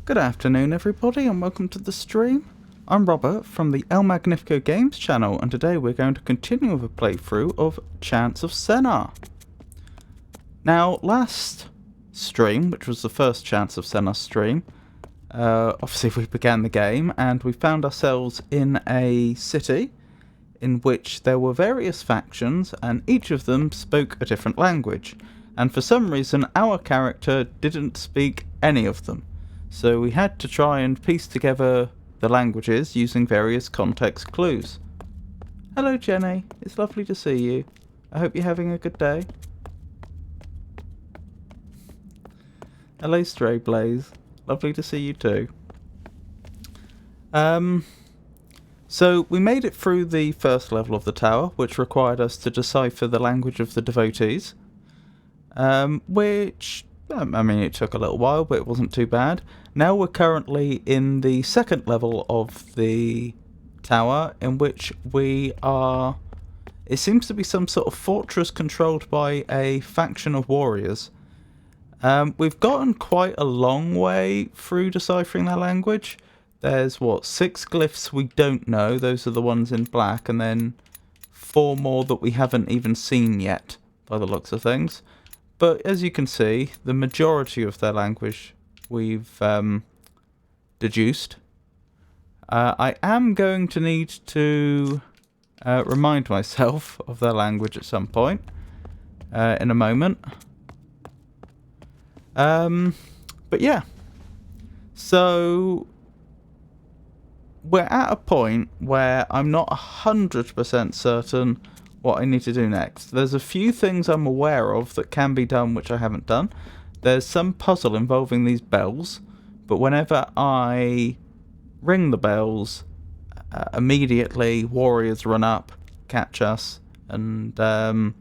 Good afternoon everybody and welcome to the stream. I'm Robert from the El Magnifico Games channel and today we're going to continue with a playthrough of Chants of Sennaar. Now last stream, which was the first Chants of Sennaar stream, obviously we began the game and we found ourselves in a city in which there were various factions and each of them spoke a different language, and for some reason our character didn't speak any of them. So we had to try and piece together the languages using various context clues. Hello Jenny, it's lovely to see you. I hope you're having a good day. Hello Stray Blaze, lovely to see you too. So we made it through the first level of the tower, which required us to decipher the language of the devotees. Which, I mean, it took a little while, but it wasn't too bad. Now we're currently in the second level of the tower, in which we are... It seems to be some sort of fortress controlled by a faction of warriors. We've gotten quite a long way through deciphering their language. There's, 6 glyphs we don't know. Those are the ones in black, and then 4 more that we haven't even seen yet, by the looks of things. But as you can see, the majority of their language we've deduced. I am going to need to remind myself of their language at some point in a moment. But yeah, so we're at a point where I'm not 100% certain what I need to do next. There's a few things I'm aware of that can be done which I haven't done. There's some puzzle involving these bells, but whenever I ring the bells, immediately warriors run up, catch us, and well,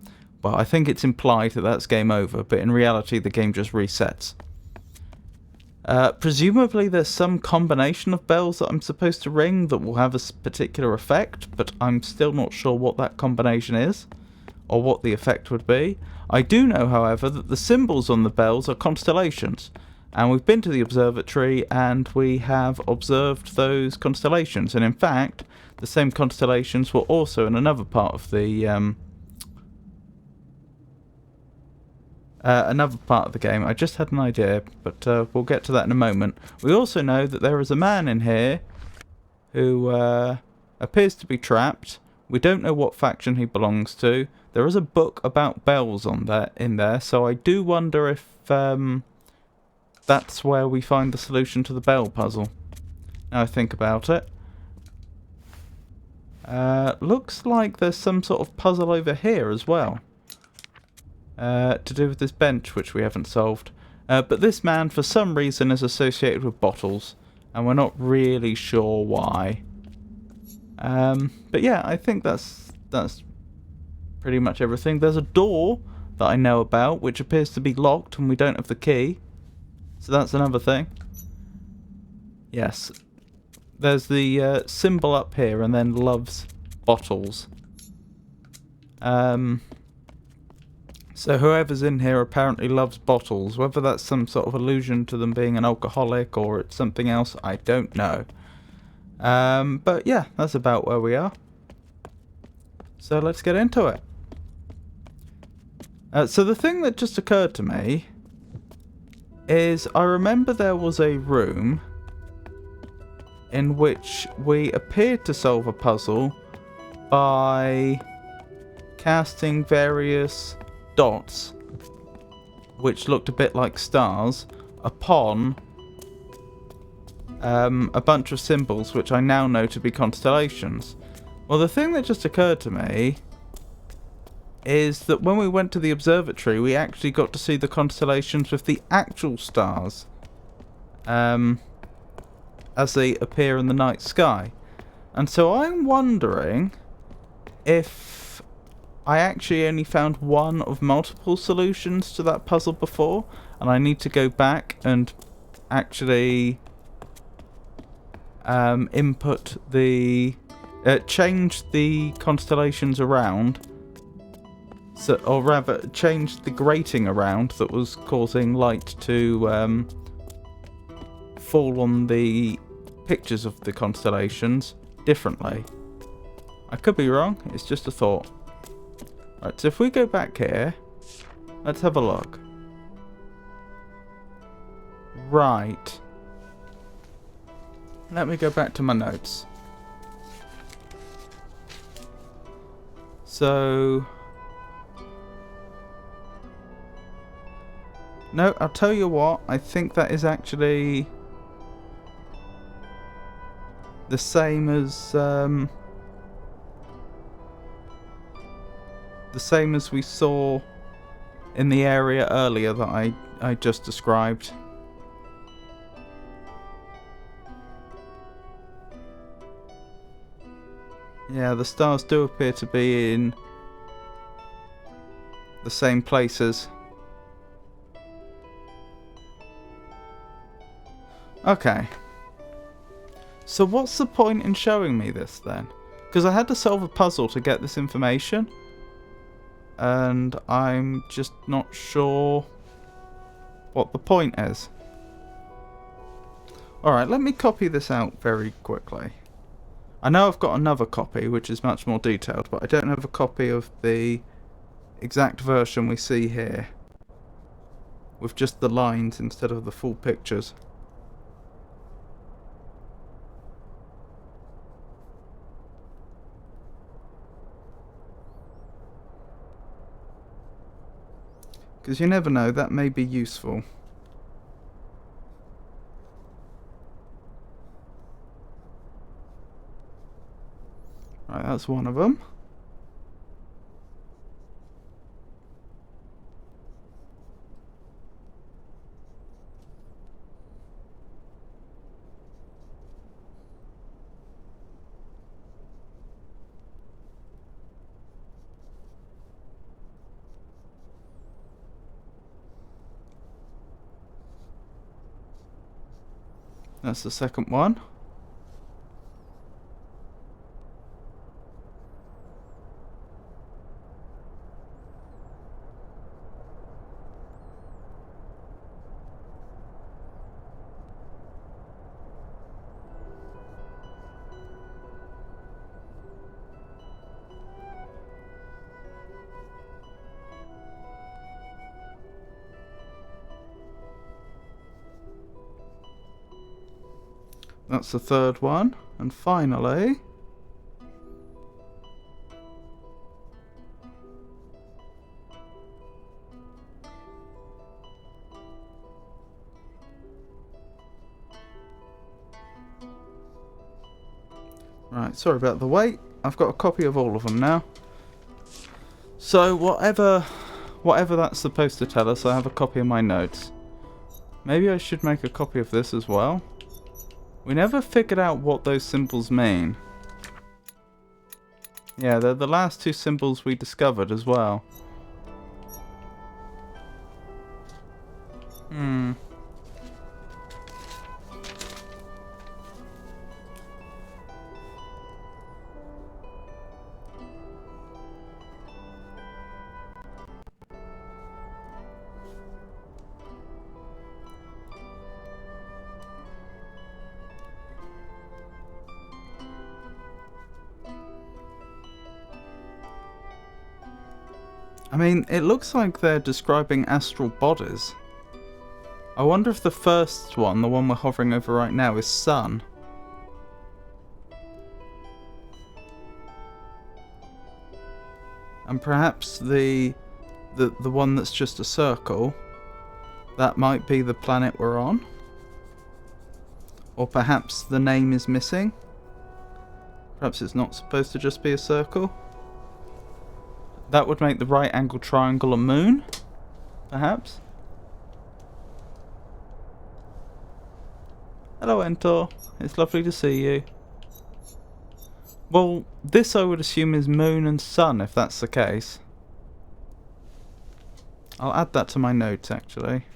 I think it's implied that that's game over, but in reality the game just resets. Presumably there's some combination of bells that I'm supposed to ring that will have a particular effect, but I'm still not sure what that combination is, or what the effect would be. I do know, however, that the symbols on the bells are constellations, and we've been to the observatory and we have observed those constellations, and in fact, the same constellations were also in another part of the game. I just had an idea, but we'll get to that in a moment. We also know that there is a man in here who appears to be trapped. We don't know what faction he belongs to. There is a book about bells in there, so I do wonder if that's where we find the solution to the bell puzzle. Now I think about it. Looks like there's some sort of puzzle over here as well. To do with this bench, which we haven't solved. But this man, for some reason, is associated with bottles, and we're not really sure why. But yeah, I think that's pretty much everything. There's a door that I know about, which appears to be locked, and we don't have the key. So that's another thing. Yes. There's the symbol up here, and then loves bottles. So whoever's in here apparently loves bottles. Whether that's some sort of allusion to them being an alcoholic or it's something else, I don't know. But yeah, that's about where we are. So let's get into it. So the thing that just occurred to me is I remember there was a room in which we appeared to solve a puzzle by casting various dots, which looked a bit like stars, upon a bunch of symbols which I now know to be constellations. Well, the thing that just occurred to me is that when we went to the observatory, we actually got to see the constellations with the actual stars as they appear in the night sky. And so I'm wondering if I actually only found one of multiple solutions to that puzzle before, and I need to go back and actually input the... change the constellations around, so, or rather, change the grating around that was causing light to fall on the pictures of the constellations differently. I could be wrong, it's just a thought. Right, so if we go back here, let's have a look. Right. Let me go back to my notes. So... no, I'll tell you what, I think that is actually the same as we saw in the area earlier that I just described. Yeah, the stars do appear to be in the same places. Okay. So what's the point in showing me this then? Because I had to solve a puzzle to get this information. And I'm just not sure what the point is. Alright, let me copy this out very quickly. I know I've got another copy which is much more detailed, but I don't have a copy of the exact version we see here. With just the lines instead of the full pictures. Because you never know, that may be useful. Right, that's one of them. That's the second one. That's the third one. And finally... right, sorry about the wait. I've got a copy of all of them now. So whatever that's supposed to tell us, I have a copy of my notes. Maybe I should make a copy of this as well. We never figured out what those symbols mean. Yeah, they're the last two symbols we discovered as well. I mean, it looks like they're describing astral bodies. I wonder if the first one, the one we're hovering over right now, is sun. And perhaps the one that's just a circle, that might be the planet we're on. Or perhaps the name is missing. Perhaps it's not supposed to just be a circle. That would make the right angle triangle a moon, perhaps. Hello, Entor. It's lovely to see you. Well, this I would assume is moon and sun, if that's the case. I'll add that to my notes, actually.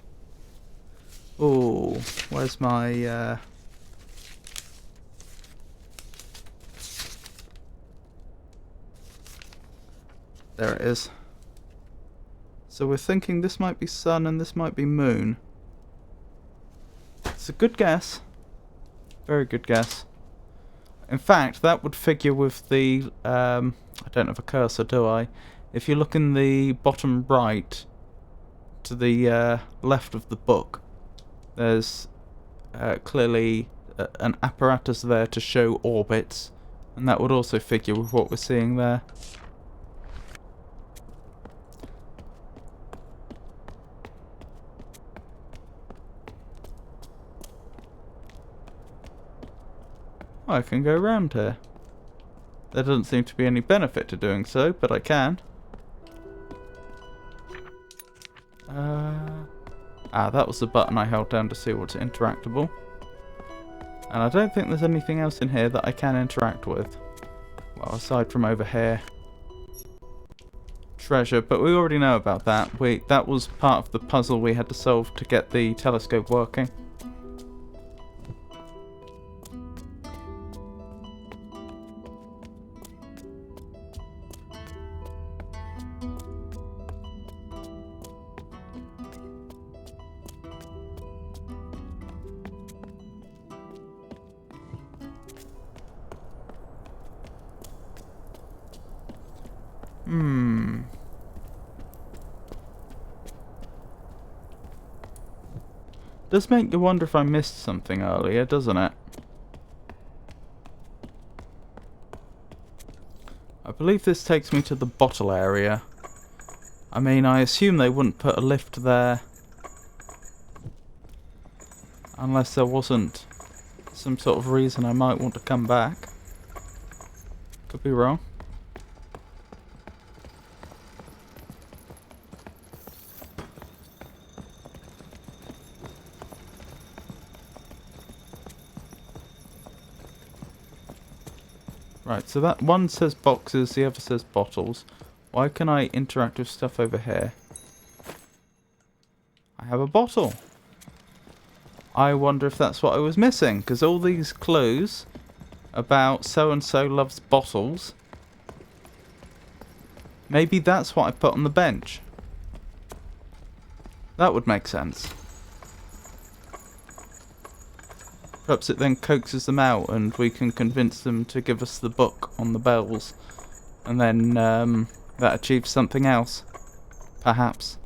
Oh, where's my... There it is. So we're thinking this might be sun and this might be moon. It's a good guess. Very good guess. In fact, that would figure with the... I don't have a cursor, do I? If you look in the bottom right, to the left of the book, there's clearly an apparatus there to show orbits, and that would also figure with what we're seeing there. I can go around here. There doesn't seem to be any benefit to doing so, but I can. That was the button I held down to see what's interactable. And I don't think there's anything else in here that I can interact with. Well, aside from over here. Treasure, but we already know about that. That was part of the puzzle we had to solve to get the telescope working. Does make you wonder if I missed something earlier, doesn't it? I believe this takes me to the bottle area. I mean, I assume they wouldn't put a lift there unless there wasn't some sort of reason I might want to come back. Could be wrong. Right, so that one says boxes, the other says bottles. Why can I interact with stuff over here? I have a bottle. I wonder if that's what I was missing, because all these clues about so-and-so loves bottles, maybe that's what I put on the bench. That would make sense. Perhaps it then coaxes them out and we can convince them to give us the book on the bells. And then that achieves something else. Perhaps.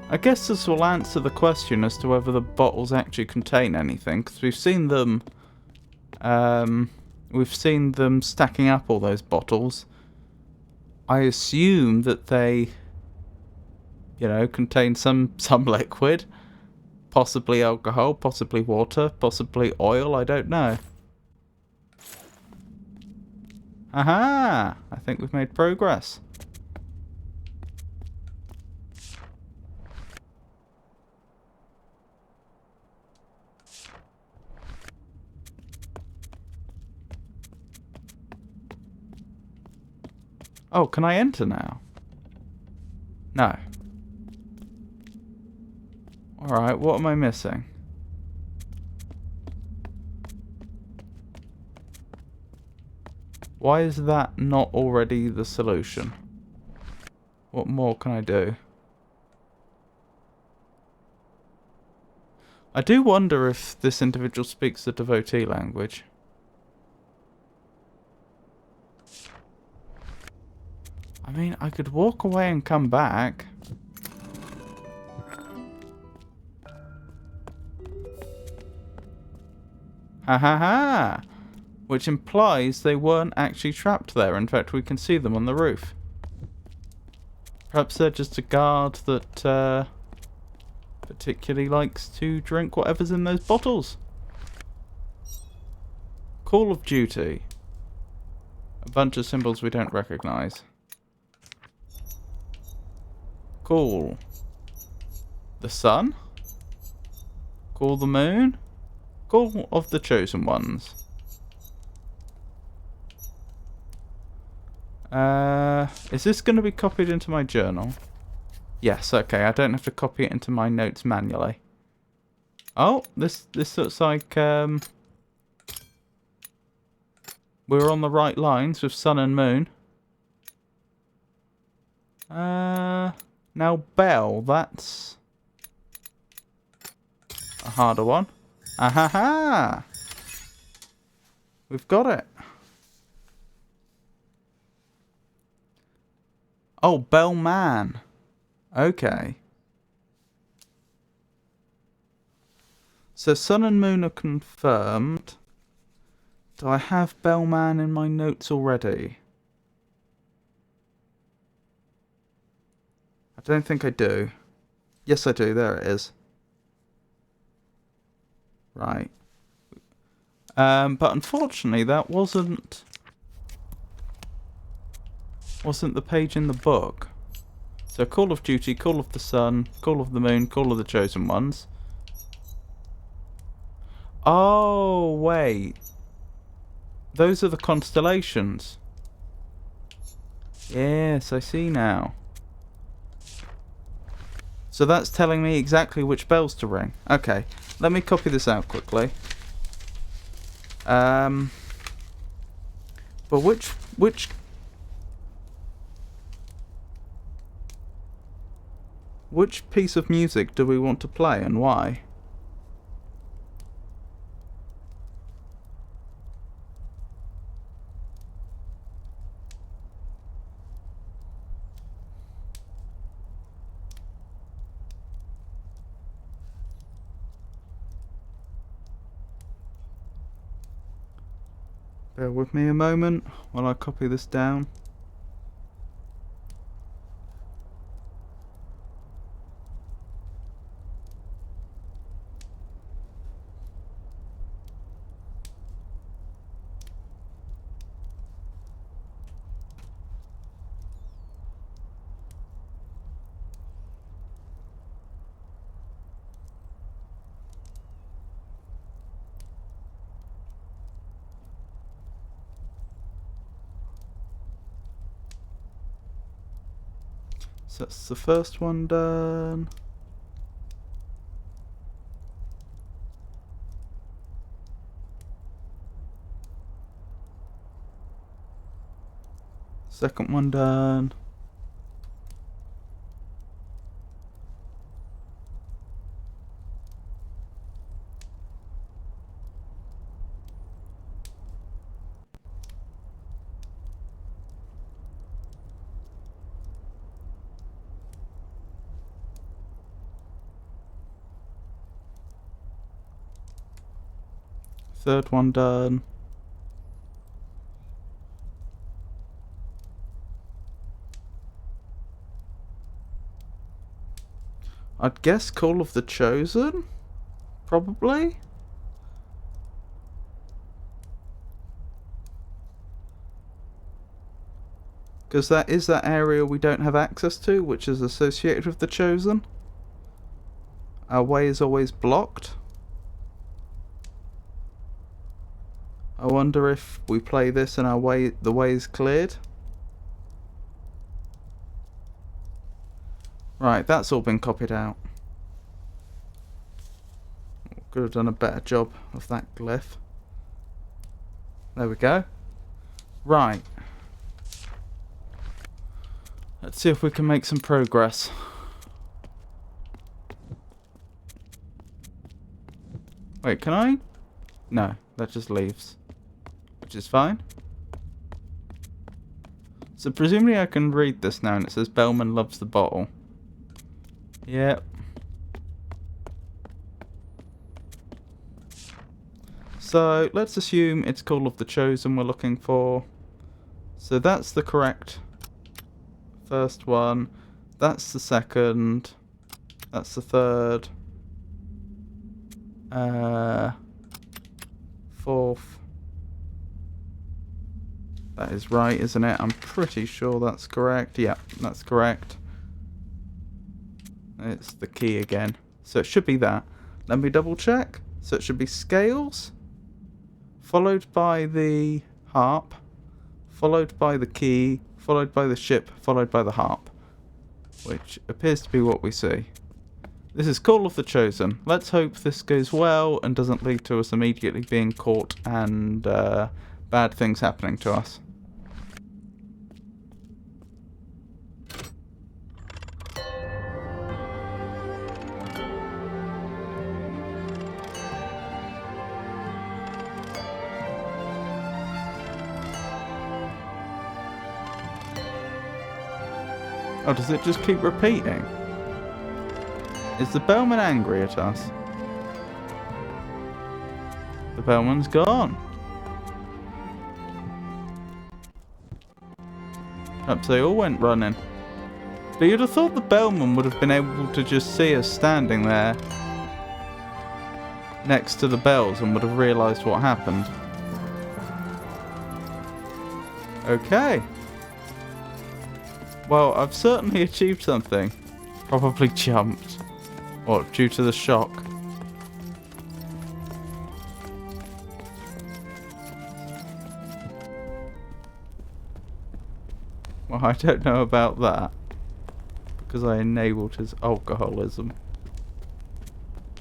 I guess this will answer the question as to whether the bottles actually contain anything, because we've seen them stacking up all those bottles. I assume that they, contain some liquid, possibly alcohol, possibly water, possibly oil, I don't know. Aha! I think we've made progress. Oh, can I enter now? No. Alright, what am I missing? Why is that not already the solution? What more can I do? I do wonder if this individual speaks the devotee language. I mean, I could walk away and come back. Ha ha ha! Which implies they weren't actually trapped there. In fact, we can see them on the roof. Perhaps they're just a guard that particularly likes to drink whatever's in those bottles. Call of Duty. A bunch of symbols we don't recognise. Cool. The sun? Call the moon. Call of the chosen ones. Is this going to be copied into my journal? Yes, okay. I don't have to copy it into my notes manually. Oh, this looks like we're on the right lines with sun and moon. Now bell, that's a harder one. Ahaha! We've got it. Oh, bellman. Okay. So sun and moon are confirmed. Do I have bellman in my notes already? I don't think I do. Yes, I do. There it is. Right. But unfortunately, that wasn't the page in the book. So Call of Duty, Call of the Sun, Call of the Moon, Call of the Chosen Ones. Oh, wait. Those are the constellations. Yes, I see now. So that's telling me exactly which bells to ring. Okay, let me copy this out quickly. But which piece of music do we want to play and why? Bear with me a moment while I copy this down. So that's the first one done. Second one done. Third one done. I'd guess Call of the Chosen? Probably? Because that is that area we don't have access to, which is associated with the Chosen. Our way is always blocked. I wonder if we play this and the way is cleared. Right, that's all been copied out. Could have done a better job of that glyph. There we go. Right. Let's see if we can make some progress. Wait, can I? No, that just leaves. Which is fine. So presumably I can read this now and it says Bellman loves the bottle. Yep. So let's assume it's Call of the Chosen we're looking for. So that's the correct first one. That's the second. That's the third. Fourth. That is right, isn't it? I'm pretty sure that's correct. Yeah, that's correct. It's the key again. So it should be that. Let me double check. So it should be scales, followed by the harp, followed by the key, followed by the ship, followed by the harp. Which appears to be what we see. This is Call of the Chosen. Let's hope this goes well and doesn't lead to us immediately being caught and bad things happening to us. Oh, does it just keep repeating? Is the bellman angry at us? The bellman's gone. Perhaps they all went running. But you'd have thought the bellman would have been able to just see us standing there next to the bells and would have realised what happened. Okay. Well, I've certainly achieved something. Probably jumped. What, due to the shock? Well, I don't know about that. Because I enabled his alcoholism.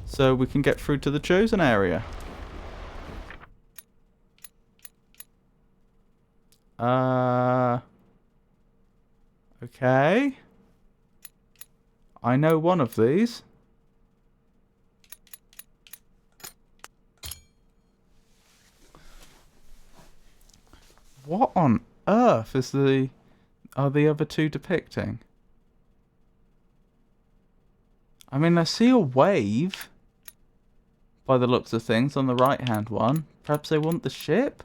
So we can get through to the chosen area. Okay. I know one of these. What on earth are the other two depicting? I mean, I see a wave by the looks of things on the right hand one. Perhaps they want the ship?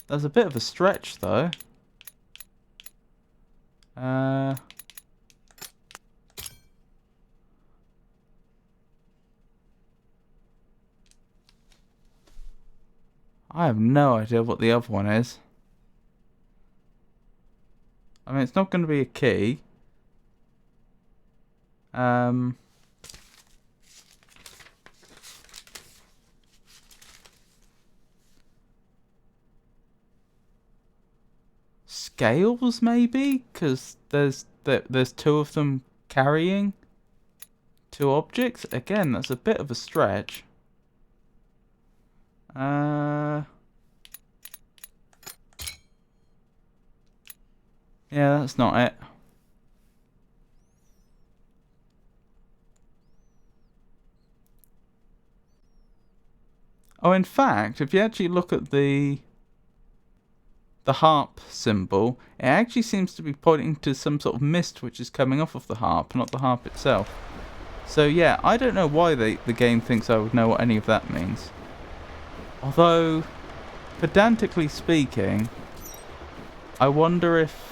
That's a bit of a stretch though. I have no idea what the other one is. I mean, it's not going to be a key. Scales, maybe? Because there's two of them carrying two objects. Again, that's a bit of a stretch. Yeah, that's not it. Oh, in fact, if you actually look at the harp symbol, it actually seems to be pointing to some sort of mist which is coming off of the harp, not the harp itself. So yeah, I don't know why the game thinks I would know what any of that means. Although, pedantically speaking, I wonder if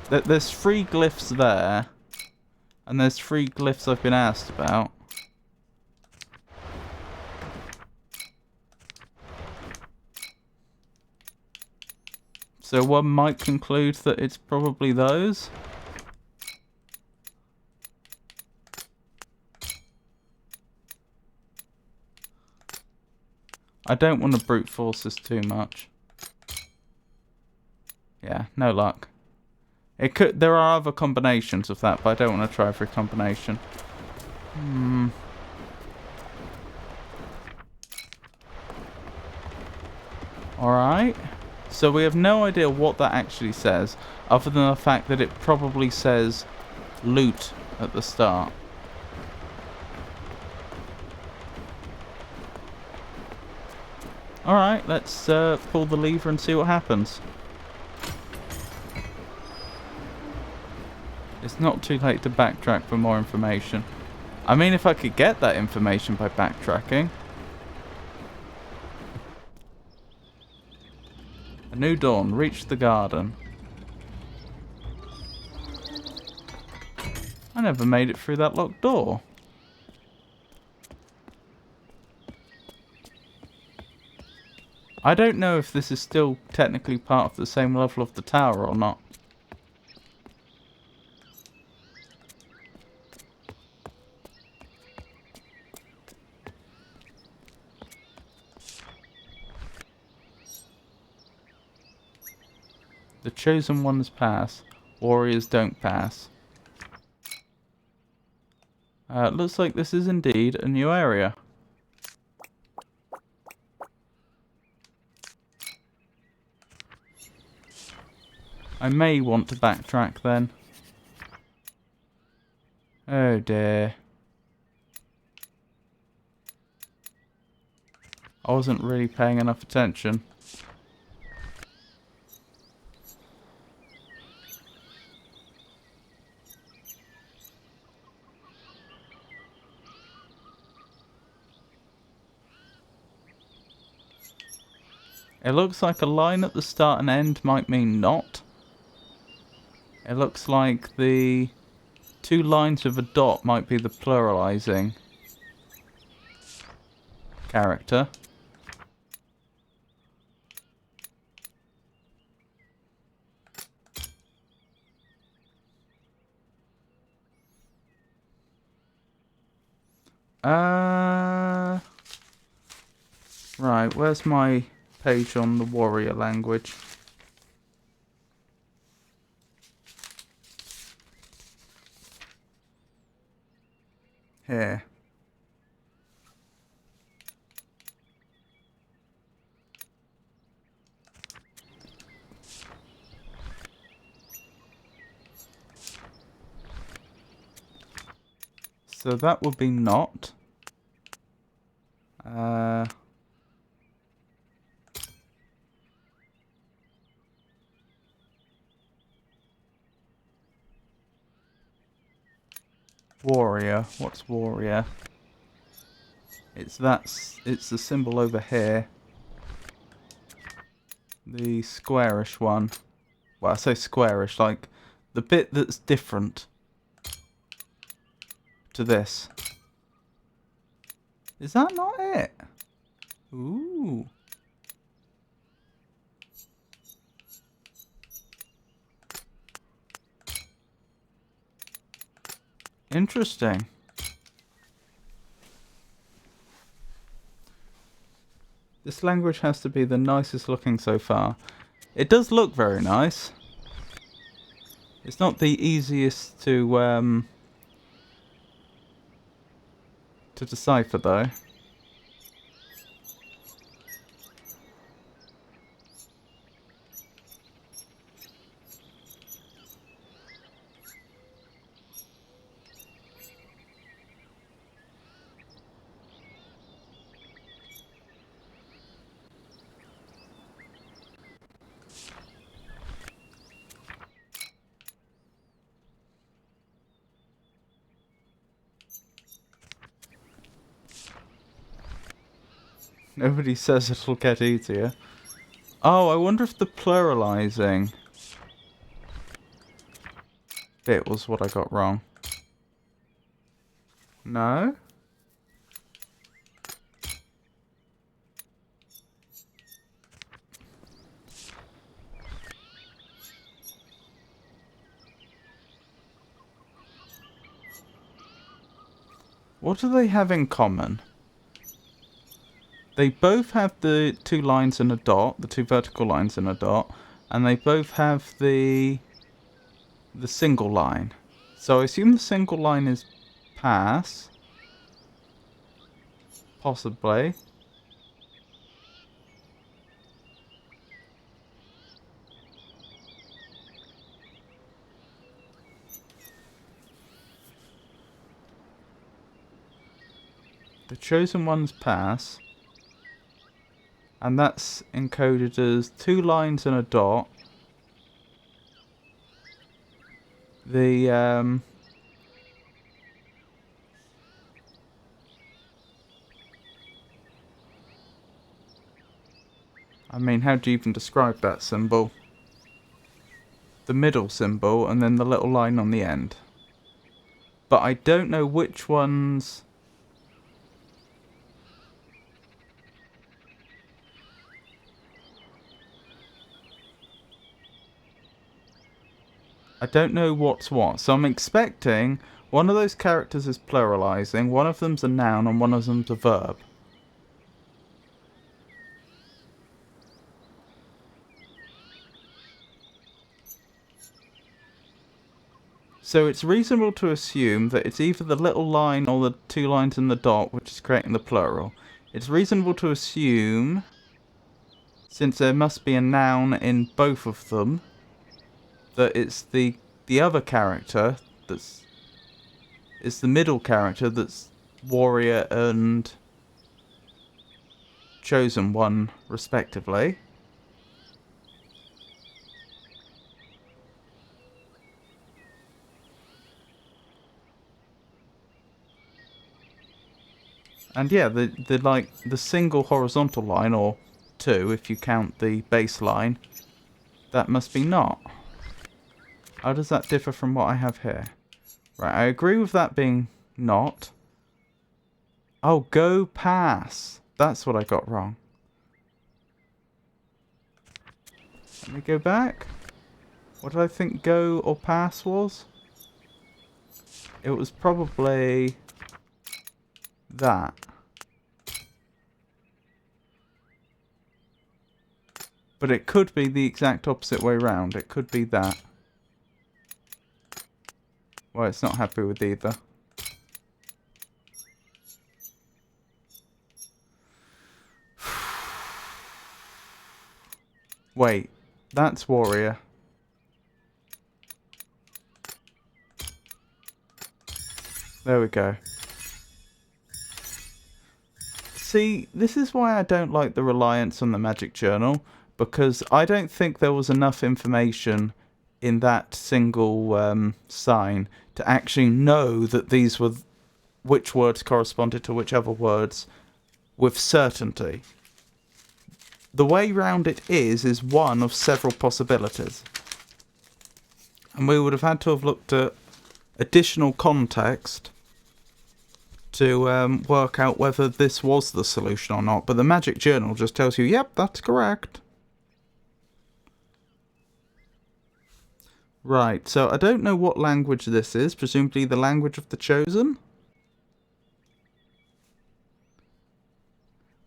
there's 3 glyphs there, and there's 3 glyphs I've been asked about. So one might conclude that it's probably those. I don't want to brute force this too much. Yeah, no luck. It could. There are other combinations of that, but I don't want to try every combination. Alright. So we have no idea what that actually says, other than the fact that it probably says loot at the start. Alright, let's pull the lever and see what happens. It's not too late to backtrack for more information. I mean, if I could get that information by backtracking. A new dawn. Reach the garden. I never made it through that locked door. I don't know if this is still technically part of the same level of the tower or not. The chosen ones pass. Warriors don't pass. Looks like this is indeed a new area. I may want to backtrack then. Oh dear. I wasn't really paying enough attention. It looks like a line at the start and end might mean not. It looks like the two lines with a dot might be the pluralizing character. Right, where's my page on the warrior language? Here. So that would be not. Warrior. What's warrior? It's the symbol over here. The squarish one. Well, I say squarish, like the bit that's different to this. Is that not it? Ooh. Interesting. This language has to be the nicest looking so far. It does look very nice. It's not the easiest to decipher though. Nobody says it'll get easier. Oh, I wonder if the pluralizing bit was what I got wrong. No? What do they have in common? They both have the two lines and a dot, the two vertical lines and a dot, and they both have the single line. So I assume the single line is pass. Possibly. The chosen ones pass. And that's encoded as two lines and a dot. The I mean, how do you even describe that symbol? The middle symbol and then the little line on the end. But I don't know which ones. I don't know what's what. So I'm expecting one of those characters is pluralizing, one of them's a noun and one of them's a verb. So it's reasonable to assume that it's either the little line or the two lines in the dot, which is creating the plural. It's reasonable to assume, since there must be a noun in both of them, that it's the other character it's the middle character that's warrior and chosen one, respectively. And yeah, the single horizontal line, or two if you count the base line, that must be not. How does that differ from what I have here? Right, I agree with that being not. Oh, go pass. That's what I got wrong. Let me go back. What did I think go or pass was? It was probably that. But it could be the exact opposite way round. It could be that. Well, it's not happy with either. Wait, that's warrior. There we go. See, this is why I don't like the reliance on the magic journal, because I don't think there was enough information in that single sign to actually know that these were which words corresponded to which other words with certainty. The way round it is one of several possibilities. And we would have had to have looked at additional context to work out whether this was the solution or not. But the magic journal just tells you, yep, that's correct. Right, so I don't know what language this is. Presumably the language of the chosen.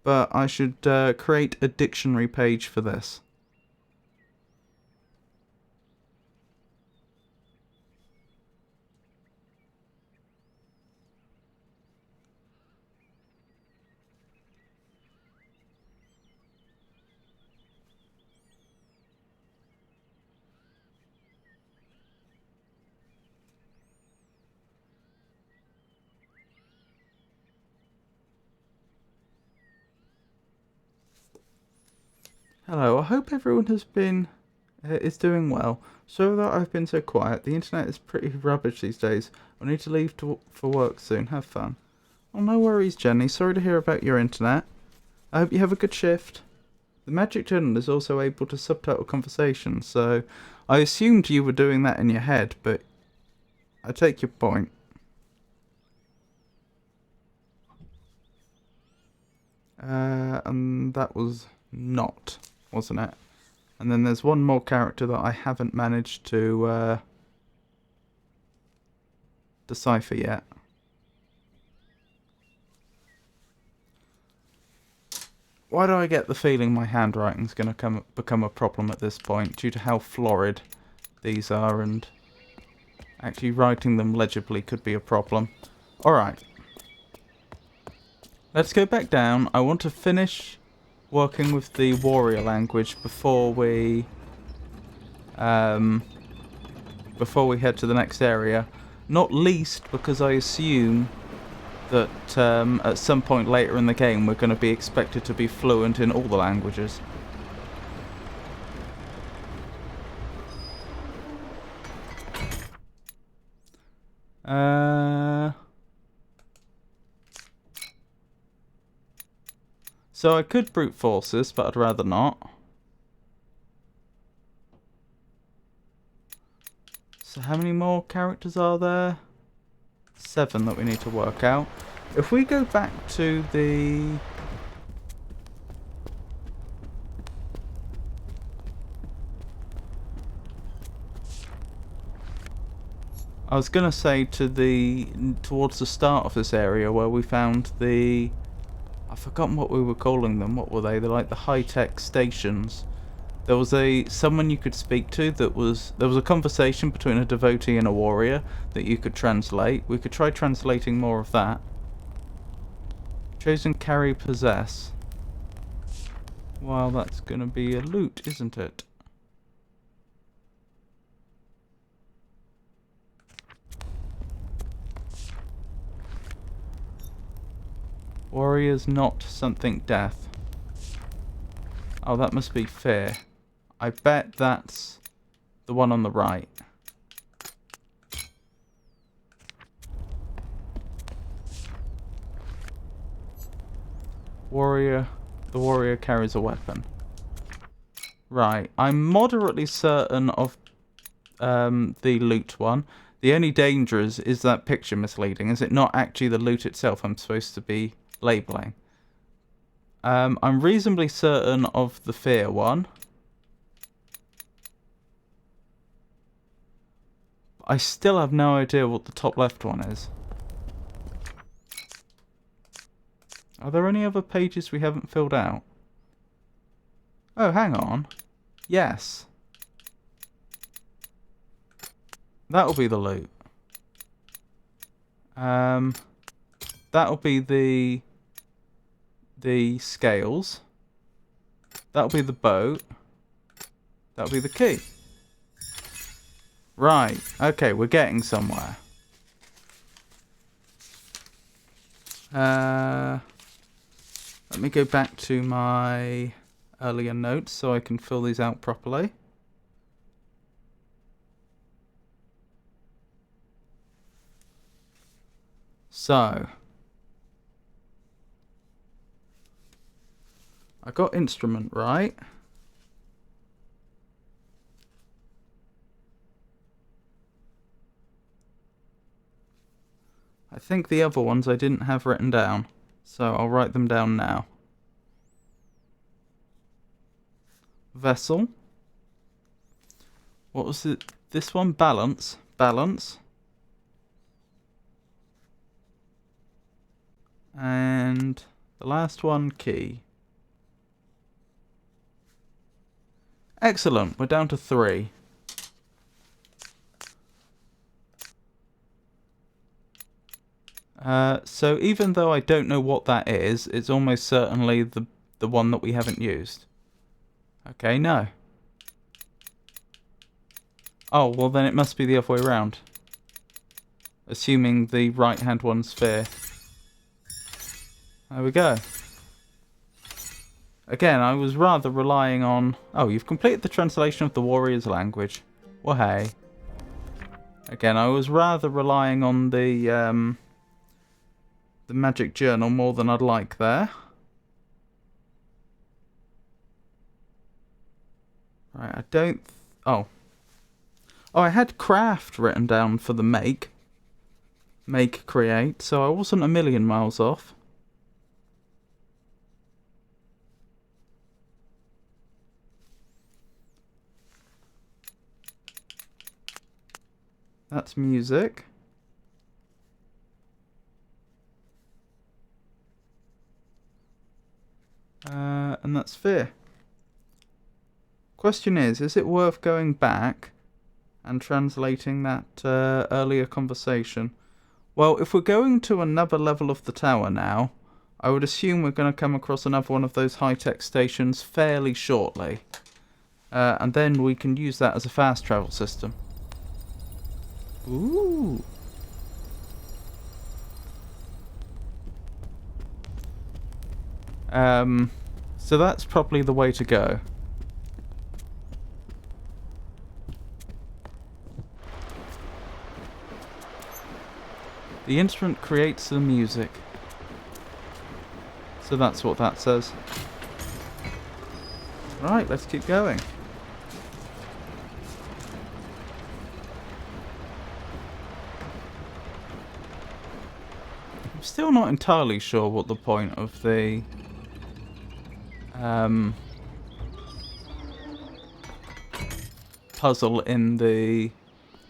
But I should create a dictionary page for this. Hello, I hope everyone is doing well. Sorry that I've been so quiet. The internet is pretty rubbish these days. I need to leave for work soon. Have fun. Oh, no worries, Jenny. Sorry to hear about your internet. I hope you have a good shift. The Magic Journal is also able to subtitle conversations, so I assumed you were doing that in your head, but I take your point. And that was not, wasn't it? And then there's one more character that I haven't managed to decipher yet. Why do I get the feeling my handwriting's going to become a problem at this point due to how florid these are, and actually writing them legibly could be a problem. Alright. Let's go back down. I want to finish working with the warrior language before we head to the next area. Not least because I assume that at some point later in the game we're going to be expected to be fluent in all the languages. So I could brute force this, but I'd rather not. So how many more characters are there? 7 that we need to work out. If we go back to the... I was going to say towards the start of this area where we found the... I've forgotten what we were calling them. What were they? They're like the high-tech stations there was someone you could speak to there was a conversation between a devotee and a warrior that you could translate. We could try translating more of that. Chosen carry possess. Well, that's gonna be a loot, isn't it? Warriors not something death. Oh, that must be fear. I bet that's the one on the right. Warrior. The warrior carries a weapon. Right. I'm moderately certain of the loot one. The only danger is that picture misleading. Is it not actually the loot itself I'm supposed to be labeling? I'm reasonably certain of the fear one. I still have no idea what the top left one is. Are there any other pages we haven't filled out? Oh, hang on. Yes. That'll be the loot. That'll be the scales. That'll be the boat. That'll be the key. Right. Okay, we're getting somewhere. Let me go back to my earlier notes so I can fill these out properly. So, I got instrument right. I think the other ones I didn't have written down, so I'll write them down now. Vessel. What was it? This one? Balance. Balance. And the last one, key. Excellent. We're down to 3. So even though I don't know what that is, it's almost certainly the one that we haven't used. Okay, no. Oh, well then it must be the other way around. Assuming the right-hand one's fear. There we go. Again, I was rather relying on... Oh, you've completed the translation of the warrior's language. Well, hey. Again, I was rather relying on the magic journal more than I'd like there. Right, I don't... Oh, I had craft written down for the make. Make, create, so I wasn't a million miles off. That's music. And that's fear. Question is it worth going back and translating that earlier conversation? Well, if we're going to another level of the tower now, I would assume we're going to come across another one of those high-tech stations fairly shortly. And then we can use that as a fast travel system. Ooh. So that's probably the way to go. The instrument creates the music. So that's what that says. Right, let's keep going. I'm still not entirely sure what the point of the puzzle in the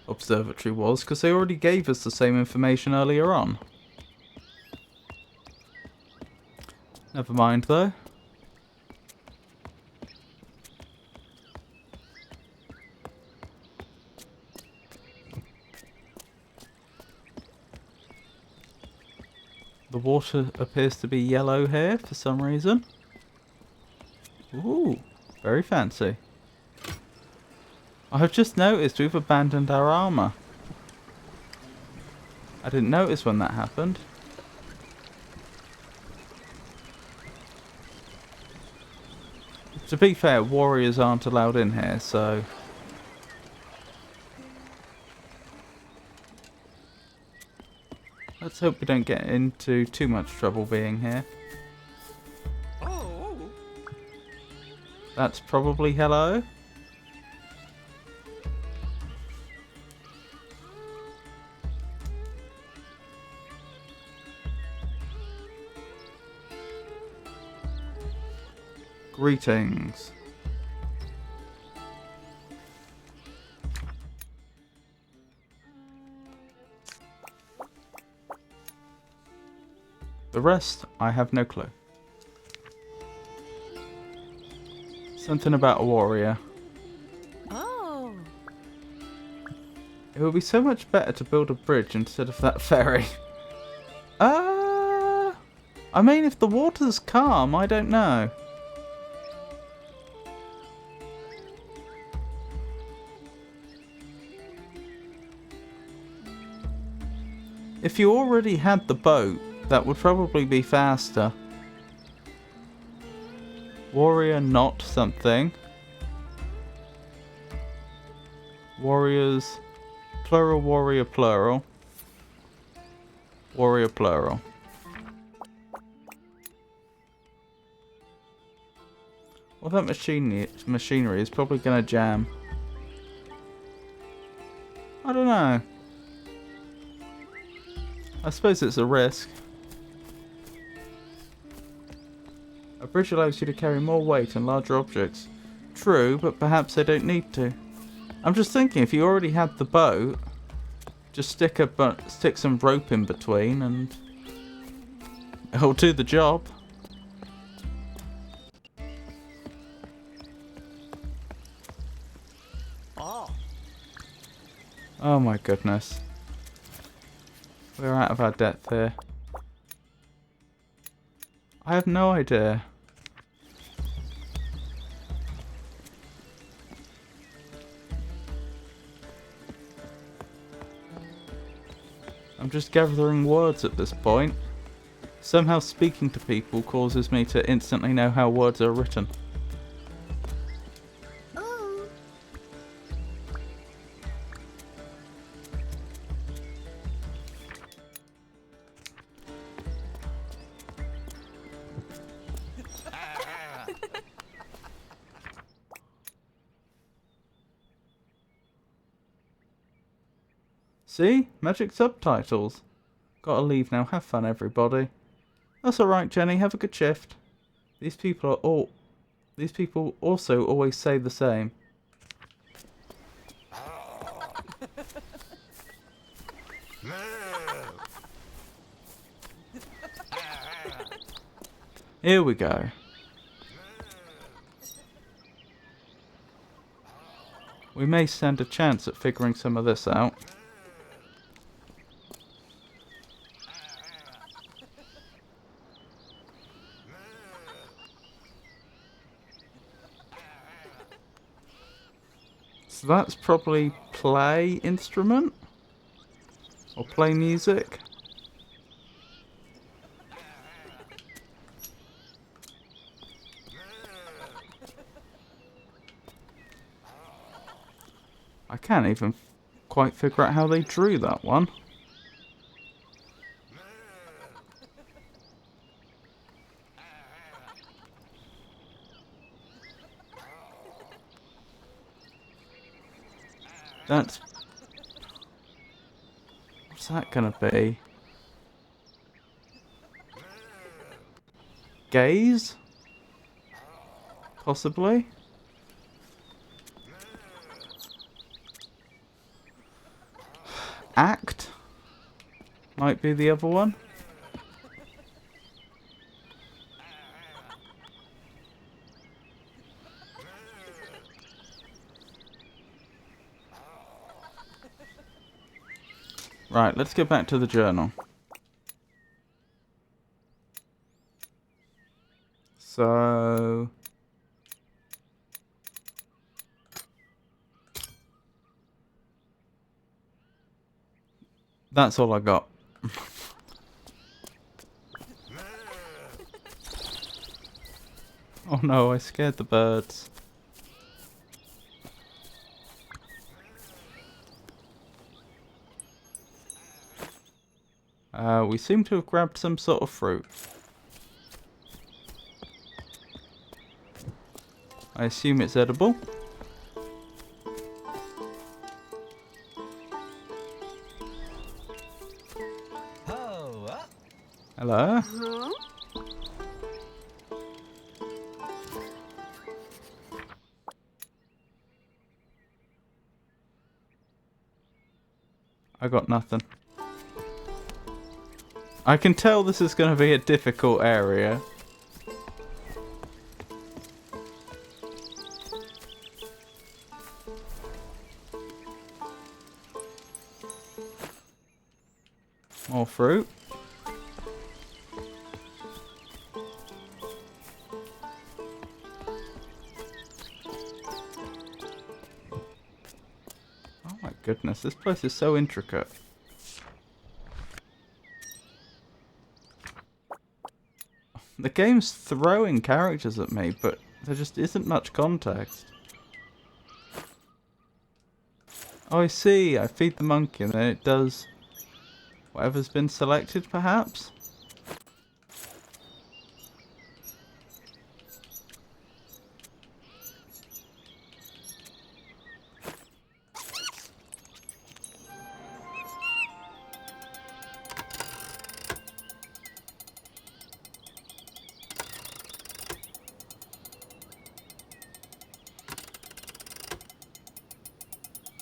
observatory was, because they already gave us the same information earlier on. Never mind though. The water appears to be yellow here for some reason. Ooh, very fancy. I have just noticed we've abandoned our armour. I didn't notice when that happened. To be fair, warriors aren't allowed in here, so... Let's hope we don't get into too much trouble being here. That's probably hello. Greetings. The rest, I have no clue. Something about a warrior. Oh. It would be so much better to build a bridge instead of that ferry. I mean, if the water's calm, I don't know. If you already had the boat, that would probably be faster. Warrior not something. Warriors. Plural warrior plural. Warrior plural. Well, that machinery is probably going to jam. I don't know. I suppose it's a risk. A bridge allows you to carry more weight and larger objects. True, but perhaps they don't need to. I'm just thinking, if you already had the boat, just stick some rope in between and it'll do the job. Oh my goodness. We're out of our depth here. I have no idea. I'm just gathering words at this point. Somehow speaking to people causes me to instantly know how words are written. See? Magic subtitles. Gotta leave now. Have fun, everybody. That's alright, Jenny. Have a good shift. These people also always say the same. Here we go. We may stand a chance at figuring some of this out. So that's probably play instrument? Or play music? I can't even quite figure out how they drew that one. That's... What's that gonna be? Gaze? Possibly? Act? Might be the other one. Right, let's get back to the journal. So... that's all I got. Oh no, I scared the birds. We seem to have grabbed some sort of fruit. I assume it's edible. Hello? Huh? I got nothing. I can tell this is going to be a difficult area. More fruit. Oh my goodness, this place is so intricate. The game's throwing characters at me, but there just isn't much context. Oh, I see. I feed the monkey and then it does whatever's been selected, perhaps?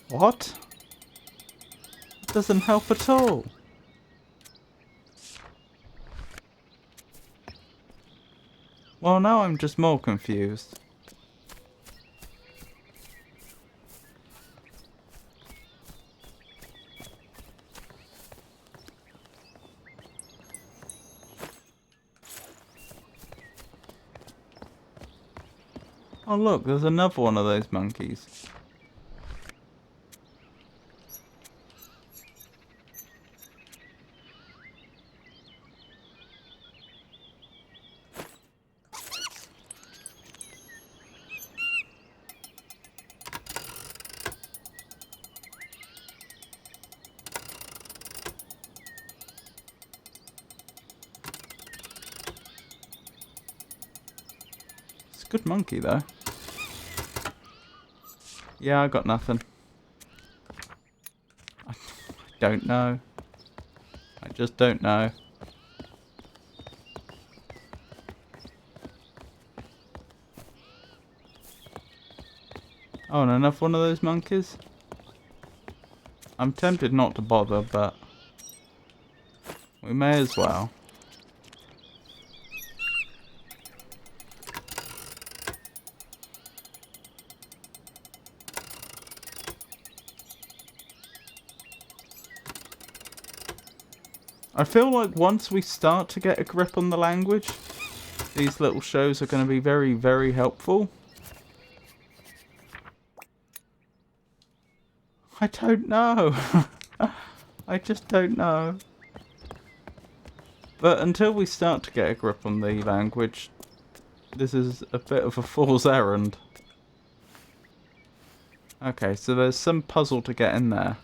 What? It doesn't help at all. Well, now I'm just more confused. Oh look, there's another one of those monkeys. It's a good monkey though. Yeah, I got nothing. I don't know. I just don't know. Oh, and another one of those monkeys? I'm tempted not to bother, but we may as well. I feel like once we start to get a grip on the language, these little shows are going to be very, very helpful. I don't know. I just don't know. But until we start to get a grip on the language, this is a bit of a fool's errand. Okay, so there's some puzzle to get in there.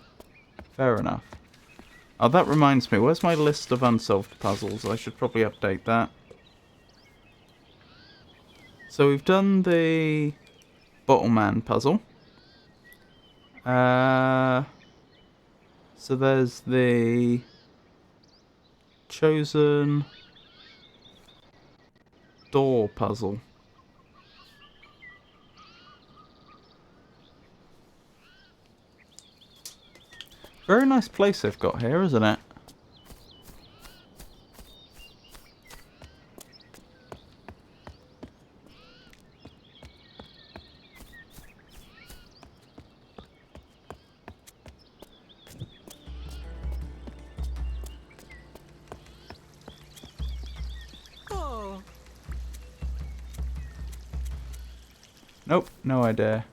Fair enough. Oh, that reminds me. Where's my list of unsolved puzzles? I should probably update that. So we've done the Bottleman puzzle. So there's the chosen door puzzle. Very nice place they've got here, isn't it? Oh. Nope, no idea.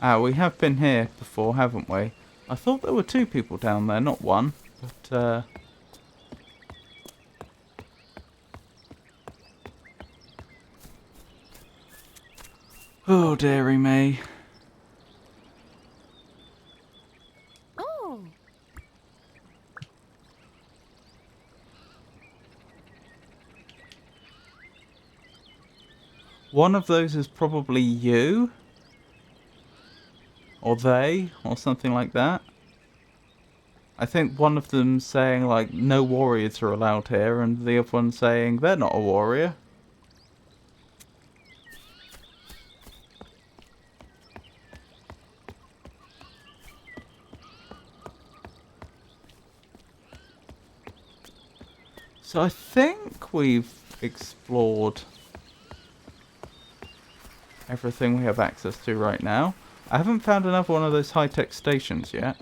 Ah, we have been here before, haven't we? I thought there were 2 people down there, not 1. But, oh, dearie me. Oh. One of those is probably you. Or they, or something like that. I think one of them's saying, like, no warriors are allowed here, and the other one's saying they're not a warrior. So I think we've explored everything we have access to right now. I haven't found another one of those high-tech stations yet.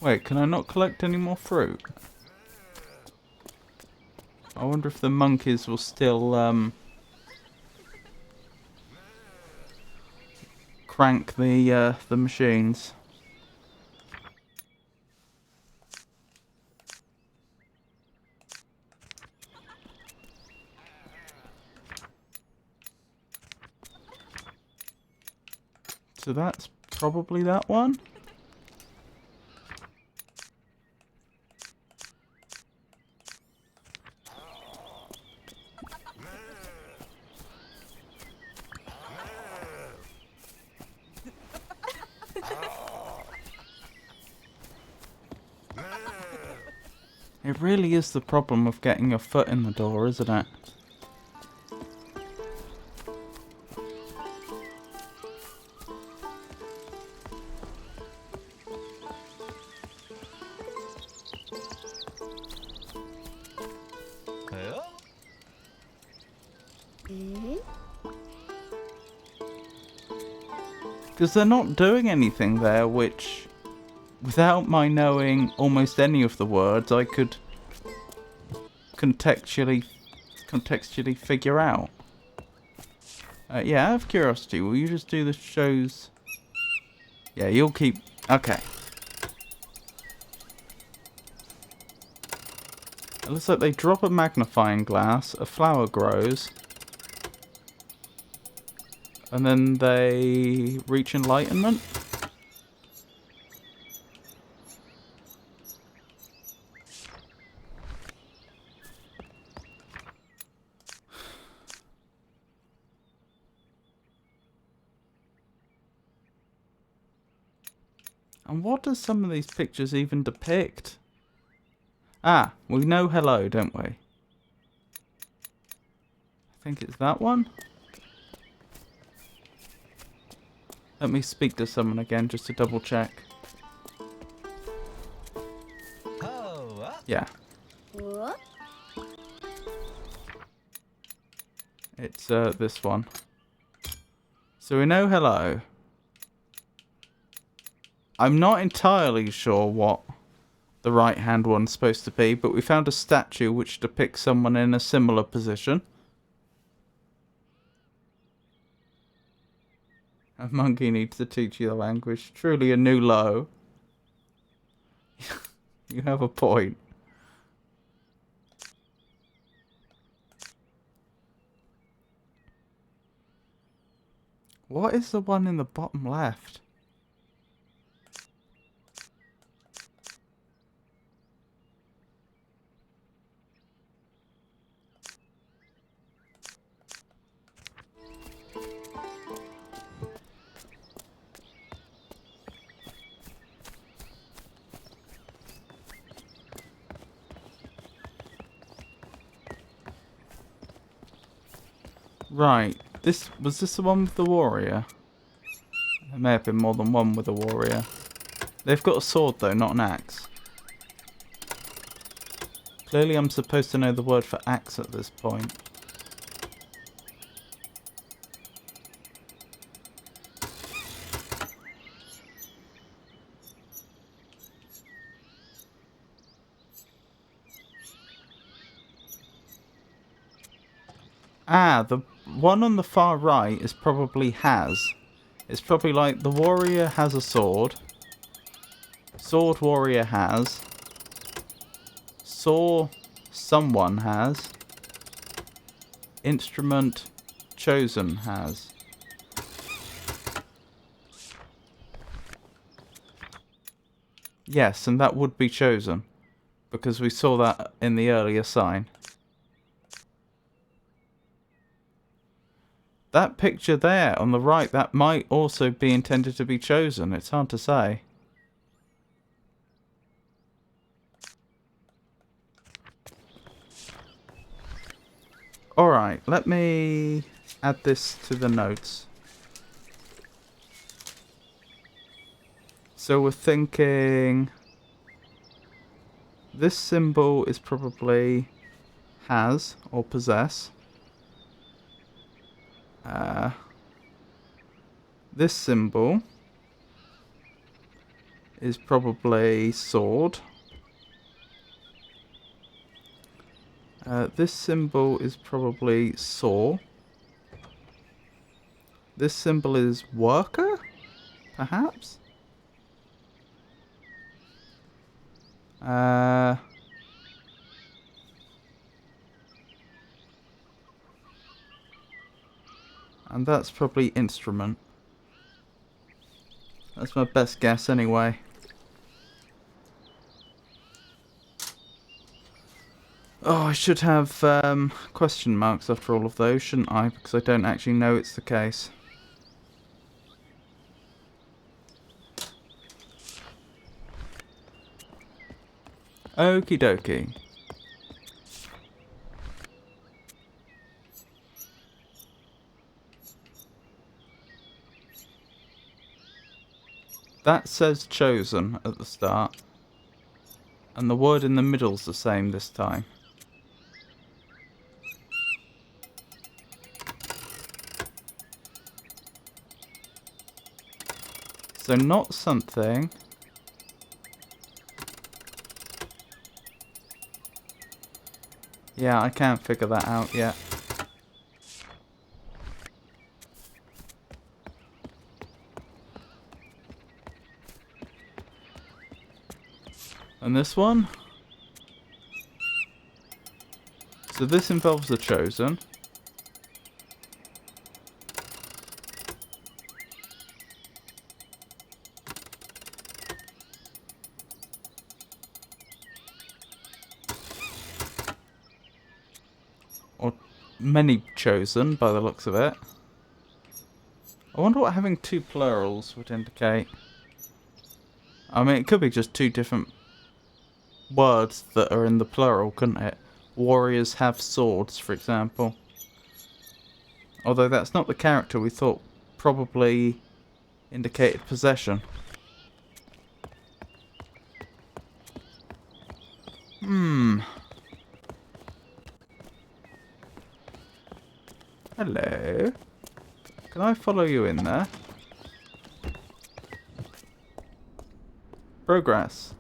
Wait, can I not collect any more fruit? I wonder if the monkeys will still, crank the machines. So that's probably that one. It really is the problem of getting your foot in the door, isn't it? Because they're not doing anything there, which, without my knowing almost any of the words, I could contextually figure out. Yeah, out of curiosity, will you just do the shows? Yeah, you'll keep... Okay. It looks like they drop a magnifying glass, a flower grows, and then they reach enlightenment. And what does some of these pictures even depict? Ah, we know hello, don't we? I think it's that one. Let me speak to someone again just to double check. Yeah. What? It's this one. So we know hello. I'm not entirely sure what the right hand one's supposed to be, but we found a statue which depicts someone in a similar position. A monkey needs to teach you the language. Truly a new low. You have a point. What is the one in the bottom left? Right. Was this the one with the warrior? may have been more than one with a warrior. They've got a sword though, not an axe. Clearly I'm supposed to know the word for axe at this point. Ah, the one on the far right is probably has. It's probably like the warrior has a sword. Sword warrior has. Saw someone has. Instrument chosen has. Yes, and that would be chosen. Because we saw that in the earlier sign. That picture there on the right, that might also be intended to be chosen. It's hard to say. Alright, let me add this to the notes. So we're thinking... This symbol is probably has or possess. This symbol is probably sword. This symbol is probably saw. This symbol is worker, perhaps? And that's probably instrument. That's my best guess anyway. Oh, I should have question marks after all of those, shouldn't I? Because I don't actually know it's the case. Okie dokie. That says chosen at the start. And the word in the middle's the same this time. So not something. Yeah, I can't figure that out yet. And this one? So this involves the chosen. Or many chosen by the looks of it. I wonder what having two plurals would indicate. I mean, it could be just two different words that are in the plural, couldn't it? Warriors have swords, for example. Although that's not the character we thought probably indicated possession. Hello. Can I follow you in there? Progress.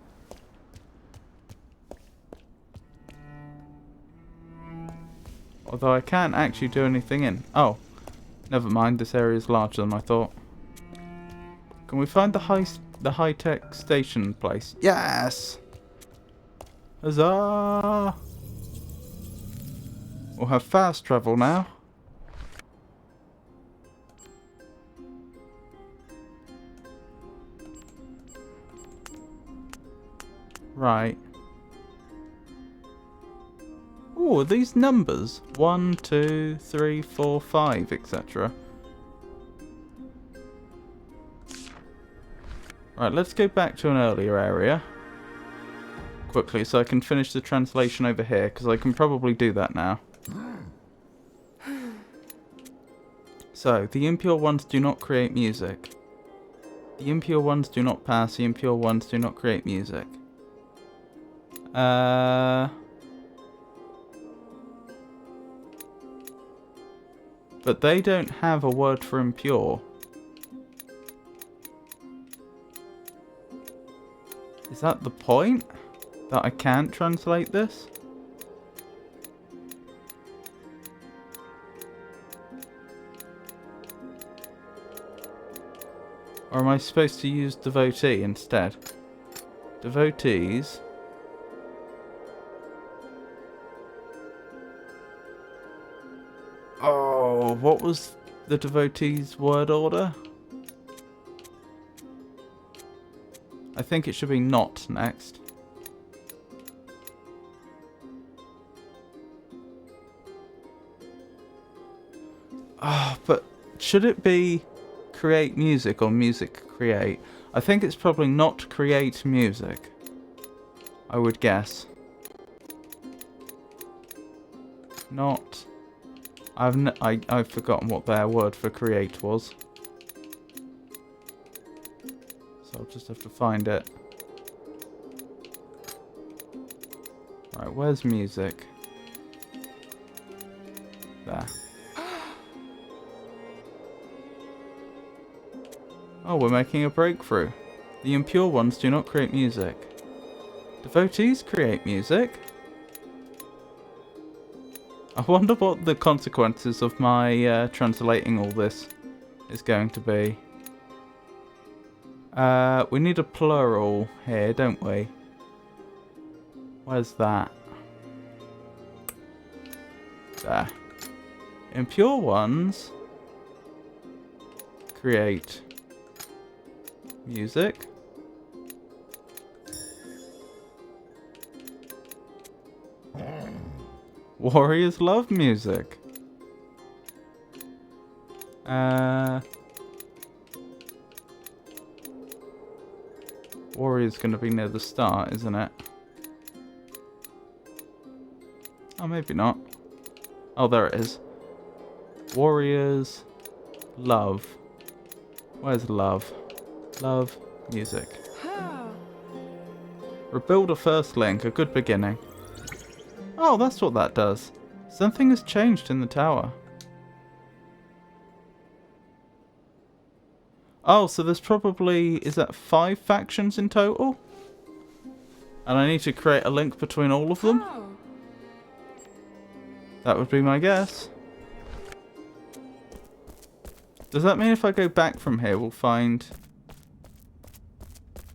Although I can't actually do anything in. Oh, never mind. This area is larger than I thought. Can we find the high-tech station place? Yes! Huzzah! We'll have fast travel now. Right. Oh, are these numbers? 1, 2, 3, 4, 5, etc. Right, let's go back to an earlier area. Quickly, so I can finish the translation over here, because I can probably do that now. So, the impure ones do not create music. The impure ones do not pass. The impure ones do not create music. But they don't have a word for impure. Is that the point? That I can't translate this? Or am I supposed to use devotee instead? Devotees. Oh, what was the devotees' word order? I think it should be not next. Ah, but should it be create music or music create? I think it's probably not create music. I would guess. Not. I've forgotten what their word for create was. So I'll just have to find it. Right, where's music? There. Oh, we're making a breakthrough. The impure ones do not create music. Devotees create music? I wonder what the consequences of my translating all this is going to be. We need a plural here, don't we? Where's that? There. Impure ones create music. Warriors love music. Warrior's gonna be near the start, isn't it? Oh, maybe not. Oh, there it is. Warriors love. Where's love? Love music. Rebuild a first link, a good beginning. Oh, that's what that does. Something has changed in the tower. Oh, so there's probably, is that 5 factions in total? And I need to create a link between all of them? That would be my guess. Does that mean if I go back from here, we'll find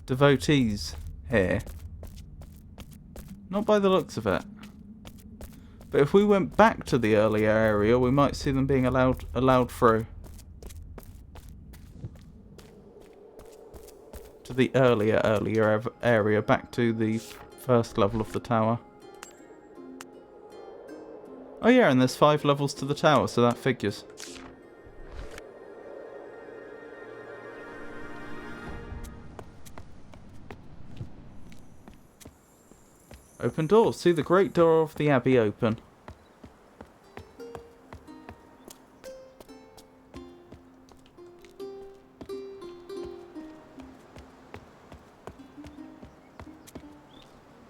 devotees here? Not by the looks of it. But if we went back to the earlier area, we might see them being allowed through. To the earlier area, back to the first level of the tower. Oh yeah, and there's 5 levels to the tower, so that figures. Open doors. See the great door of the abbey open.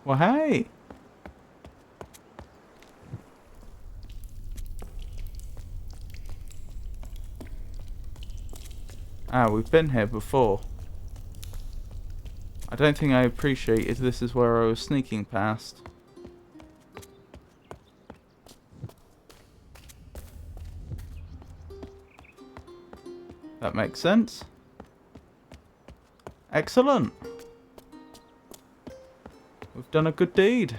Well, hey! Ah, we've been here before. I don't think I appreciated this is where I was sneaking past. That makes sense. Excellent. We've done a good deed.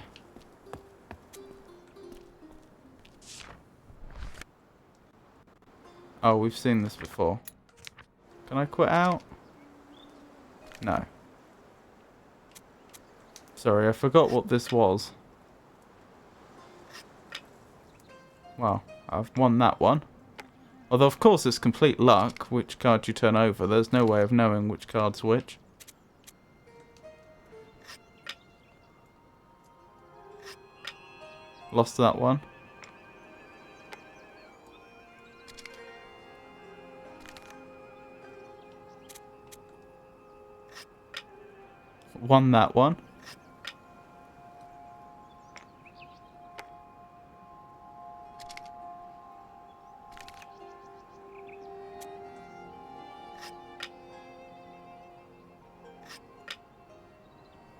Oh, we've seen this before. Can I quit out? No. Sorry, I forgot what this was. Well, I've won that one. Although, of course, it's complete luck which card you turn over. There's no way of knowing which card's which. Lost that one. Won that one.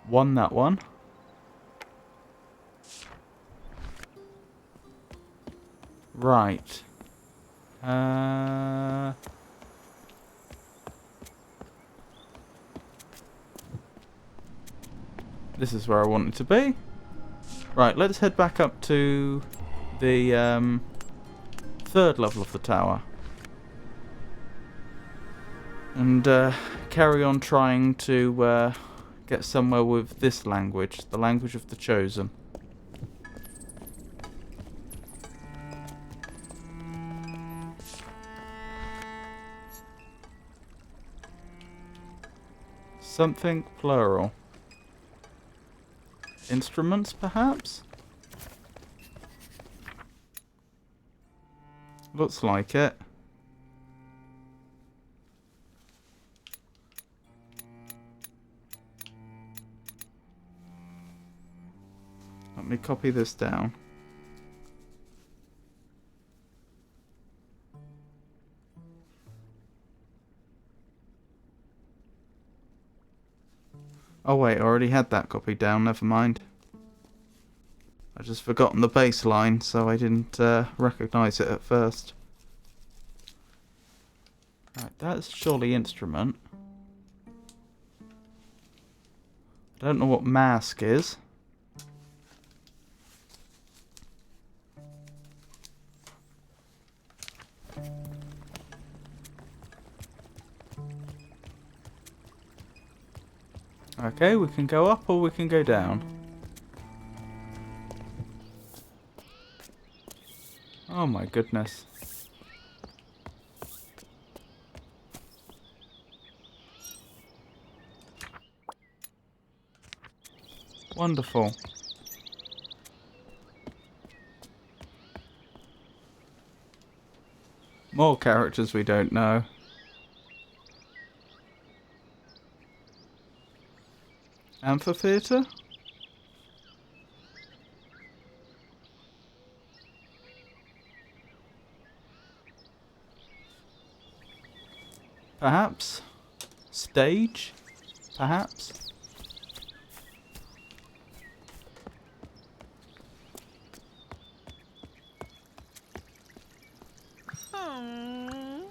Won that one. Right. This is where I wanted to be. Right, let's head back up to the third level of the tower. And carry on trying to get somewhere with this language, the language of the chosen. Something plural. Instruments, perhaps? Looks like it. Let me copy this down. Oh wait, I already had that copied down, never mind. I just forgotten the bass line, so I didn't recognise it at first. Right, that's surely instrument. I don't know what mask is. Okay, we can go up or we can go down. Oh my goodness. Wonderful. More characters we don't know. Amphitheatre? Perhaps? Stage? Perhaps? Hmm.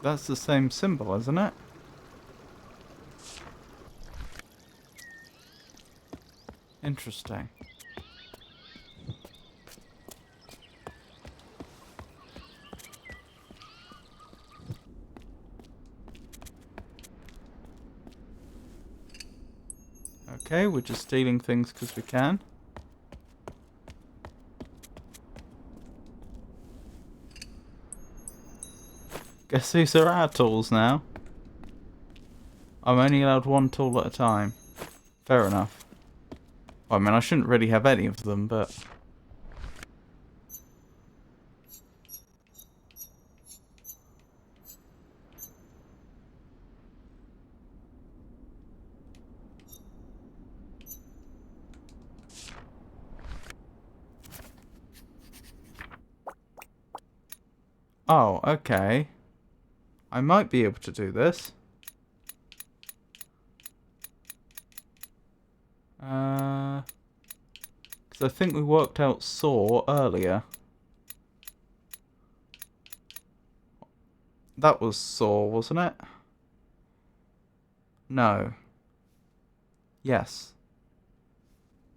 That's the same symbol, isn't it? Interesting. Okay, we're just stealing things because we can. Guess these are our tools now. I'm only allowed one tool at a time. Fair enough. Well, I mean, I shouldn't really have any of them, but... Oh, okay. I might be able to do this. Because I think we worked out saw earlier. That was saw, wasn't it? No. Yes.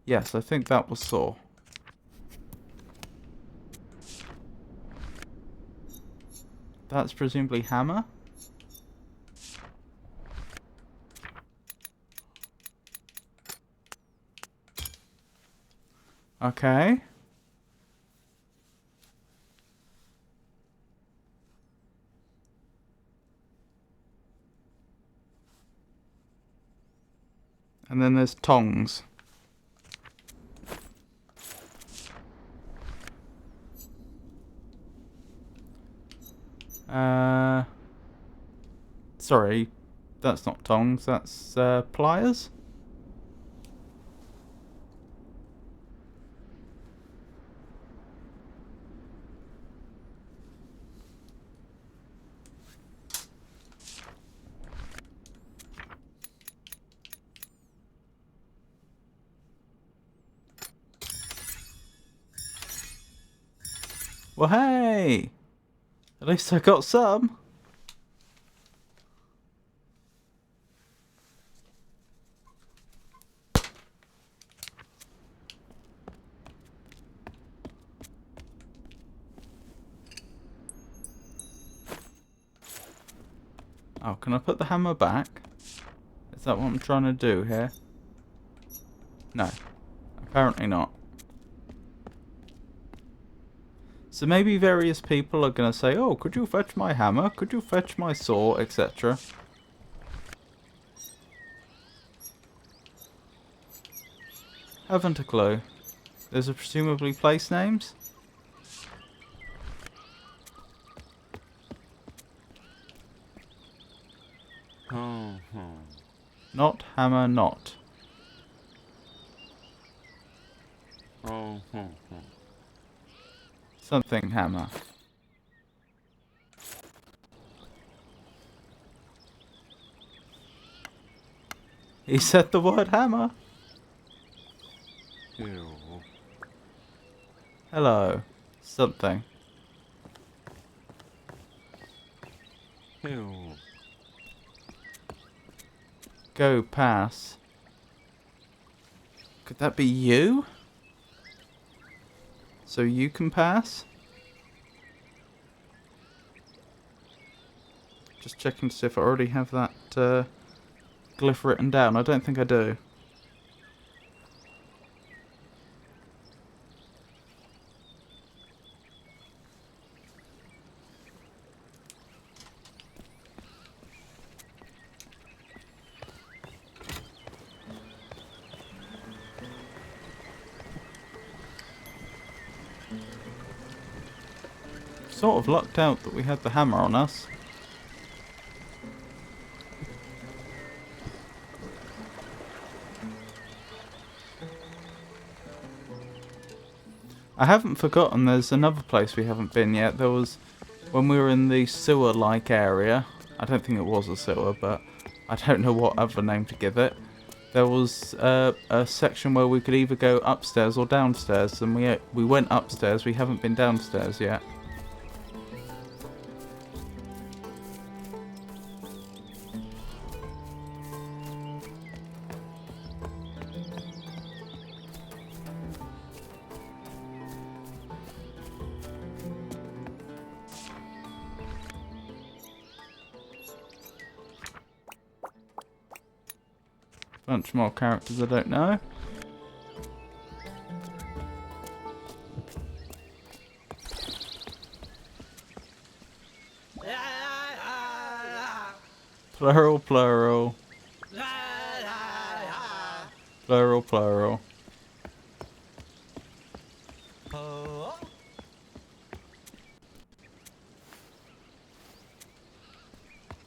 Yes, I think that was saw. That's presumably hammer. Okay. And then there's tongs. Sorry, that's not tongs, that's pliers. Well, hey! At least I got some. Oh, can I put the hammer back? Is that what I'm trying to do here? No. Apparently not. So maybe various people are going to say, oh, could you fetch my hammer? Could you fetch my saw? Etc. Haven't a clue. Those are presumably place names? Not hammer, not. Something hammer. He said the word hammer. Hello. Something. Go pass. Could that be you? So you can pass? Just checking to see if I already have that glyph written down. I don't think I do. Sort of lucked out that we had the hammer on us. I haven't forgotten there's another place we haven't been yet. There was when we were in the sewer-like area. I don't think it was a sewer, but I don't know what other name to give it. There was a section where we could either go upstairs or downstairs, and we went upstairs. We haven't been downstairs yet. Bunch more characters I don't know. Plural, plural. Plural, plural.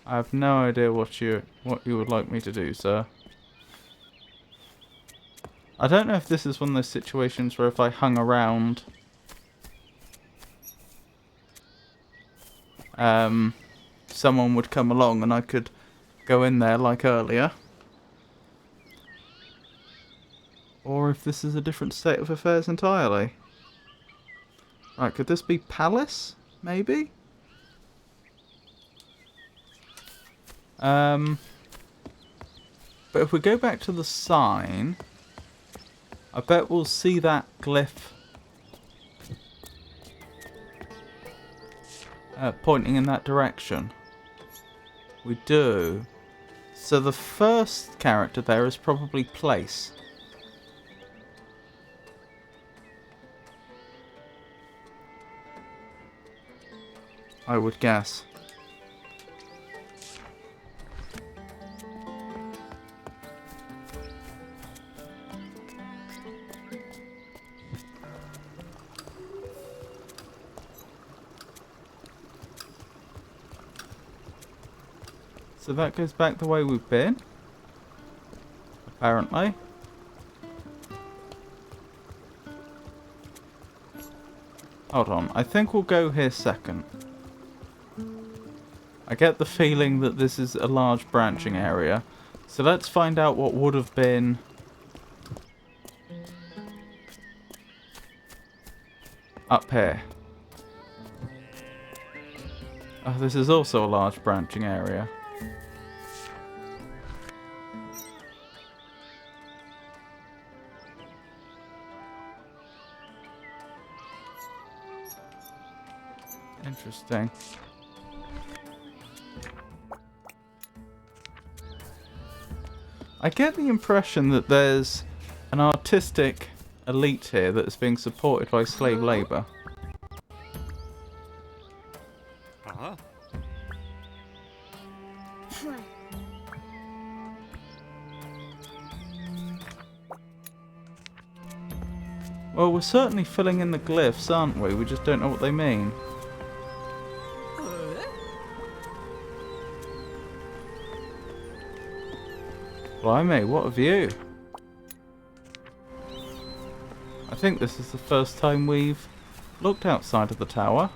I have no idea what you would like me to do, sir. I don't know if this is one of those situations where if I hung around, someone would come along and I could go in there like earlier. Or if this is a different state of affairs entirely. Right, could this be Palace? Maybe? But if we go back to the sign, I bet we'll see that glyph pointing in that direction. We do. So the first character there is probably place. I would guess. So that goes back the way we've been. Apparently. Hold on. I think we'll go here second. I get the feeling that this is a large branching area. So let's find out what would have been up here. Oh, this is also a large branching area. Interesting. I get the impression that there's an artistic elite here that is being supported by slave labour. Uh-huh. Well, we're certainly filling in the glyphs, aren't we? We just don't know what they mean. Blimey, what a view. I think this is the first time we've looked outside of the tower.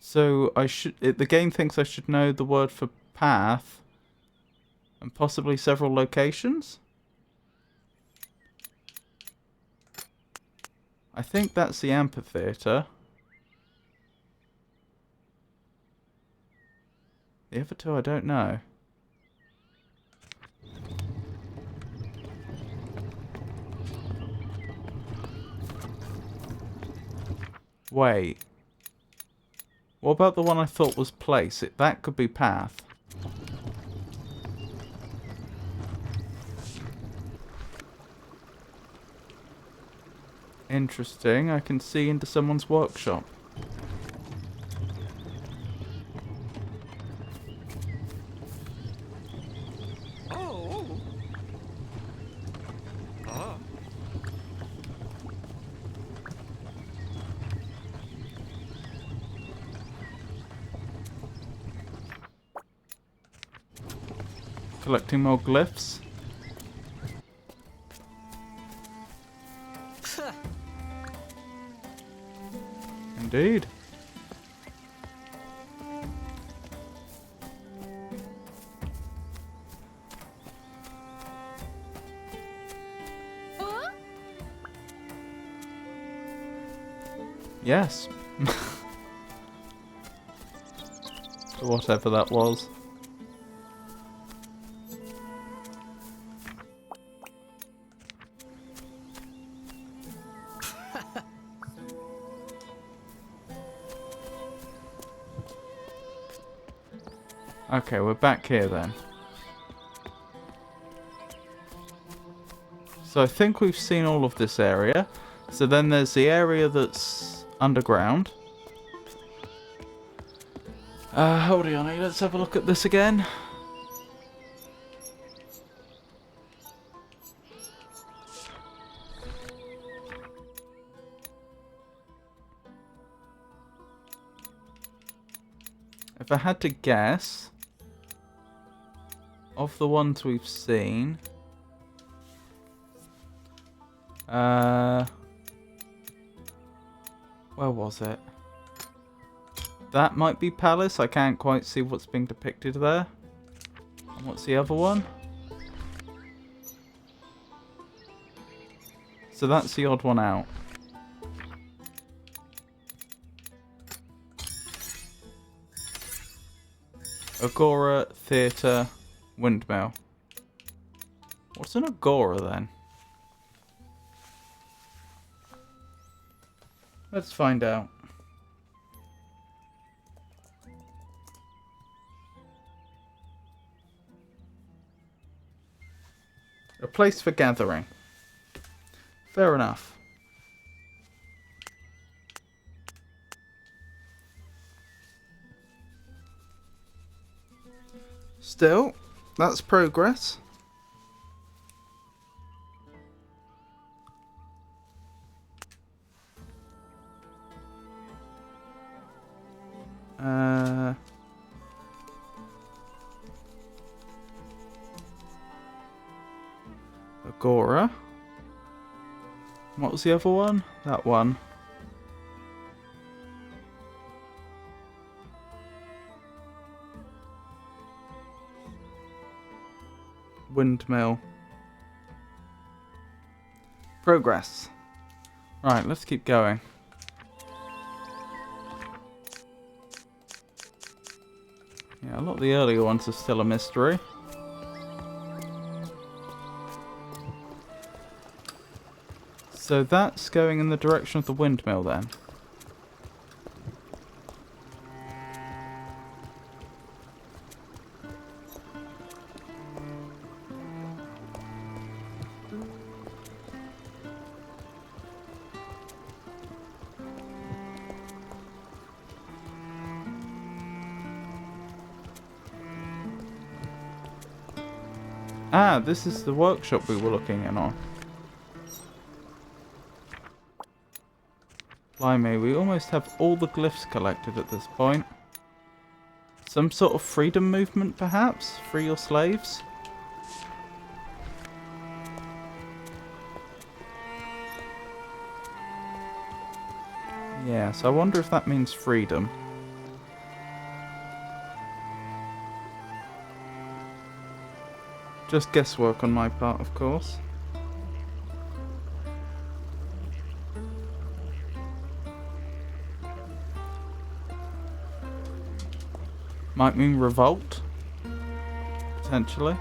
So the game thinks I should know the word for path and possibly several locations. I think that's the amphitheatre. The other two I don't know. Wait. What about the one I thought was place? That could be path. Interesting. I can see into someone's workshop. Oh. Uh-huh. Collecting more glyphs. Indeed. Yes. Whatever that was. Okay, we're back here then. So I think we've seen all of this area. So then there's the area that's underground. Hold on, let's have a look at this again. If I had to guess, of the ones we've seen, where was it? That might be Palace. I can't quite see what's being depicted there. And what's the other one? So that's the odd one out. Agora, Theatre, Windmill. What's an Agora then? Let's find out. A place for gathering. Fair enough. Still, that's progress. Agora. What was the other one? That one. Windmill. Progress. Right, let's keep going. Yeah, a lot of the earlier ones are still a mystery. So that's going in the direction of the windmill then. Ah, this is the workshop we were looking in on. Blimey, we almost have all the glyphs collected at this point. Some sort of freedom movement, perhaps? Free your slaves? Yeah, so I wonder if that means freedom. Just guesswork on my part, of course. Might mean revolt. Potentially.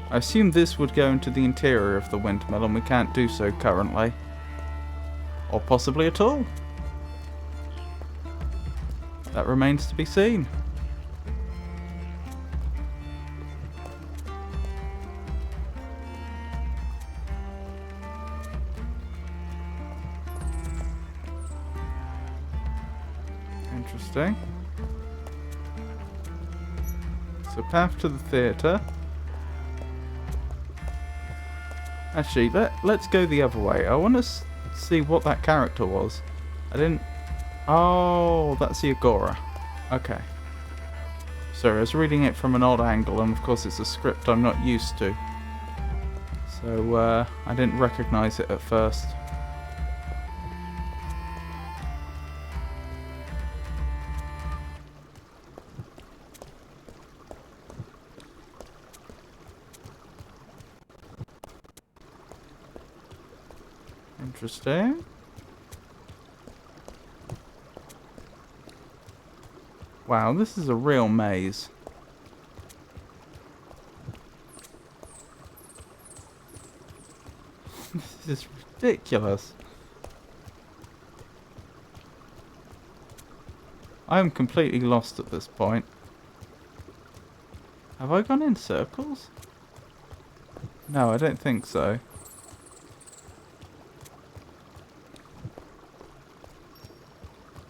I assume this would go into the interior of the windmill and we can't do so currently. Or possibly at all. That remains to be seen. Interesting. So path to the theatre. Actually, let's go the other way. I want to see what that character was. I didn't... Oh, that's the Agora. Okay. Sorry, I was reading it from an odd angle, and of course it's a script I'm not used to. So, I didn't recognise it at first. Interesting. Wow, this is a real maze. This is ridiculous. I am completely lost at this point. Have I gone in circles? No, I don't think so.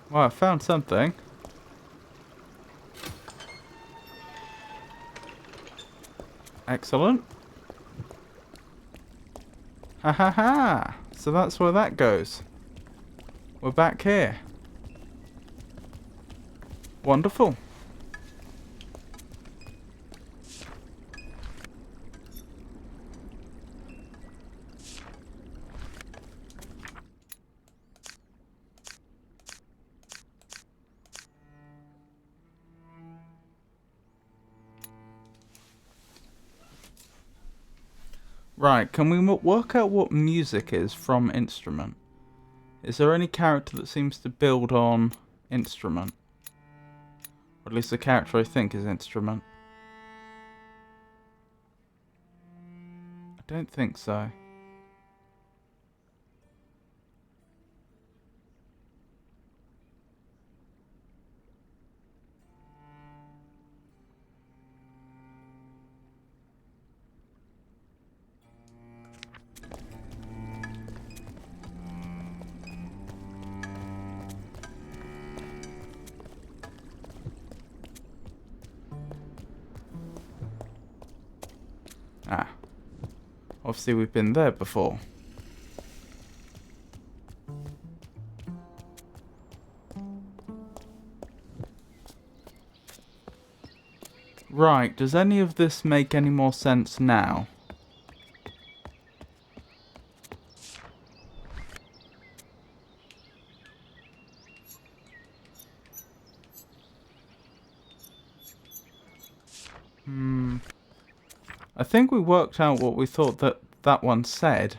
Well, I found something. Excellent. Ha ha ha! So that's where that goes. We're back here. Wonderful. Right, can we work out what music is from instrument? Is there any character that seems to build on instrument? Or at least the character I think is instrument. I don't think so. Obviously, we've been there before. Right, does any of this make any more sense now? I think we worked out what we thought that one said.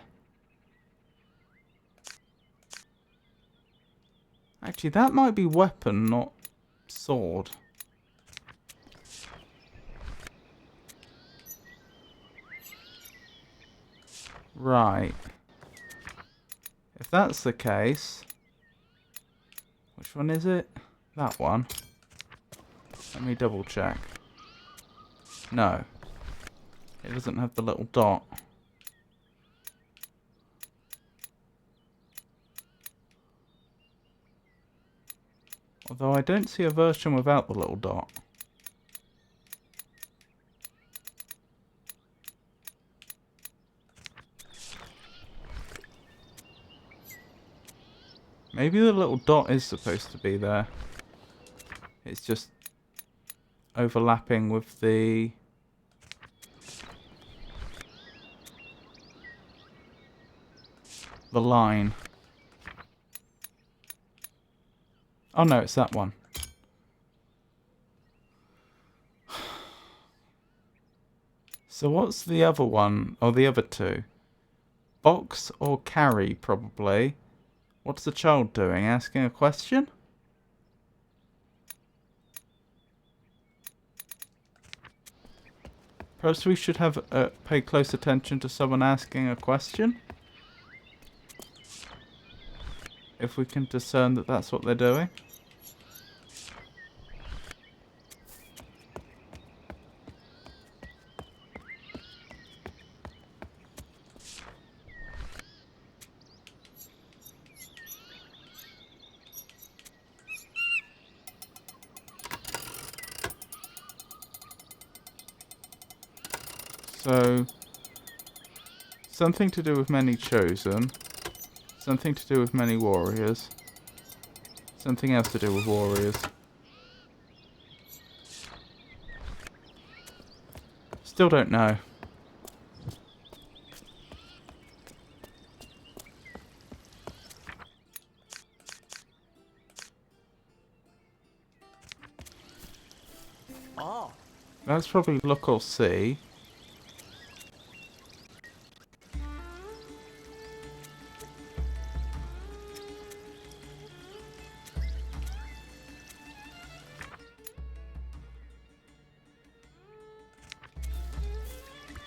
Actually, that might be weapon, not sword. Right. If that's the case... Which one is it? That one. Let me double check. No. It doesn't have the little dot. Although I don't see a version without the little dot. Maybe the little dot is supposed to be there. It's just overlapping with the line. Oh no, it's that one. So what's the other one, or the other two? Box or carry, probably. What's the child doing? Asking a question? Perhaps we should have pay close attention to someone asking a question? If we can discern that that's what they're doing. So, something to do with many chosen. Something to do with many warriors. Something else to do with warriors. Still don't know. Oh. That's probably look or see.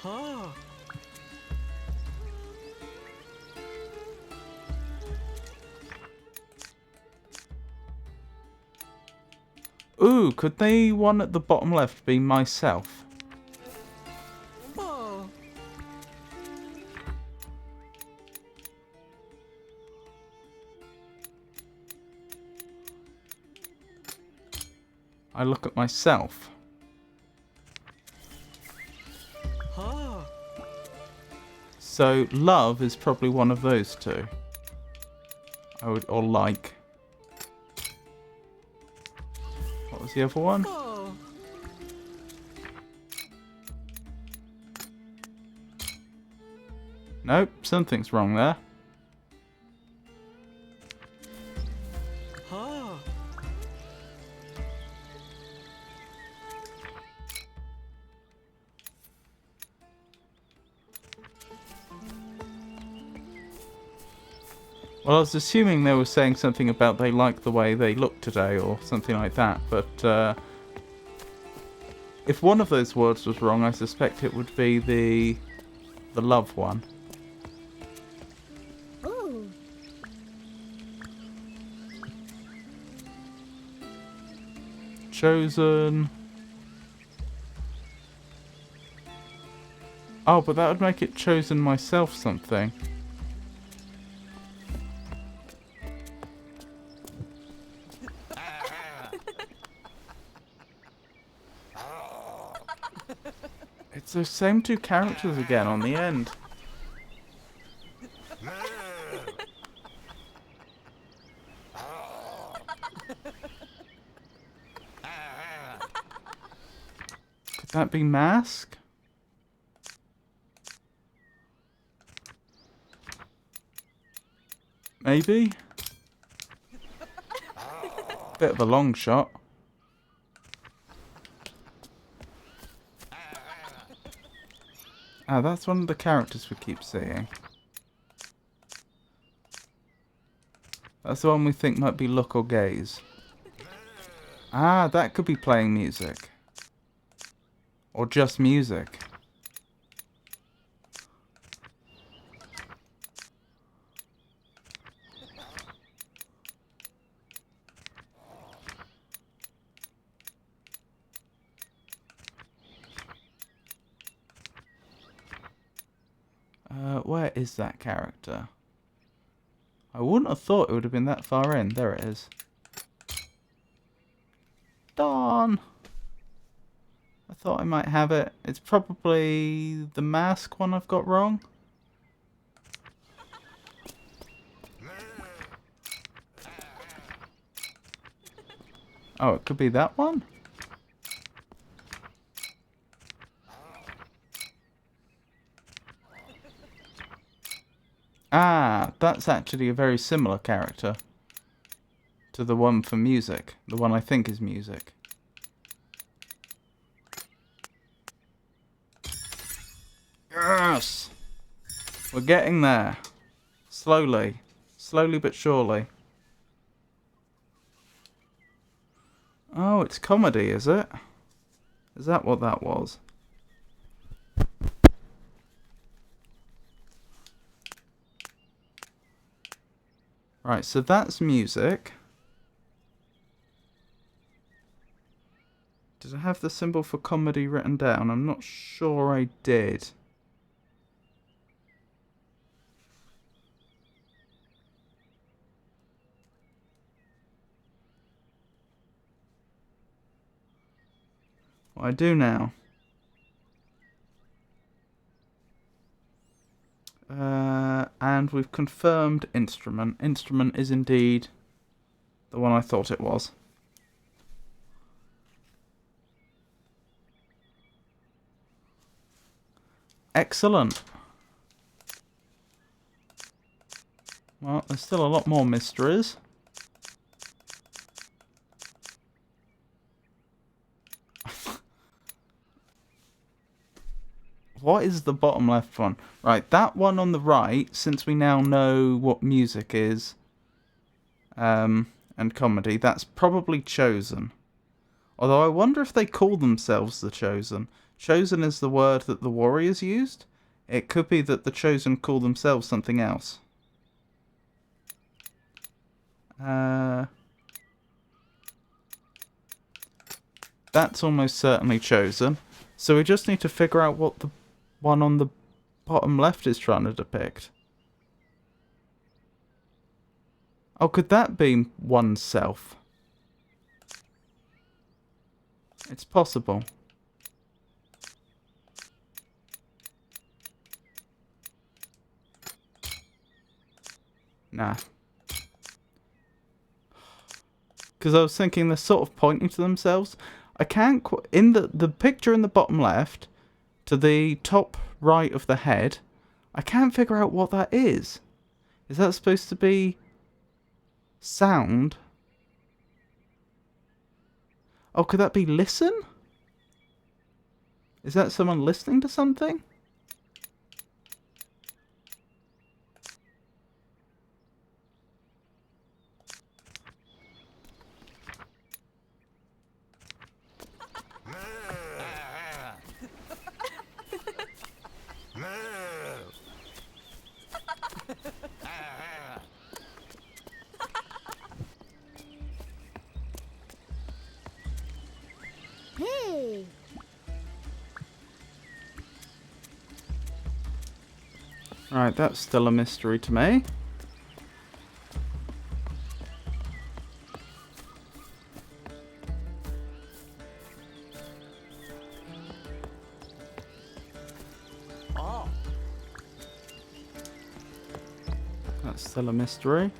Huh. Ooh, could the one at the bottom left be myself? Oh. I look at myself. Huh. So love is probably one of those two. Or like. What was the other one? Oh. Nope, something's wrong there. Huh. Well, I was assuming they were saying something about they like the way they look today or something like that, but if one of those words was wrong, I suspect it would be the love one. Ooh. Chosen. Oh, but that would make it chosen myself something. It's those same two characters again on the end. Could that be Mask? Maybe? Bit of a long shot. Ah, that's one of the characters we keep seeing. That's the one we think might be Look or Gaze. Ah, that could be playing music. Or just music. Where is that character? I wouldn't have thought it would have been that far in. There it is. Darn! I thought I might have it. It's probably the Mask one I've got wrong. Oh, it could be that one? Ah, that's actually a very similar character to the one for music. The one I think is music. Yes! We're getting there. Slowly. Slowly but surely. Oh, it's comedy, is it? Is that what that was? Right, so that's music. Did I have the symbol for comedy written down? I'm not sure I did. Well, I do now. And we've confirmed instrument. Instrument is indeed the one I thought it was. Excellent. Well, there's still a lot more mysteries. What is the bottom left one? Right, that one on the right, since we now know what music is, and comedy, that's probably Chosen. Although I wonder if they call themselves the Chosen. Chosen is the word that the warriors used. It could be that the Chosen call themselves something else. That's almost certainly Chosen. So we just need to figure out what the one on the bottom left is trying to depict. Oh, could that be oneself? It's possible. Nah. Because I was thinking they're sort of pointing to themselves. I can't... in the picture in the bottom left, to the top right of the head, I can't figure out what that is. Is that supposed to be sound? Oh, could that be listen? Is that someone listening to something? Hey. Right, that's still a mystery to me. Oh. That's still a mystery.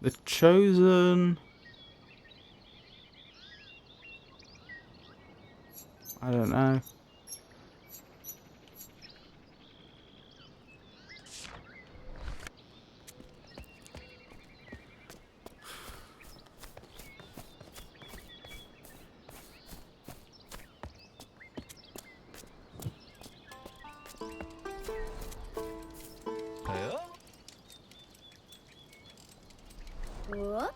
The Chosen... I don't know. Huh? What?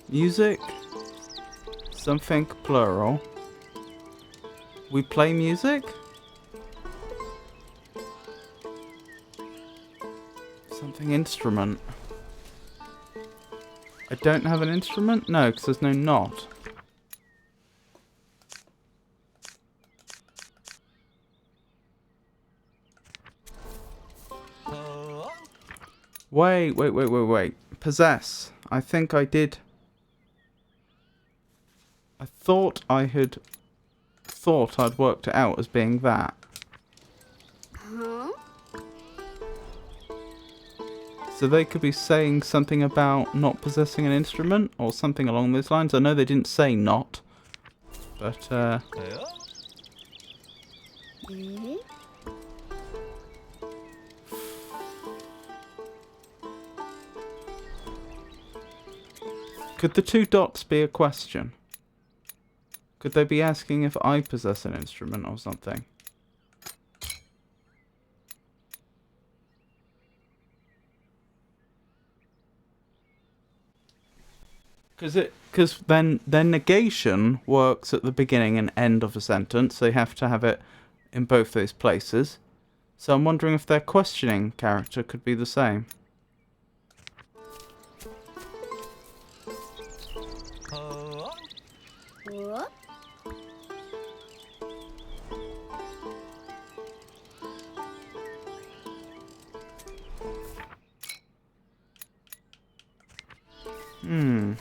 Music? Something plural. We play music? Something instrument. I don't have an instrument? No, because there's no knot. Huh? Wait. Possess. I think I did. I thought I'd worked it out as being that. Huh? So they could be saying something about not possessing an instrument or something along those lines. I know they didn't say not, but Huh? Eh? could the two dots be a question? Could they be asking if I possess an instrument or something? Because then negation works at the beginning and end of a sentence. They have to have it in both those places. So I'm wondering if their questioning character could be the same. Huh? What? Hmm.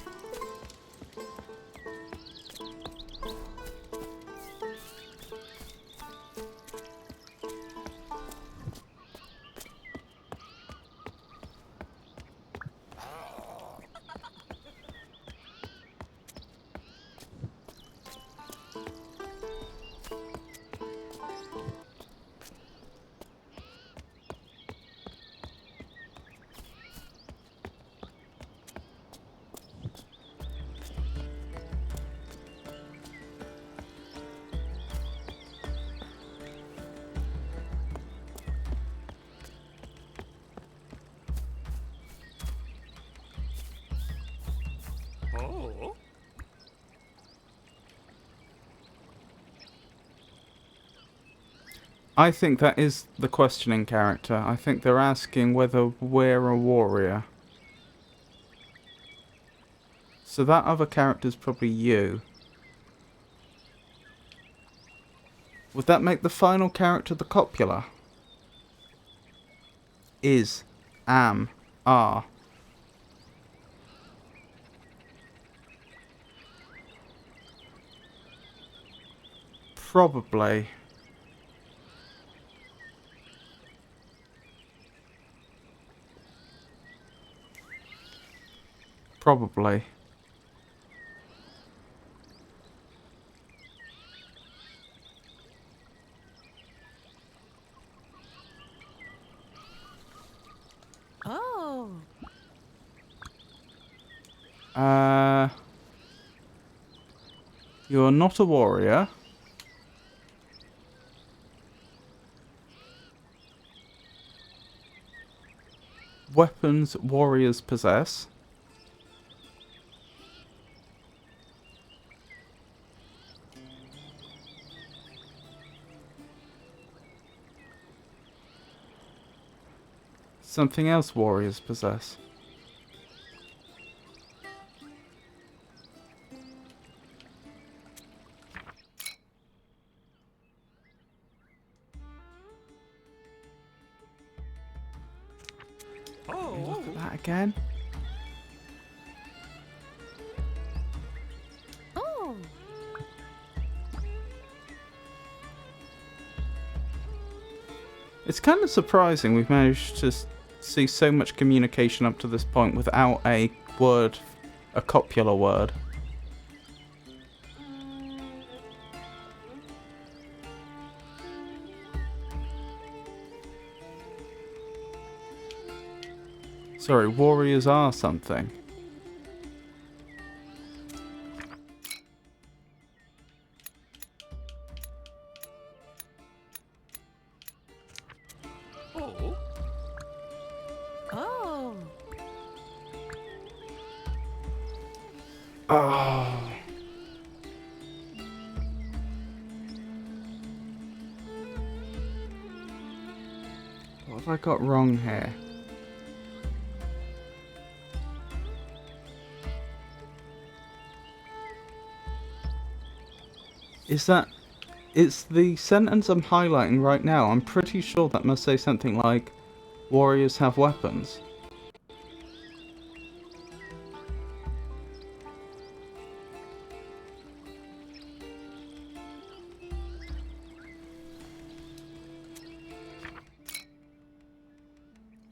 Oh. I think that is the questioning character. I think they're asking whether we're a warrior. So that other character's probably you. Would that make the final character the copula? Is, am, are. Probably. Probably. Oh. You're not a warrior. Weapons warriors possess. Something else warriors possess. Oh. Look at that again. Oh. It's kind of surprising we've managed to see so much communication up to this point without a word, a copular word. Sorry, warriors are something. Oh. Oh. Oh. What have I got wrong here? Is that... It's the sentence I'm highlighting right now. I'm pretty sure that must say something like, warriors have weapons.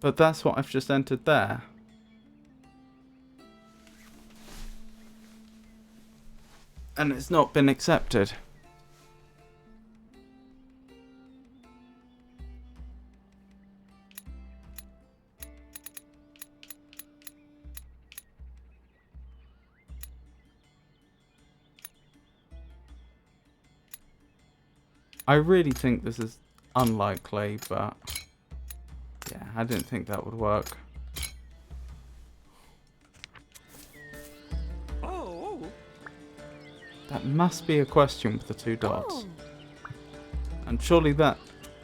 But that's what I've just entered there. And it's not been accepted. I really think this is unlikely, but yeah, I didn't think that would work. Oh. That must be a question with the two dots. Oh. And surely that,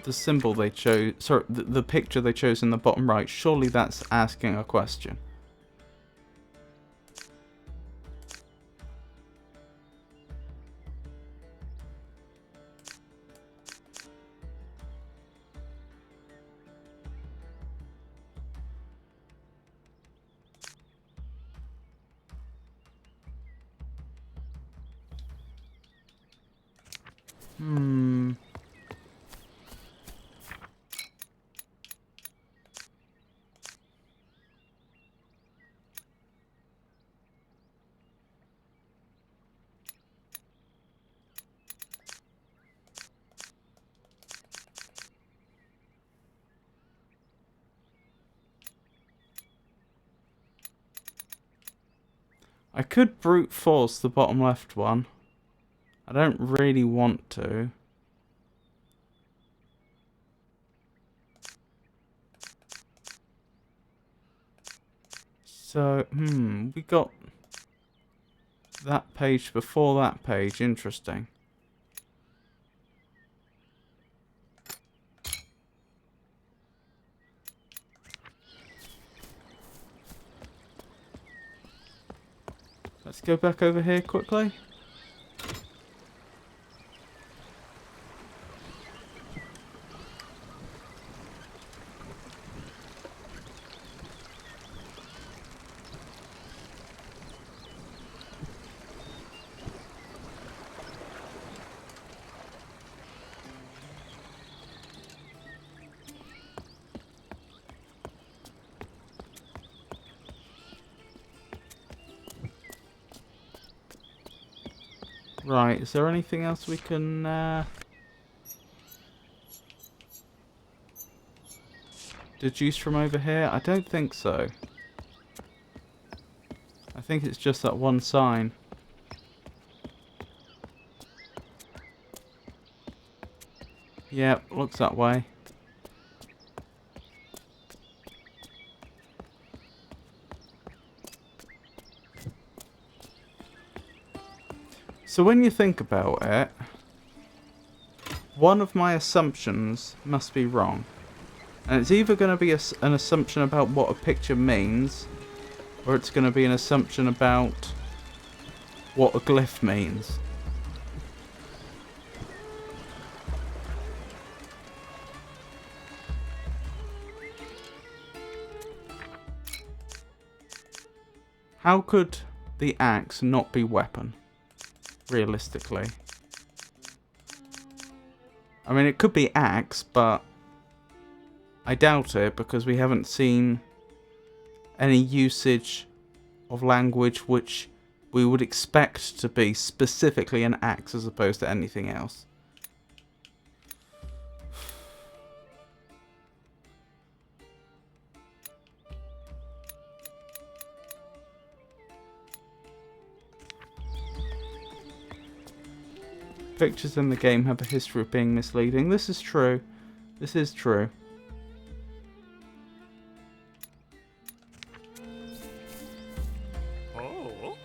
the symbol they chose, sorry, the picture they chose in the bottom right, surely that's asking a question. Hmm. I could brute force the bottom left one. I don't really want to. So, we got that page before that page. Interesting. Let's go back over here quickly. Right, is there anything else we can deduce from over here? I don't think so. I think it's just that one sign. Yep, looks that way. So when you think about it, one of my assumptions must be wrong. And it's either going to be an assumption about what a picture means, or it's going to be an assumption about what a glyph means. How could the axe not be weapon? Realistically. I mean, it could be axe, but I doubt it because we haven't seen any usage of language which we would expect to be specifically an axe as opposed to anything else. Pictures in the game have a history of being misleading. This is true. This is true. Oh.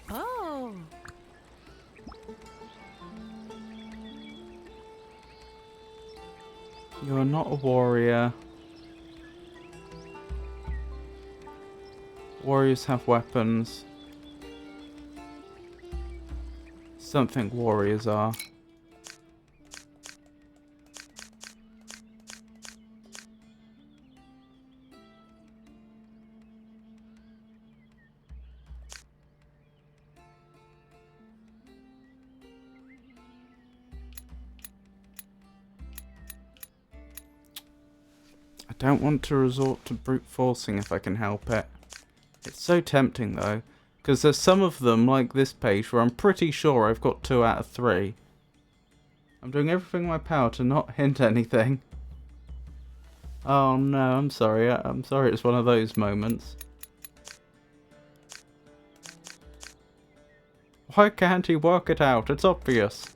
Oh. You're not a warrior. Warriors have weapons. Something warriors are. I don't want to resort to brute forcing if I can help it. It's so tempting though, because there's some of them, like this page, where I'm pretty sure I've got 2 out of 3. I'm doing everything in my power to not hint anything. Oh no, I'm sorry. I'm sorry it's one of those moments. Why can't he work it out? It's obvious.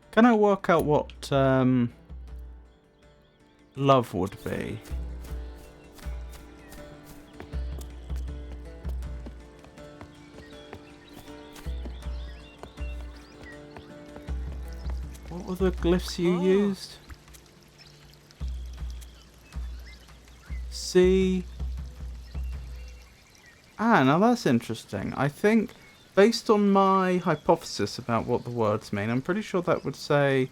Can I work out what love would be? What were the glyphs you used? See. Ah, now that's interesting. I think, based on my hypothesis about what the words mean, I'm pretty sure that would say...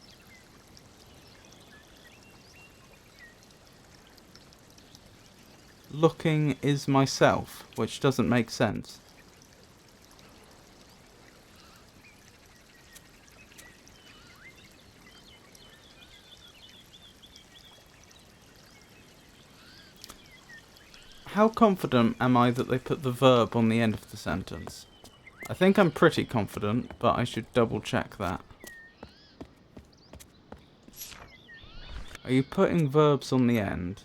looking is myself, which doesn't make sense. How confident am I that they put the verb on the end of the sentence? I think I'm pretty confident, but I should double check that. Are you putting verbs on the end?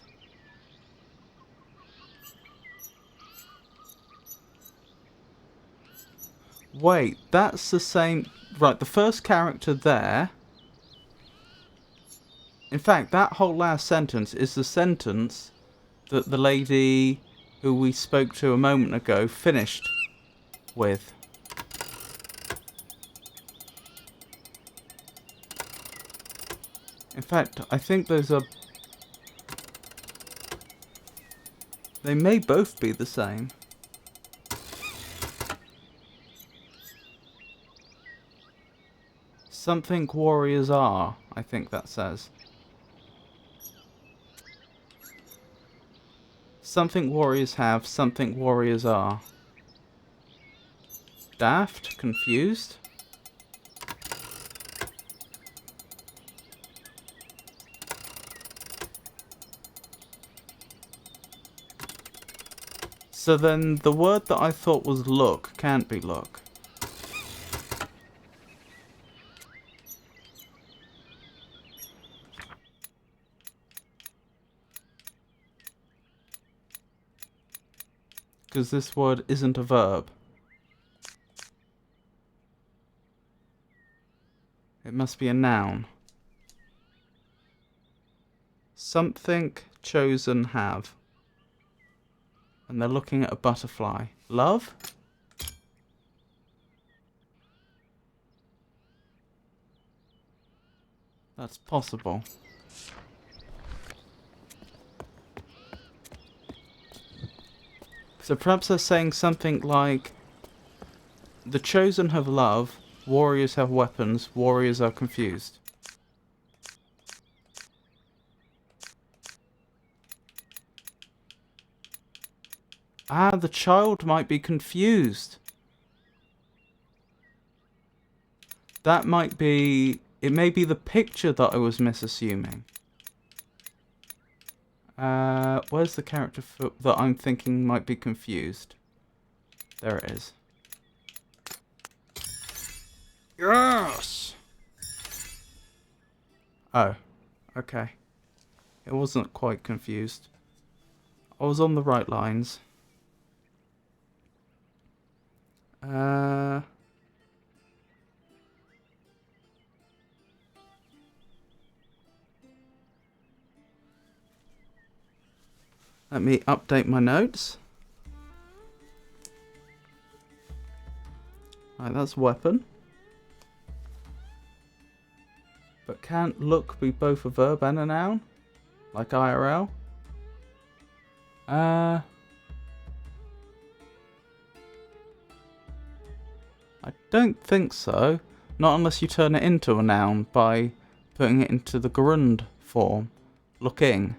Wait, that's the same... Right, the first character there... In fact, that whole last sentence is the sentence that the lady who we spoke to a moment ago finished with. In fact, I think those are... They may both be the same. Something warriors are, I think that says. Something warriors have, something warriors are. Daft? Confused? So then the word that I thought was look can't be look. Because this word isn't a verb. It must be a noun. Something chosen have. And they're looking at a butterfly. Love? That's possible. So perhaps they're saying something like, the chosen have love, warriors have weapons, warriors are confused. Ah, the child might be confused. That might be... It may be the picture that I was misassuming. Where's the character that I'm thinking might be confused? There it is. Yes! Oh, okay. It wasn't quite confused. I was on the right lines. Let me update my notes. Right, that's weapon. But can't look be both a verb and a noun? Like IRL? I don't think so. Not unless you turn it into a noun by putting it into the gerund form. Looking.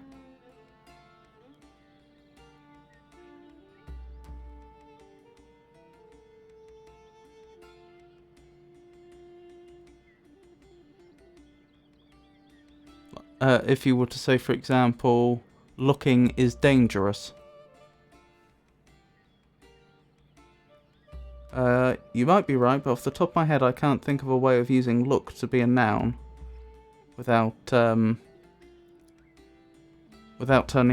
If you were to say, for example, looking is dangerous. You might be right, but off the top of my head I can't think of a way of using look to be a noun without turning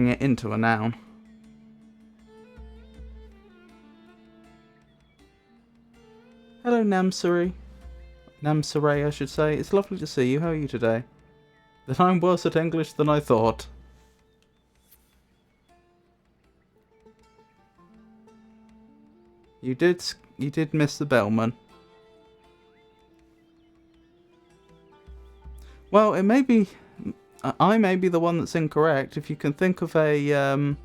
it into a noun. Hello Namsari. Namsaray, I should say. It's lovely to see you. How are you today? Then I'm worse at English than I thought. You did miss the bellman. Well, it may be... I may be the one that's incorrect. If you can think of a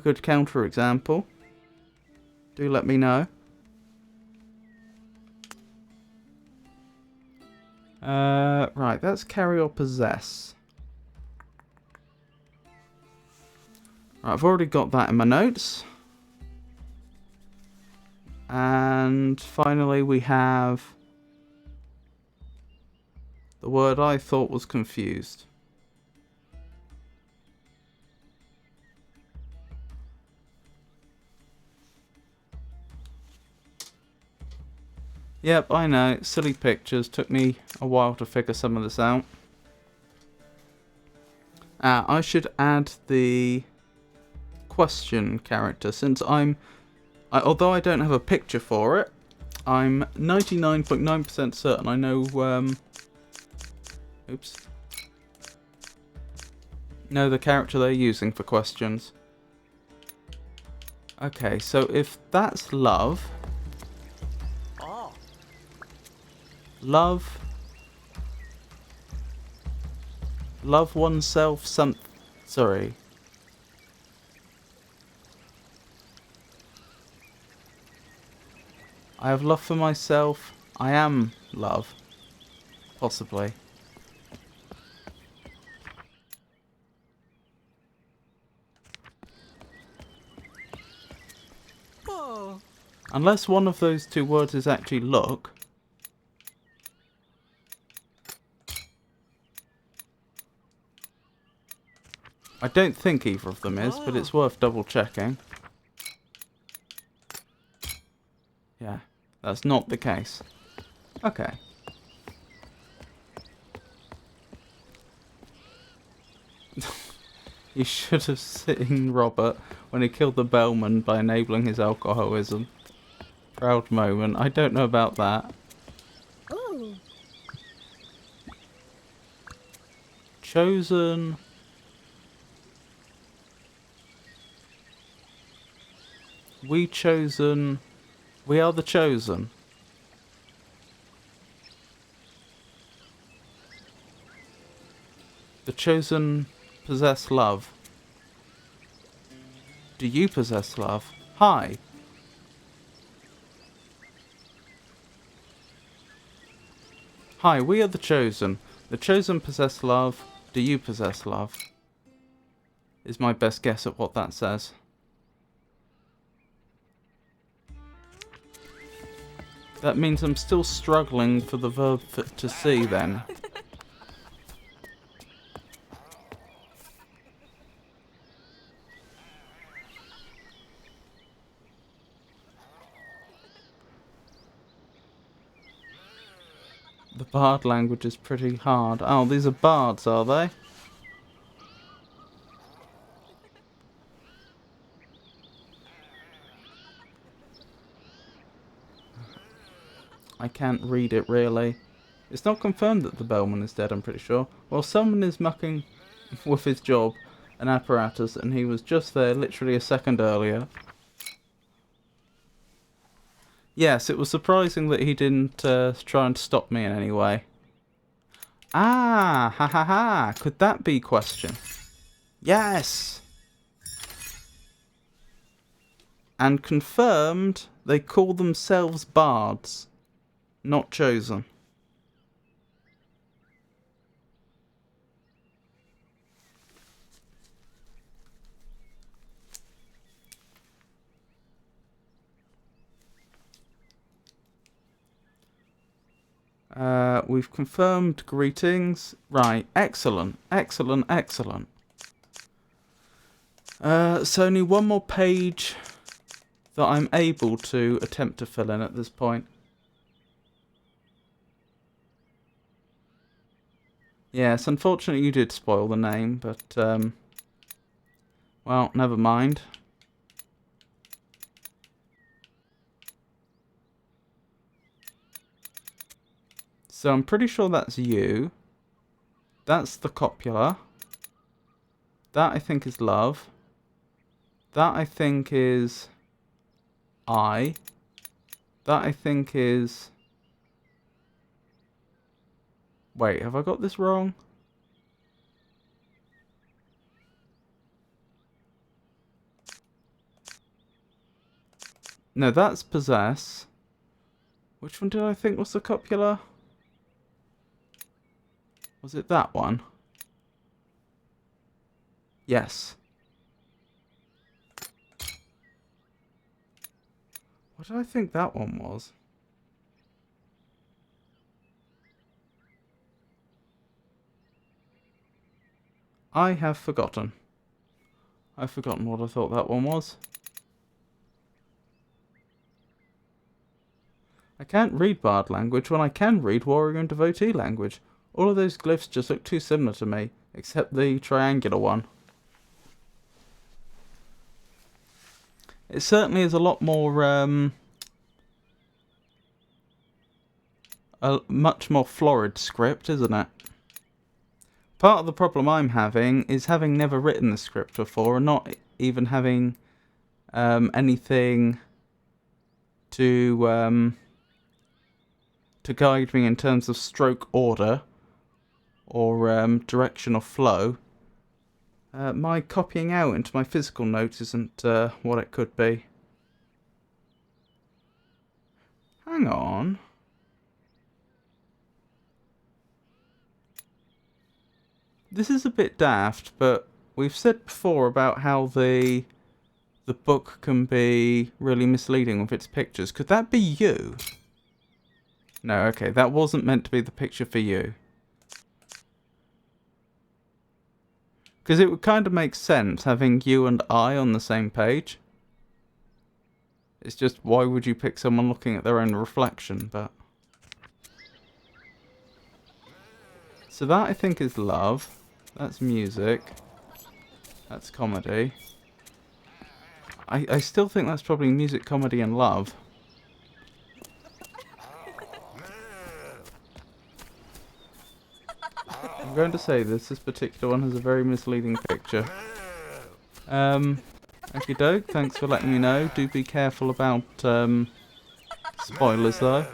good counter example, do let me know. Right, that's carry or possess. Right, I've already got that in my notes. And finally we have the word I thought was confused. Yep, I know, silly pictures. Took me a while to figure some of this out. I should add the question character, since although I don't have a picture for it, I'm 99.9% certain I know, know the character they're using for questions. Okay, so if that's love... Love oneself sorry. I have love for myself. I am love. Possibly. Oh. Unless one of those two words is actually look. I don't think either of them is, but it's worth double checking. Yeah, that's not the case. Okay. You should have seen Robert when he killed the bellman by enabling his alcoholism. Proud moment. I don't know about that. Ooh. Chosen. We chosen. We are the chosen. The chosen possess love. Do you possess love? Hi. Hi, we are the chosen. The chosen possess love. Do you possess love? Is my best guess at what that says. That means I'm still struggling for the verb to see then. The bard language is pretty hard. Oh, these are bards, are they? I can't read it really. It's not confirmed that the bellman is dead, I'm pretty sure. Well, someone is mucking with his job and apparatus, and he was just there literally a second earlier. Yes, it was surprising that he didn't try and stop me in any way. Ah, ha ha ha. Could that be question? Yes! And confirmed, they call themselves bards. Not chosen. We've confirmed greetings. Right, excellent, excellent, excellent. So only one more page that I'm able to attempt to fill in at this point. Yes, unfortunately you did spoil the name, but, well, never mind. So I'm pretty sure that's you. That's the copula. That I think is love. That I think is I. That I think is... Wait, have I got this wrong? No, that's possess. Which one did I think was the copula? Was it that one? Yes. What did I think that one was? I have forgotten. I've forgotten what I thought that one was. I can't read bard language when I can read warrior and devotee language. All of those glyphs just look too similar to me, except the triangular one. It certainly is a lot more, a much more florid script, isn't it? Part of the problem I'm having is having never written the script before and not even having anything to guide me in terms of stroke order or direction or flow. My copying out into my physical notes isn't what it could be. Hang on. This is a bit daft, but we've said before about how the book can be really misleading with its pictures. Could that be you? No, okay, that wasn't meant to be the picture for you. Because it would kind of make sense having you and I on the same page. It's just, why would you pick someone looking at their own reflection, but... So that, I think, is love. That's music. That's comedy. I still think that's probably music, comedy, and love. I'm going to say this particular one has a very misleading picture. Okie doke, thanks for letting me know. Do be careful about spoilers though.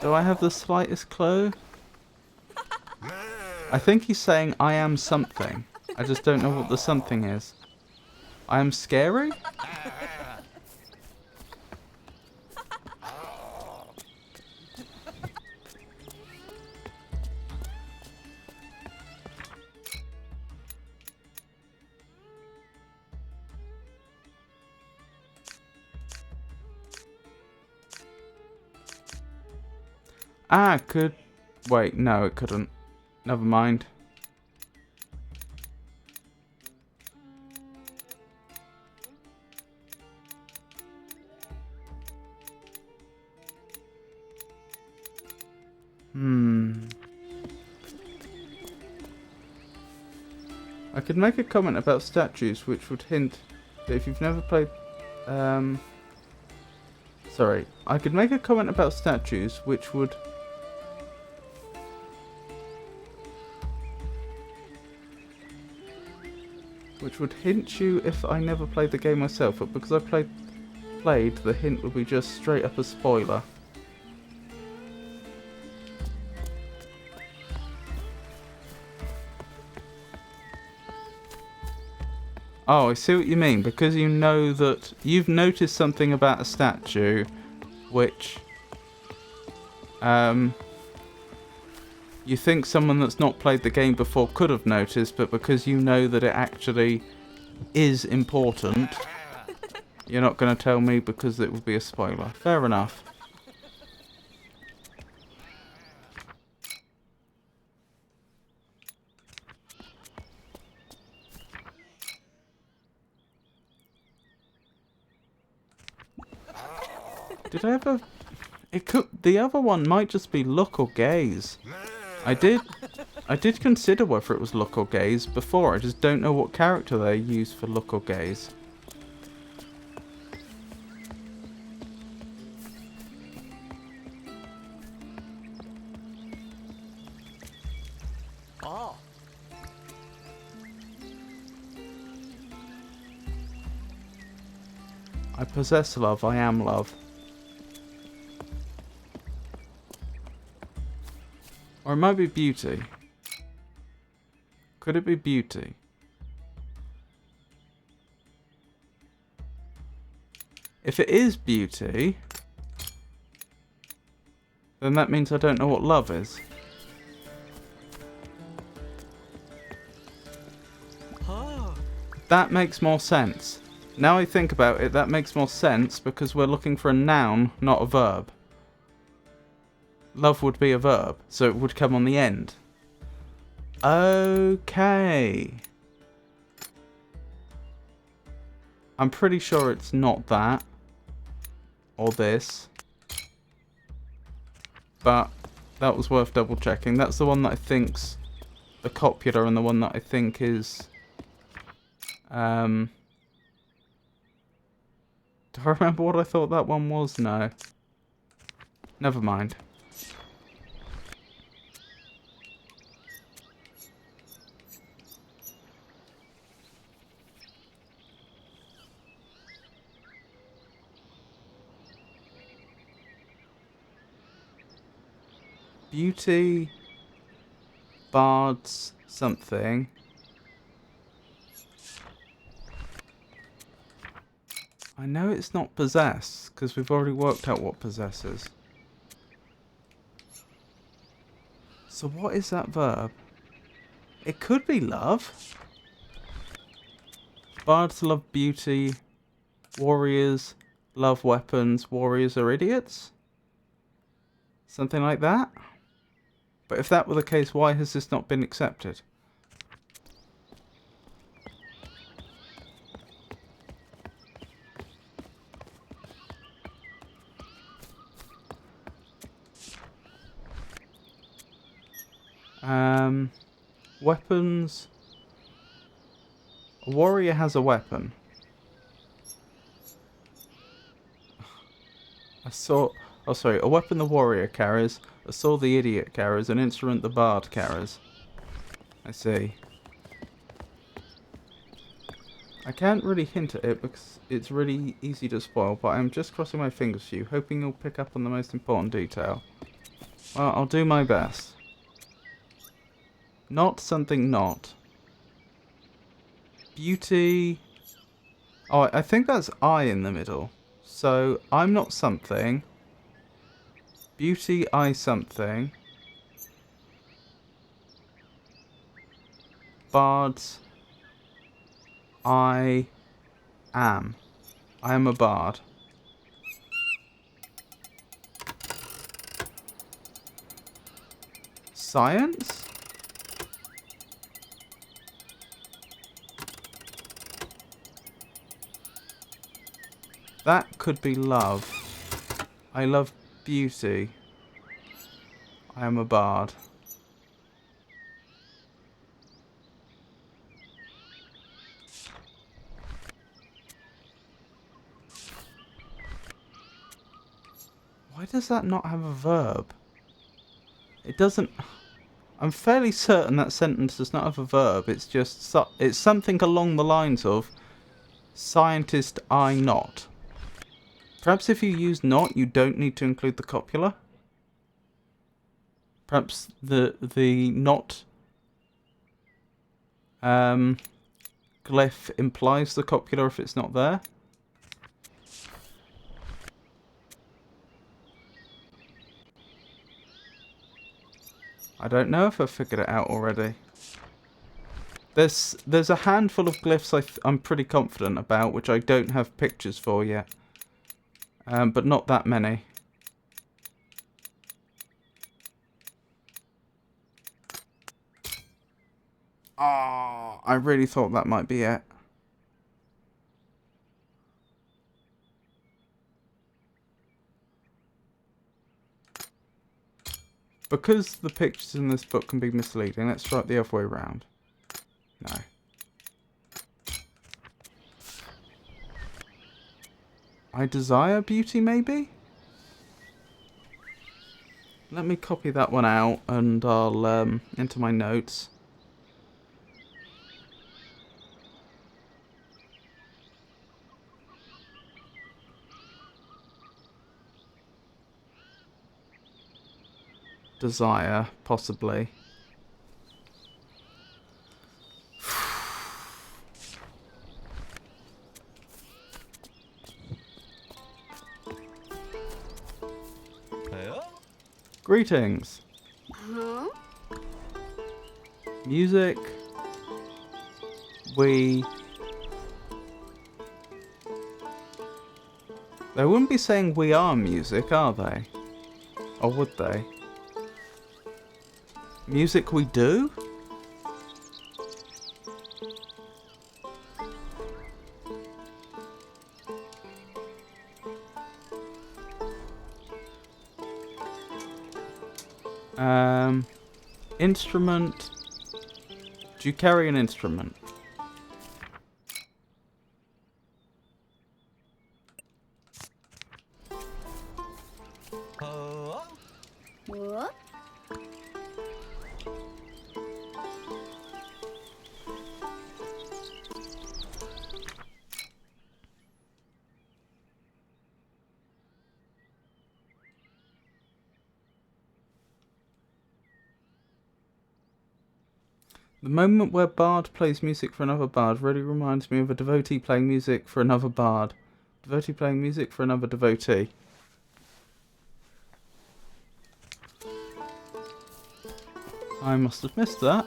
Do I have the slightest clue? I think he's saying I am something. I just don't know what the something is. I am scary? Ah, could... Wait, no, it couldn't. Never mind. I could make a comment about statues which would hint that if you've never played... Sorry. I could make a comment about statues which would... which would hint you if I never played the game myself, but because I played, the hint would be just straight up a spoiler. Oh, I see what you mean. Because you know that you've noticed something about a statue, which you think someone that's not played the game before could have noticed, but because you know that it actually is important, you're not going to tell me because it would be a spoiler. Fair enough. Did I ever... It could... The other one might just be look or gaze. I did consider whether it was look or gaze before. I just don't know what character they use for look or gaze. Oh. I possess love. I am love. Or it might be beauty. Could it be beauty? If it is beauty, then that means I don't know what love is. Oh. That makes more sense. Now I think about it, that makes more sense because we're looking for a noun, not a verb. Love would be a verb, so it would come on the end. Okay. I'm pretty sure it's not that. Or this. But that was worth double checking. That's the one that I think's the copula and the one that I think is... Do I remember what I thought that one was? No. Never mind. Beauty, bards, something. I know it's not possess, because we've already worked out what possesses. So what is that verb? It could be love. Bards love beauty. Warriors love weapons. Warriors are idiots? Something like that? But if that were the case, why has this not been accepted? Weapons. A warrior has a weapon. A sword. Oh, sorry. A weapon the warrior carries. A sword the idiot carries. An instrument the bard carries. I see. I can't really hint at it because it's really easy to spoil, but I'm just crossing my fingers for you, hoping you'll pick up on the most important detail. Well, I'll do my best. Not something not. Beauty. Oh, I think that's I in the middle. So, I'm not something. Beauty, I something. Bards. I am. I am a bard. Science? That could be love. I love beauty. I am a bard. Why does that not have a verb? It doesn't... I'm fairly certain that sentence does not have a verb. It's just... It's something along the lines of... Scientist I not. Perhaps if you use not, you don't need to include the copula. Perhaps the not glyph implies the copula if it's not there. I don't know if I've figured it out already. There's a handful of glyphs I'm pretty confident about, which I don't have pictures for yet. But not that many. Oh, I really thought that might be it. Because the pictures in this book can be misleading, let's try it the other way around. No. I desire beauty, maybe? Let me copy that one out and I'll, into my notes. Desire, possibly. Greetings. Huh? Music. We... They wouldn't be saying we are music, are they? Or would they? Music we do? Instrument. Do you carry an instrument? What? The moment where bard plays music for another bard really reminds me of a devotee playing music for another bard. Devotee playing music for another devotee. I must have missed that.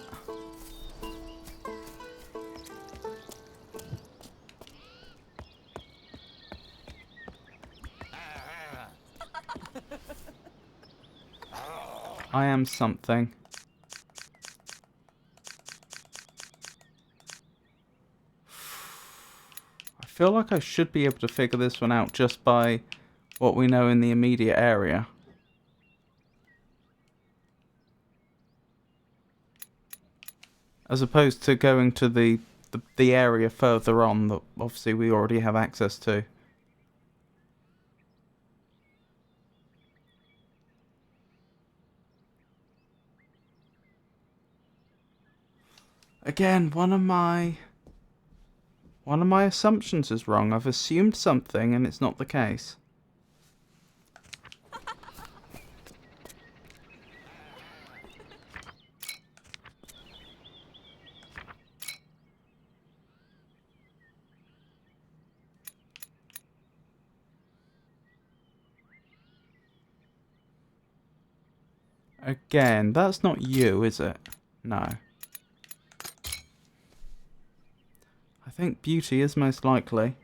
I am something. I feel like I should be able to figure this one out just by what we know in the immediate area. As opposed to going to the area further on that obviously we already have access to. Again, one of my assumptions is wrong. I've assumed something and it's not the case. Again, that's not you, is it? No. I think beauty is most likely.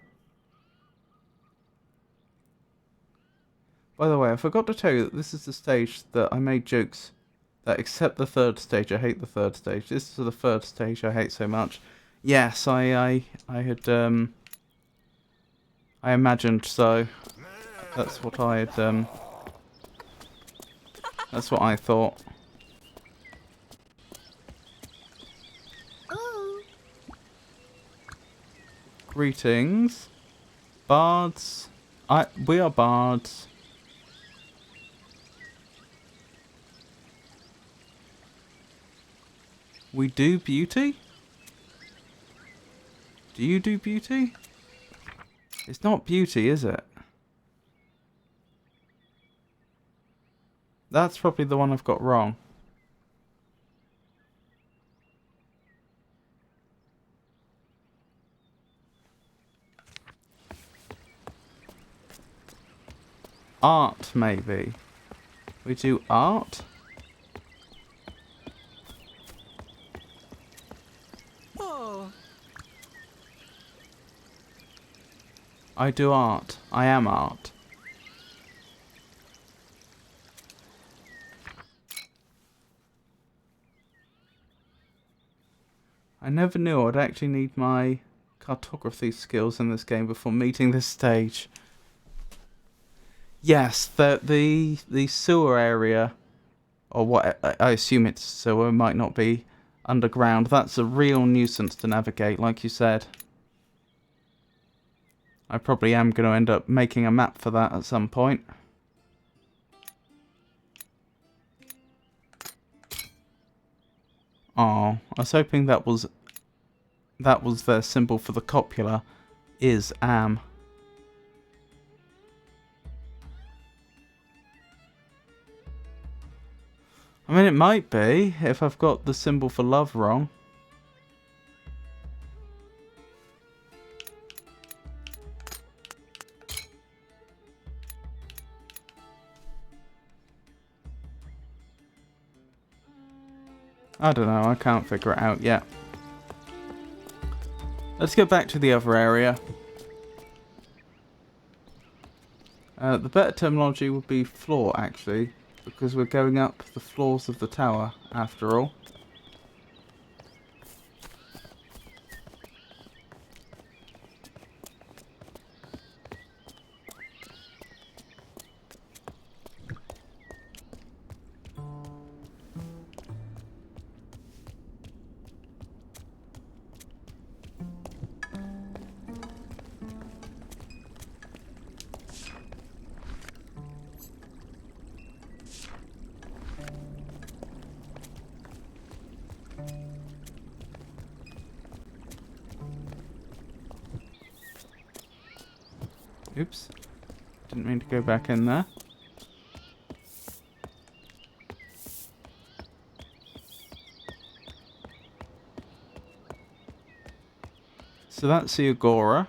By the way, I forgot to tell you that this is the stage that I made jokes That except the third stage. I hate the third stage. This is the third stage I hate so much. Yes, I had I imagined so. That's what I had that's what I thought. Ooh. Greetings. Bards. We are bards. We do beauty? Do you do beauty? It's not beauty, is it? That's probably the one I've got wrong. Art, maybe. We do art? Oh. I do art. I am art. I never knew I'd actually need my cartography skills in this game before meeting this stage. Yes, the sewer area, or what I assume it's sewer, might not be underground. That's a real nuisance to navigate, like you said. I probably am going to end up making a map for that at some point. Oh, I was hoping that was their symbol for the copula. Is am. I mean, it might be if I've got the symbol for love wrong. I don't know, I can't figure it out yet. Let's go back to the other area. The better terminology would be floor, actually, because we're going up the floors of the tower, after all. Oops. Didn't mean to go back in there. So that's the Agora.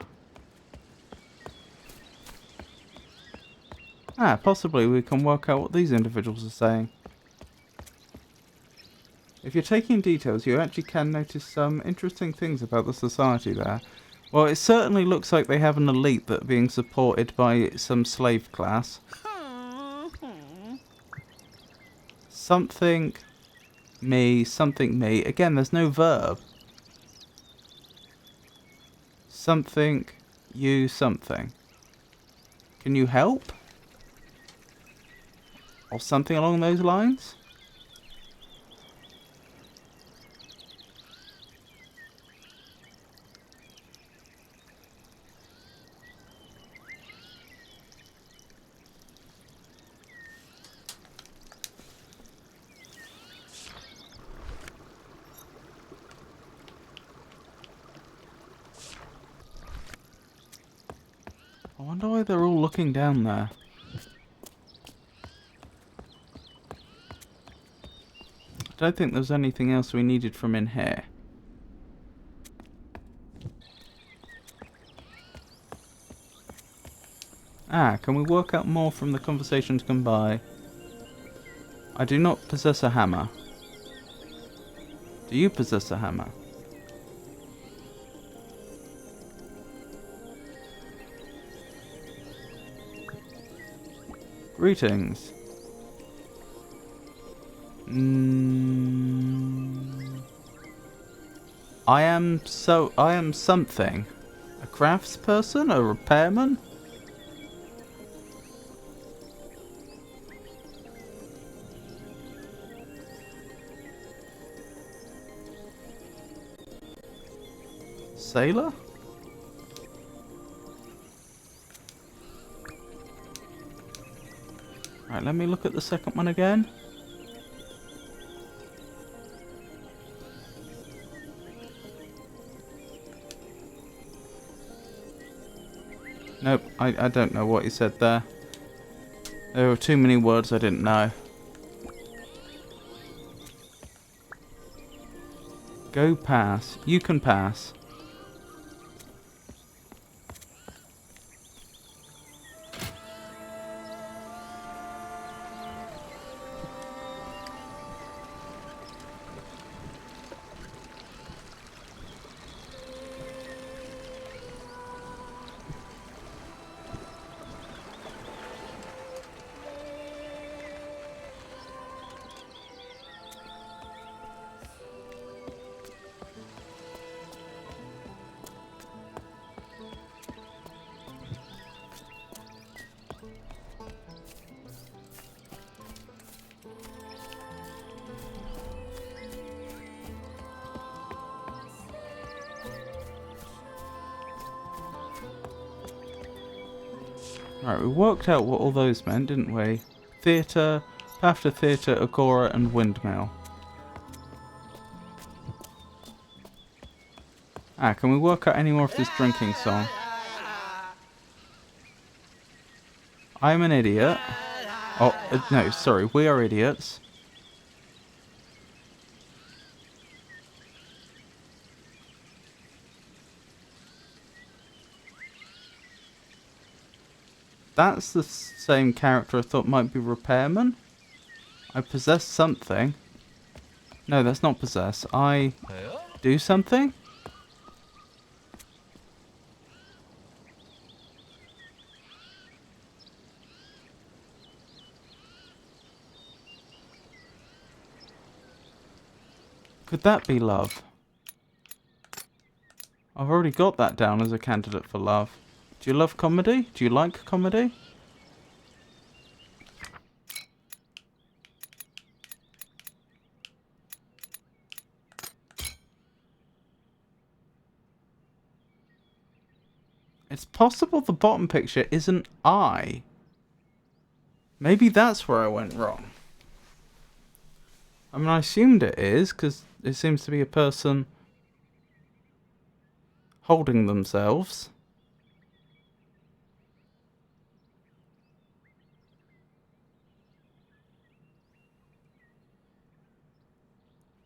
Ah, possibly we can work out what these individuals are saying. If you're taking details, you actually can notice some interesting things about the society there. Well, it certainly looks like they have an elite that are being supported by some slave class. Something me, something me. Again, there's no verb. Something, you, something. Can you help? Or something along those lines? I wonder why they're all looking down there. I don't think there's anything else we needed from in here. Ah, can we work out more from the conversations gone by? I do not possess a hammer. Do you possess a hammer? Greetings. I am something. A craftsperson? A repairman? Sailor? Right, let me look at the second one again. Nope, I don't know what he said there. There were too many words I didn't know. Go pass. You can pass. Right, we worked out what all those meant, didn't we? Theatre, path to theatre, agora, and windmill. Ah, can we work out any more of this drinking song? I'm an idiot. Oh, no, sorry, we are idiots. That's the same character I thought might be Repairman. I possess something. No, that's not possess. I do something? Could that be love? I've already got that down as a candidate for love. Do you love comedy? Do you like comedy? It's possible the bottom picture is an eye. Maybe that's where I went wrong. I mean, I assumed it is, because it seems to be a person holding themselves.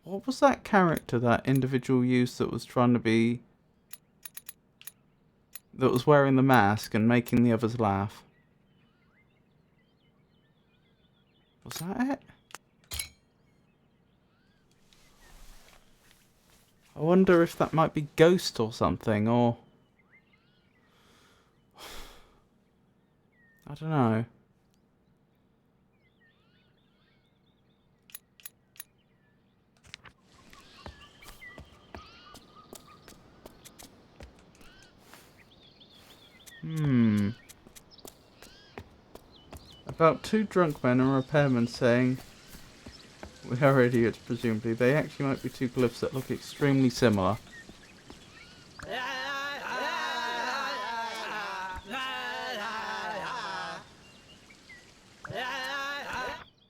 What was that character that individual used that was trying to be... that was wearing the mask and making the others laugh? Was that it? I wonder if that might be Ghost or something, or... I don't know. About two drunk men and repairmen saying, "We are idiots," presumably. They actually might be two glyphs that look extremely similar.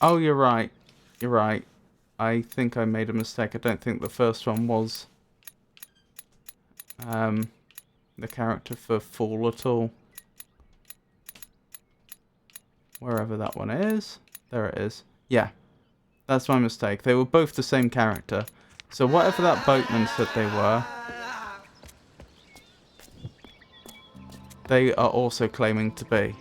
Oh, you're right. You're right. I think I made a mistake. I don't think the first one was the character for Fall at all. Wherever that one is. There it is. Yeah. That's my mistake. They were both the same character. So whatever that boatman said they are also claiming to be.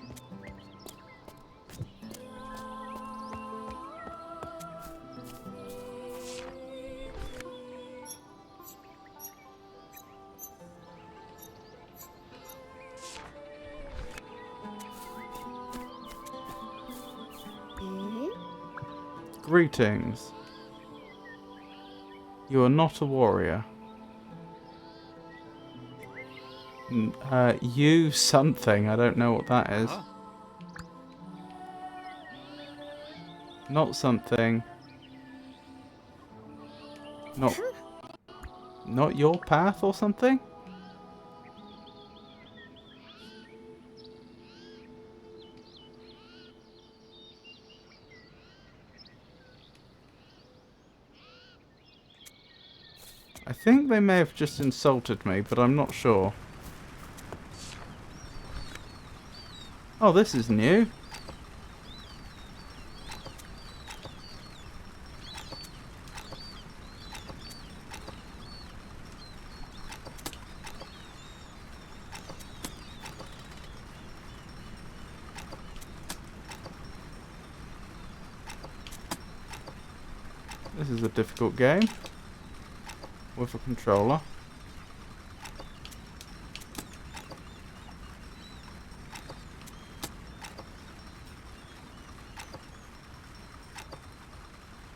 Greetings. You are not a warrior. You something. I don't know what that is. Huh? Not something. Not your path or something? I think they may have just insulted me, but I'm not sure. Oh, this is new. This is a difficult game. With a controller.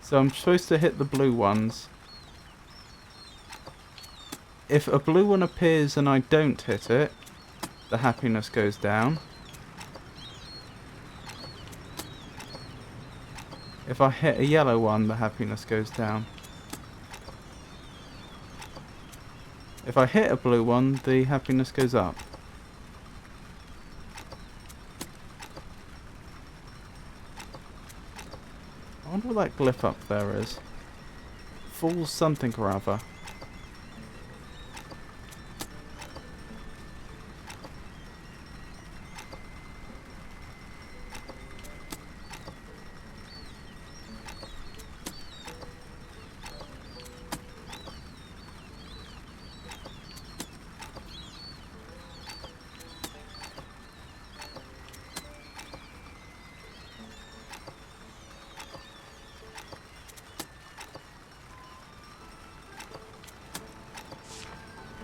So I'm supposed to hit the blue ones. If a blue one appears and I don't hit it, the happiness goes down. If I hit a yellow one, the happiness goes down. If I hit a blue one, the happiness goes up. I wonder what that glyph up there is. Fool's something or other.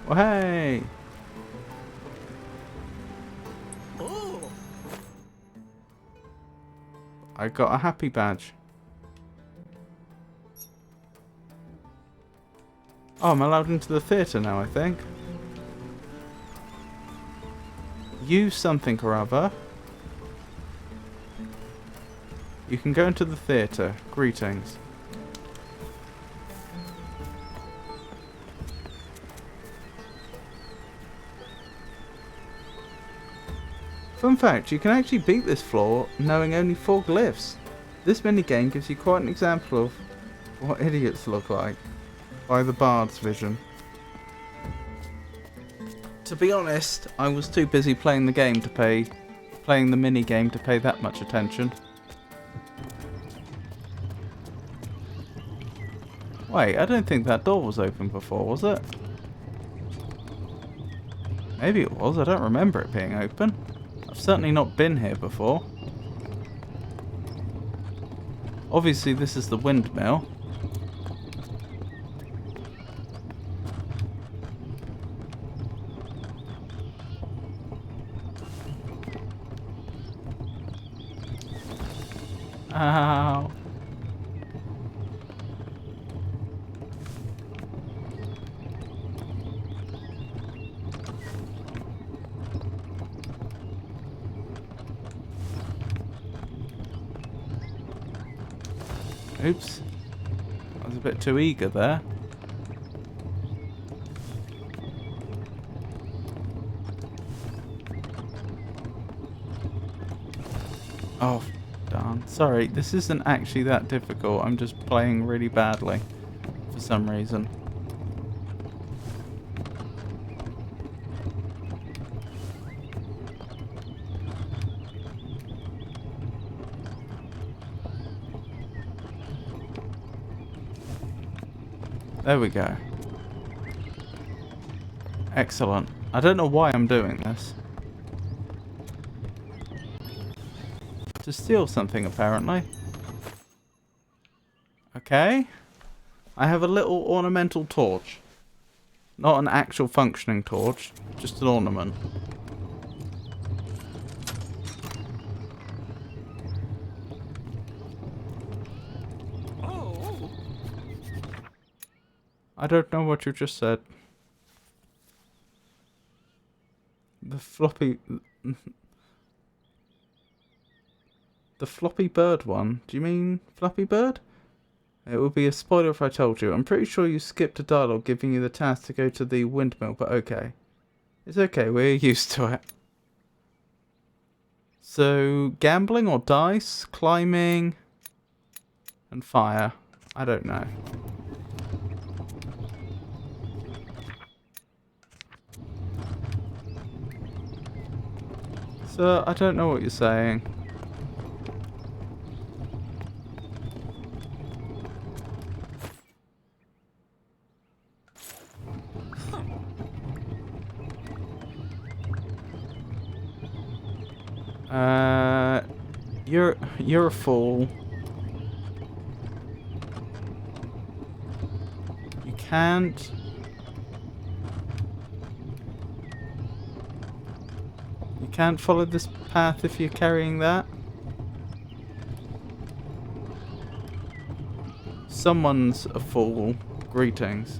Oh, hey! Oh. I got a happy badge. Oh, I'm allowed into the theatre now, I think. Use something or other. You can go into the theatre. Greetings. Fun fact, you can actually beat this floor knowing only 4 glyphs. This minigame gives you quite an example of what idiots look like by the bard's vision. To be honest, I was too busy playing the minigame to pay that much attention. Wait, I don't think that door was open before, was it? Maybe it was, I don't remember it being open. I've certainly not been here before. Obviously this is the windmill. Ow. Oops. I was a bit too eager there. Oh, darn. Sorry, this isn't actually that difficult. I'm just playing really badly for some reason. There we go. Excellent. I don't know why I'm doing this. To steal something, apparently. Okay. I have a little ornamental torch. Not an actual functioning torch, just an ornament. Oh. I don't know what you just said. The floppy... The floppy bird one? Do you mean Flappy Bird? It would be a spoiler if I told you. I'm pretty sure you skipped a dialogue giving you the task to go to the windmill, but okay. It's okay, we're used to it. So, gambling or dice, climbing, and fire. I don't know. So, I don't know what you're saying. You're a fool. You can't. You can't follow this path if you're carrying that. Someone's a fool. Greetings.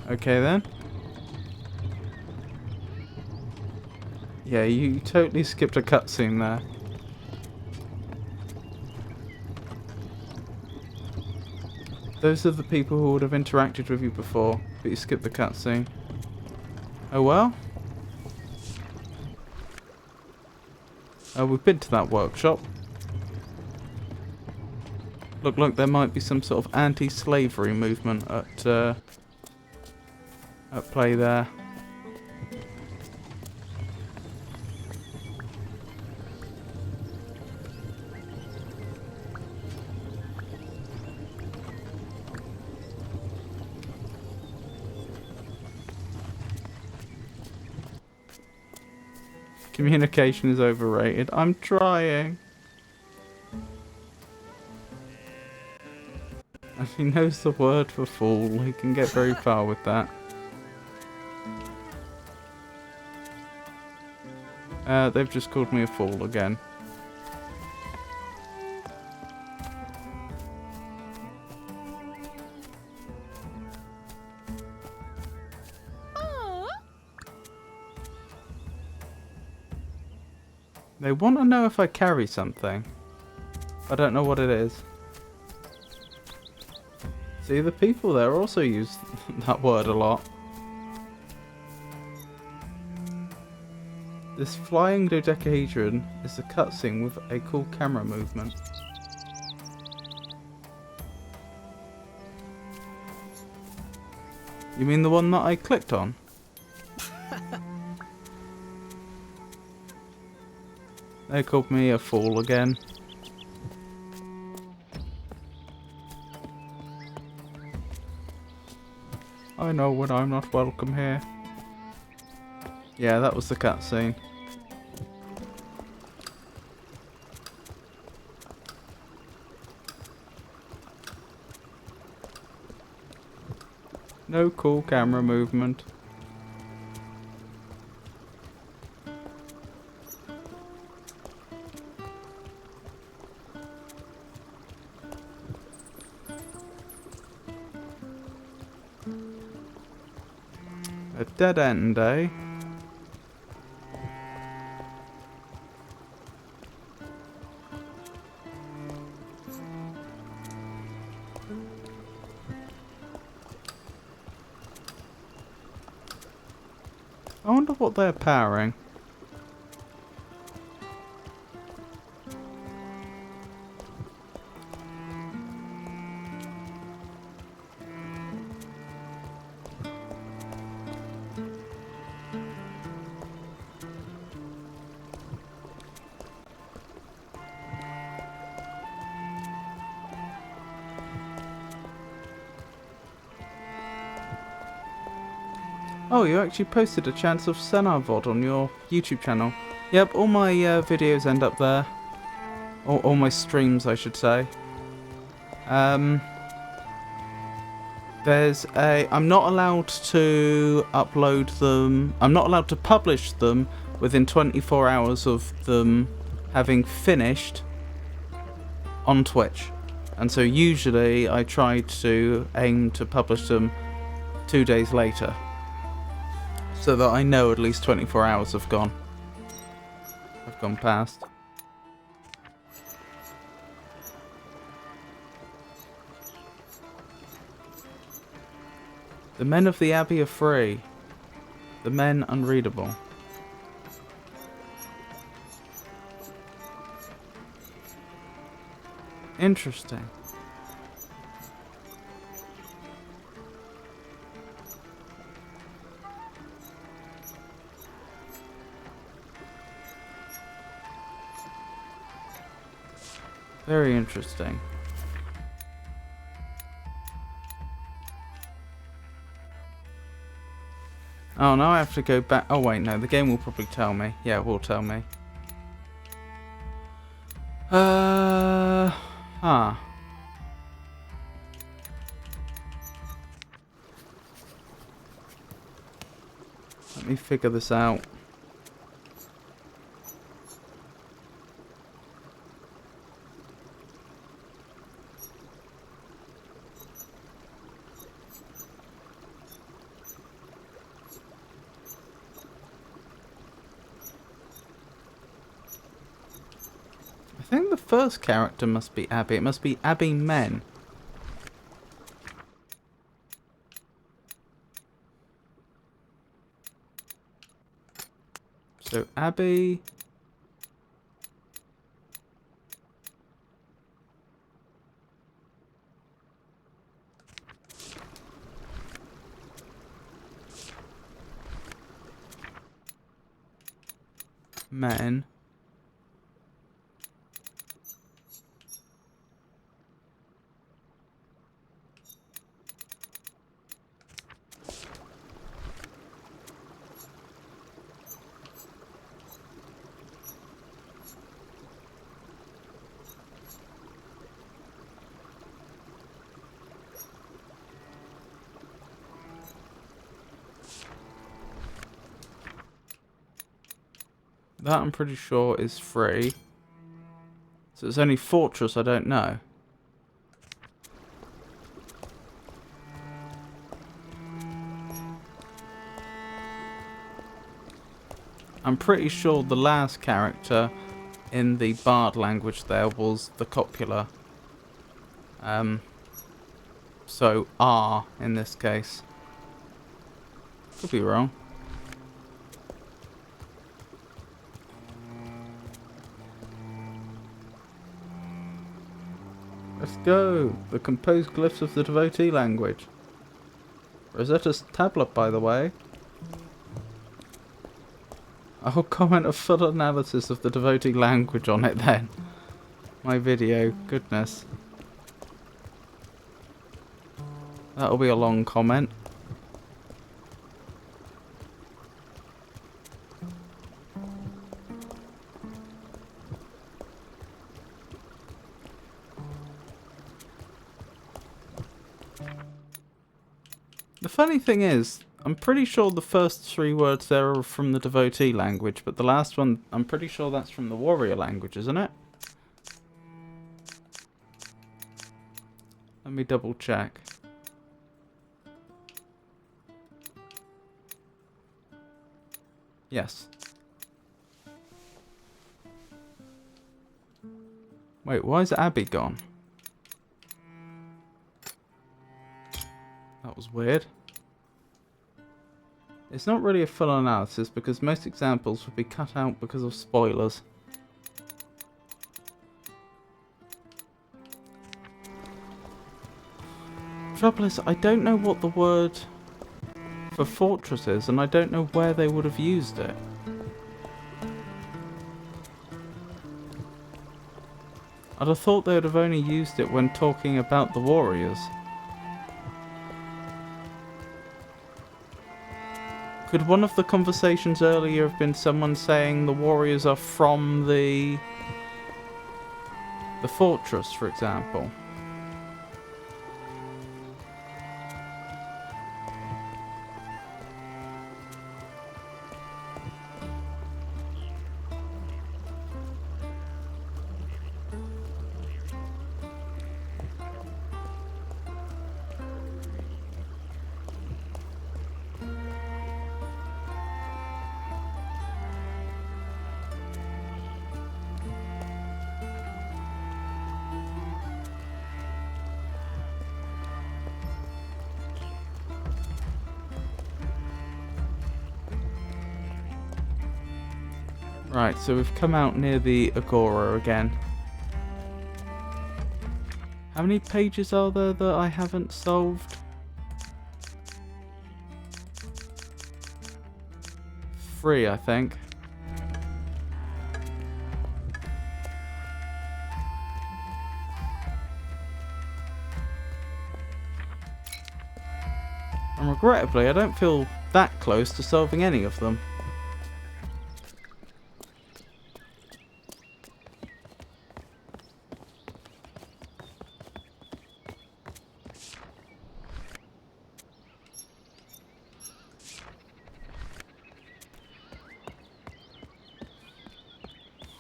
Okay then. Yeah, you totally skipped a cutscene there. Those are the people who would have interacted with you before, but you skipped the cutscene. Oh well. We've been to that workshop. Look, there might be some sort of anti-slavery movement at play there. Communication is overrated. I'm trying. And he knows the word for fool. He can get very far with that. They've just called me a fool again. They want to know if I carry something. I don't know what it is. See, the people there also use that word a lot. This flying dodecahedron is a cutscene with a cool camera movement. You mean the one that I clicked on? They called me a fool again. I know when I'm not welcome here. Yeah, that was the cutscene. No cool camera movement. A dead end, eh? I wonder what they're powering. Oh, you actually posted a Chants of Sennaar VOD on your YouTube channel. Yep, all my videos end up there. All my streams, I should say. There's a... I'm not allowed to upload them. I'm not allowed to publish them within 24 hours of them having finished on Twitch. And so usually I try to aim to publish them 2 days later, so that I know at least 24 hours have gone past. The men of the Abbey are free. The men unreadable. Interesting. Very interesting. Oh, now I have to go back. Oh, wait, no. The game will probably tell me. Yeah, it will tell me. Huh. Let me figure this out. I think the first character must be Abby. It must be Abby Men. So Abby... Men. That I'm pretty sure is free. So it's only Fortress I don't know. I'm pretty sure the last character in the Bard language there was the copula. So R in this case. Could be wrong. Let's go! The composed glyphs of the devotee language. Rosetta's tablet, by the way. I'll comment a full analysis of the devotee language on it then. My video, goodness. That'll be a long comment. The funny thing is, I'm pretty sure the first 3 words there are from the devotee language, but the last one, I'm pretty sure that's from the warrior language, isn't it? Let me double check. Yes. Wait, why is Abby gone? That was weird. It's not really a full analysis because most examples would be cut out because of spoilers. Trouble is, I don't know what the word for fortress is, and I don't know where they would have used it. I'd have thought they would have only used it when talking about the warriors. Could one of the conversations earlier have been someone saying the warriors are from the fortress, for example? Right, so we've come out near the Agora again. How many pages are there that I haven't solved? 3, I think. And regrettably, I don't feel that close to solving any of them.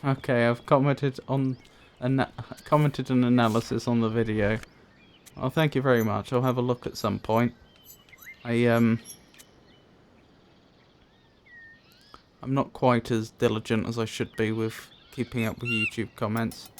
Okay, I've commented an analysis on the video. Oh, thank you very much. I'll have a look at some point. I'm not quite as diligent as I should be with keeping up with YouTube comments.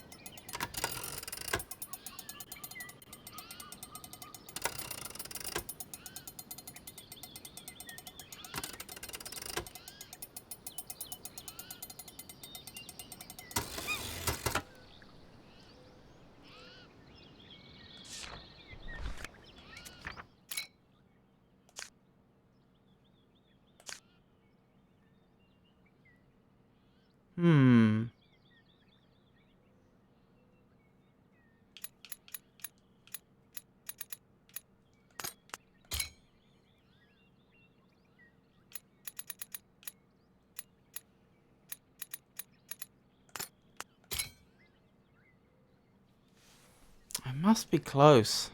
I must be close.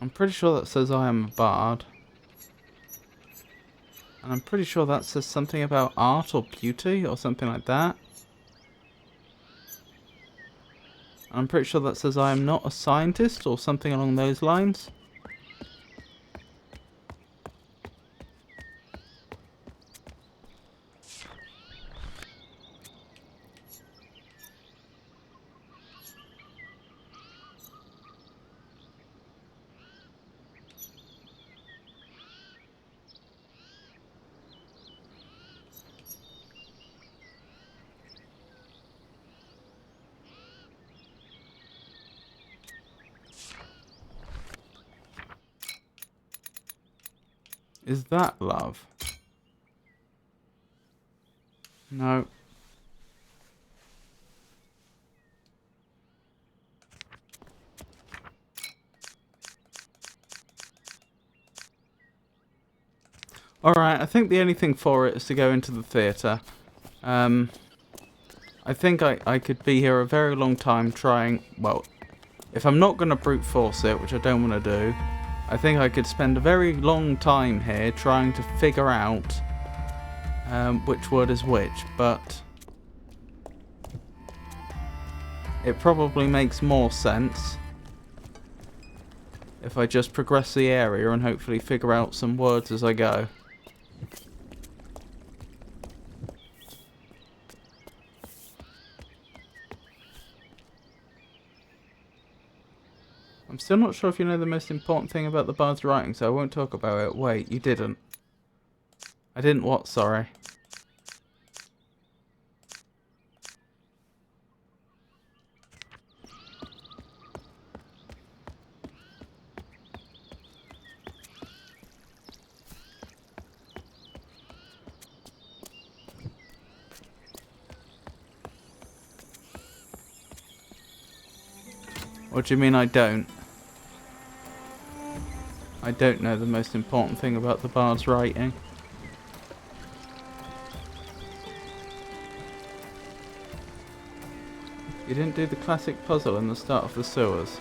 I'm pretty sure that says I am a bard. And I'm pretty sure that says something about art or beauty or something like that. I'm pretty sure that says I am not a scientist or something along those lines. Is that love? No. Alright, I think the only thing for it is to go into the theatre. I think I could be here a very long time trying, well, if I'm not going to brute force it, which I don't want to do, I think I could spend a very long time here trying to figure out which word is which, but it probably makes more sense if I just progress the area and hopefully figure out some words as I go. I'm still not sure if you know the most important thing about the bard's writing, so I won't talk about it. Wait, you didn't. I didn't what, sorry? What do you mean I don't? I don't know the most important thing about the bard's writing. You didn't do the classic puzzle in the start of the sewers.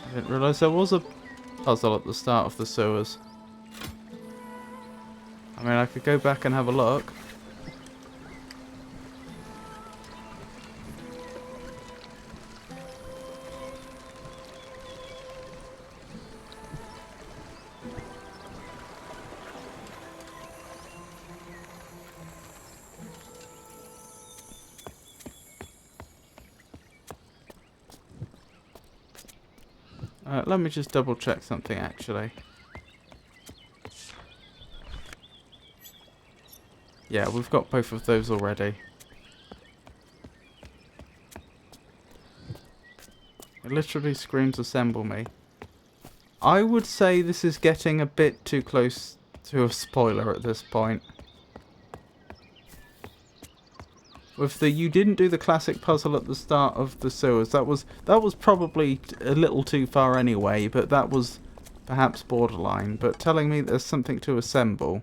I didn't realise there was a puzzle at the start of the sewers. I mean, I could go back and have a look. Let me just double check something actually. Yeah, we've got both of those already. It literally screams assemble me. I would say this is getting a bit too close to a spoiler at this point. With the you didn't do the classic puzzle at the start of the sewers, that was probably a little too far anyway, but that was perhaps borderline. But telling me there's something to assemble,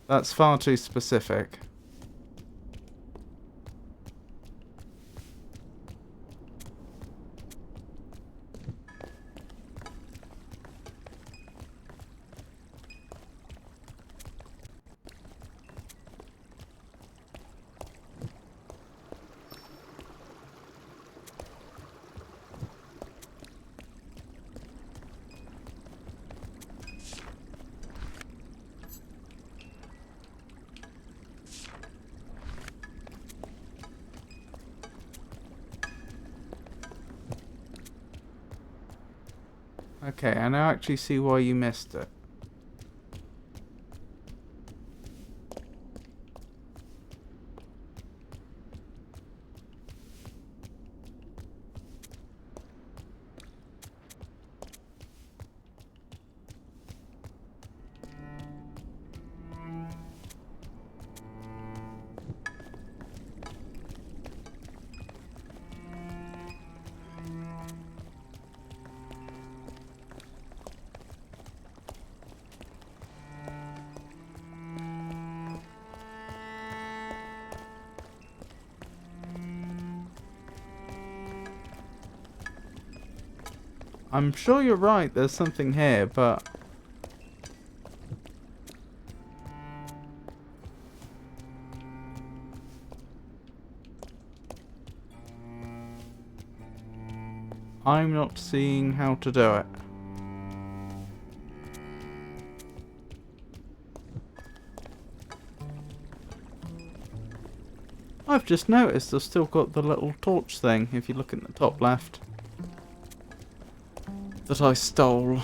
that's far too specific. Okay, I now actually see why you missed it. I'm sure you're right, there's something here, but... I'm not seeing how to do it. I've just noticed I've still got the little torch thing, if you look in the top left. That I stole.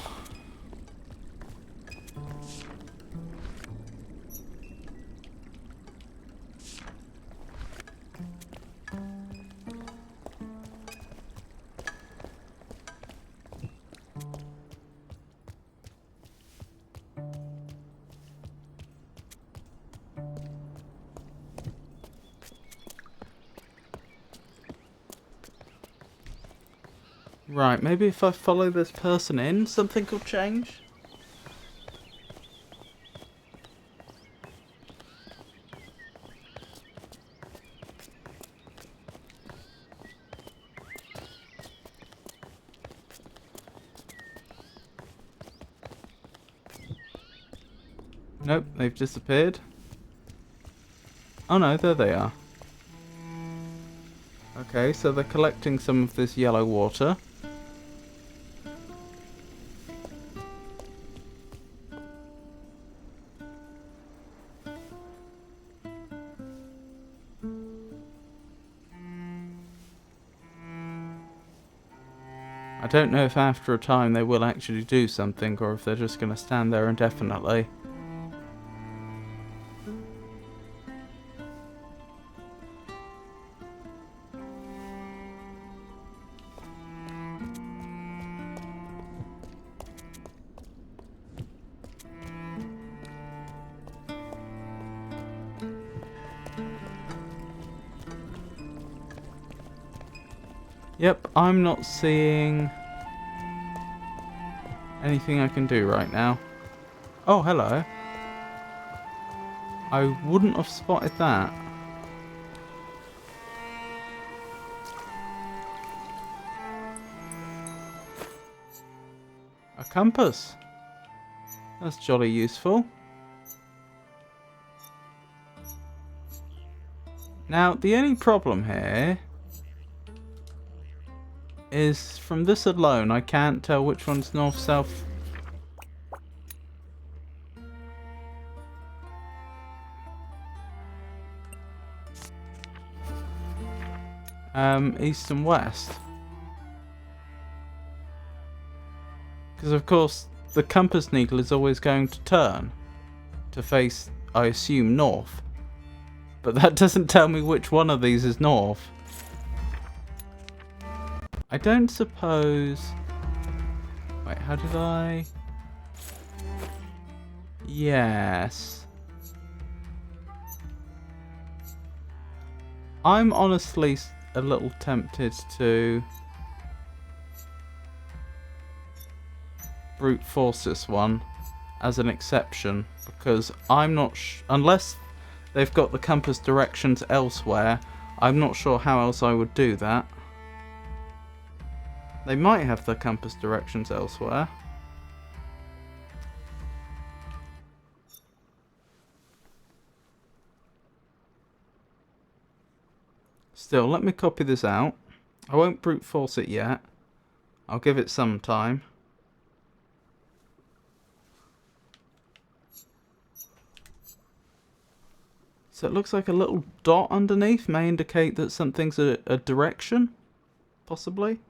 Right, maybe if I follow this person in, something will change? Nope, they've disappeared. Oh no, there they are. Okay, so they're collecting some of this yellow water. I don't know if after a time they will actually do something or if they're just going to stand there indefinitely. Yep, I'm not seeing anything I can do right now. Oh, hello. I wouldn't have spotted that. A compass. That's jolly useful. Now, the only problem here is from this alone, I can't tell which one's north, south. East and west. Because of course the compass needle is always going to turn to face, I assume, north. But that doesn't tell me which one of these is north. I don't suppose... Wait, how did I... Yes. I'm honestly a little tempted to brute force this one as an exception, because I'm not unless they've got the compass directions elsewhere, I'm not sure how else I would do that. They might have the compass directions elsewhere. Still, let me copy this out. I won't brute force it yet. I'll give it some time. So it looks like a little dot underneath may indicate that something's a direction, possibly.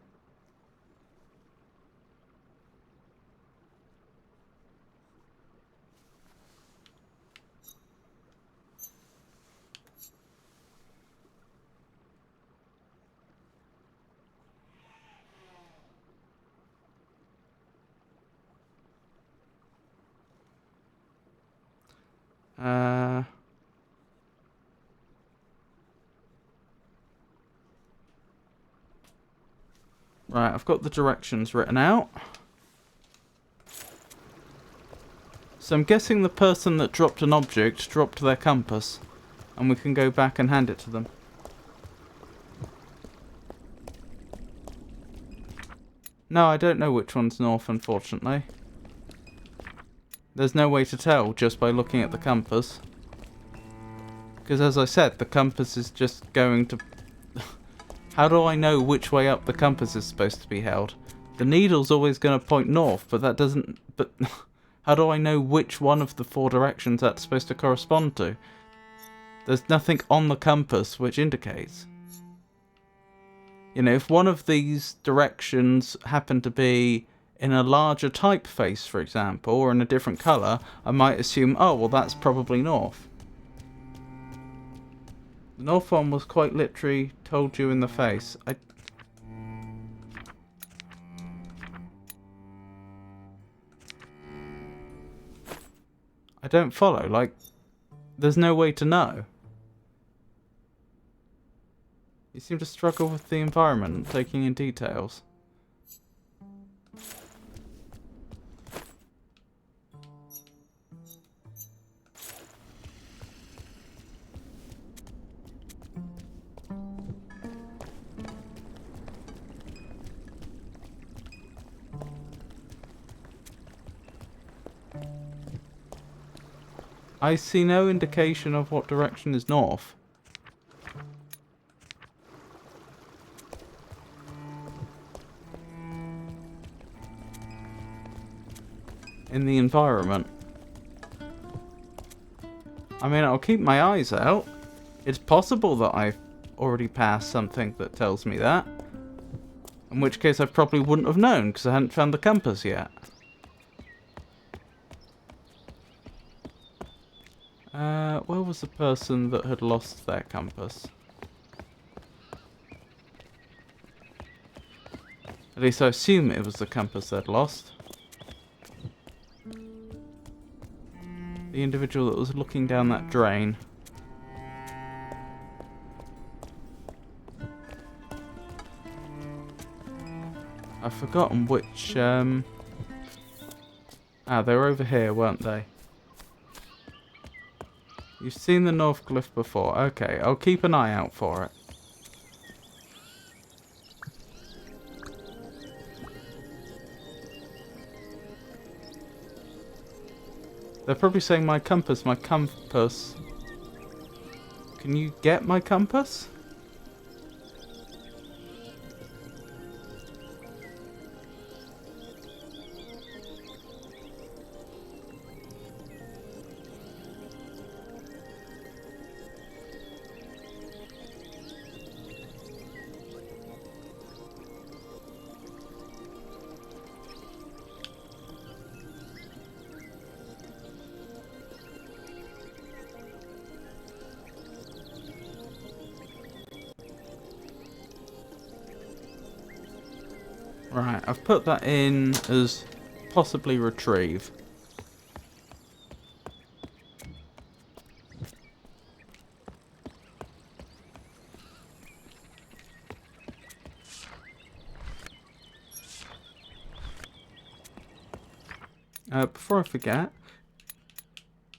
Right, I've got the directions written out. So I'm guessing the person that dropped an object dropped their compass, and we can go back and hand it to them. No, I don't know which one's north, unfortunately. There's no way to tell just by looking at the compass. Because as I said, the compass is just going to... How do I know which way up the compass is supposed to be held? The needle's always going to point north, but that doesn't... But how do I know which one of the 4 directions that's supposed to correspond to? There's nothing on the compass which indicates. You know, if one of these directions happened to be in a larger typeface, for example, or in a different colour, I might assume, oh, well, that's probably north. The north one was quite literally told you in the face. I don't follow. Like, there's no way to know. You seem to struggle with the environment and taking in details. I see no indication of what direction is north. In the environment. I mean, I'll keep my eyes out. It's possible that I've already passed something that tells me that. In which case I probably wouldn't have known because I hadn't found the compass yet. Where was the person that had lost their compass? At least I assume it was the compass they'd lost. The individual that was looking down that drain. I've forgotten which, they were over here, weren't they? You've seen the North Glyph before. Okay, I'll keep an eye out for it. They're probably saying my compass, my compass. Can you get my compass? Right, I've put that in as possibly retrieve. Before I forget,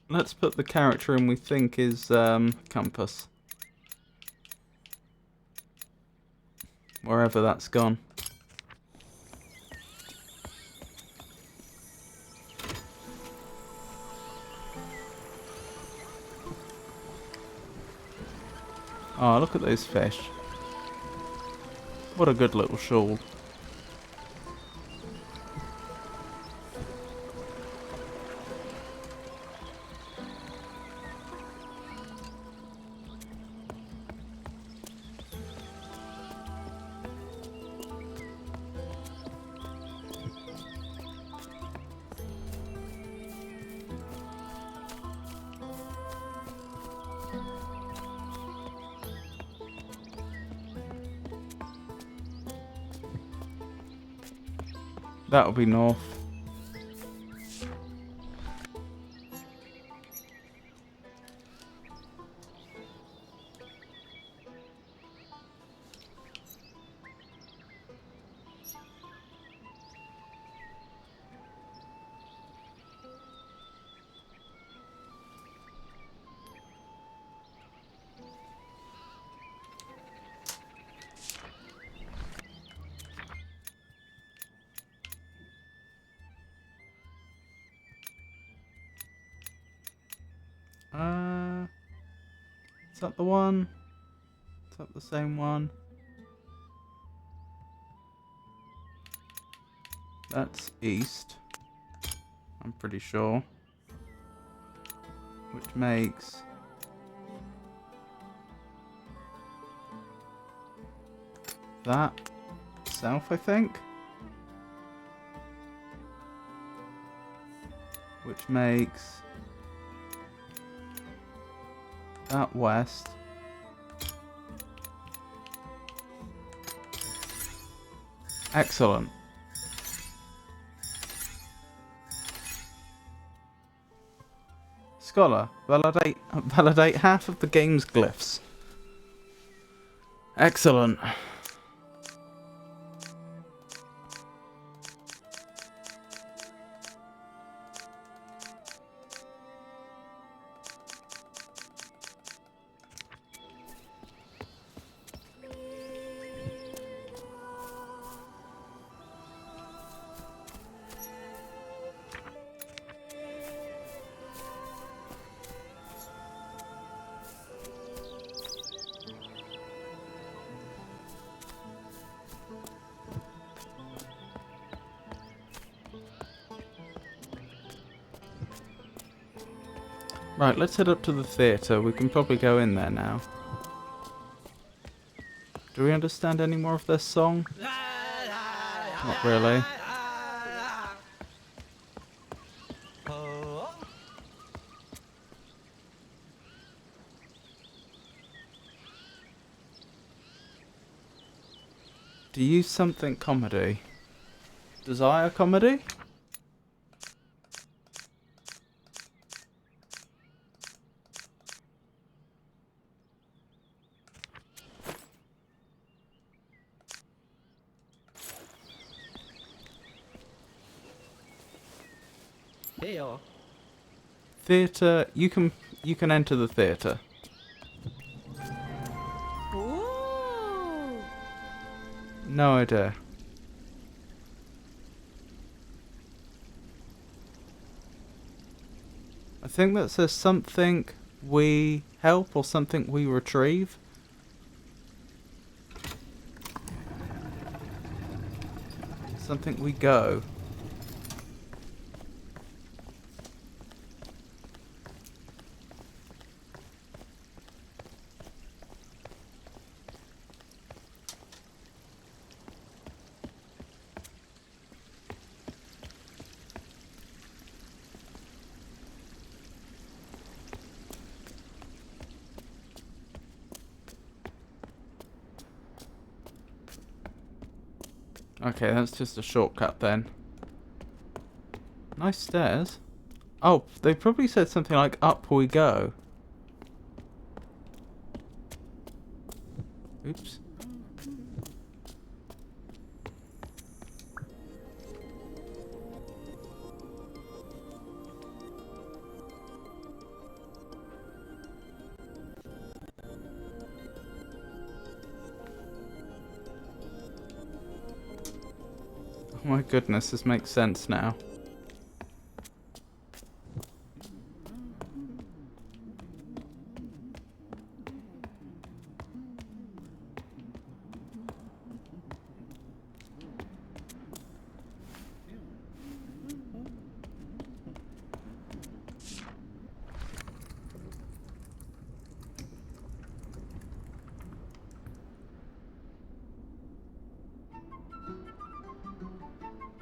let's put the character in we think is Compass. Wherever that's gone. Oh, look at those fish. What a good little shawl. That'll be north. Is that the one? Is that the same one? That's east. I'm pretty sure. Which makes... that south, I think? Which makes... that west. Excellent. Scholar, validate half of the game's glyphs. Excellent. Right, let's head up to the theatre. We can probably go in there now. Do we understand any more of their song? Not really. Do you something comedy? Desire comedy? Heyo. Theatre, you can enter the theatre. Ooh. No idea. I think that says something we help or something we retrieve. Something we go. Okay, that's just a shortcut then. Nice stairs. Oh, they probably said something like, up we go. Oops. Oh my goodness, this makes sense now.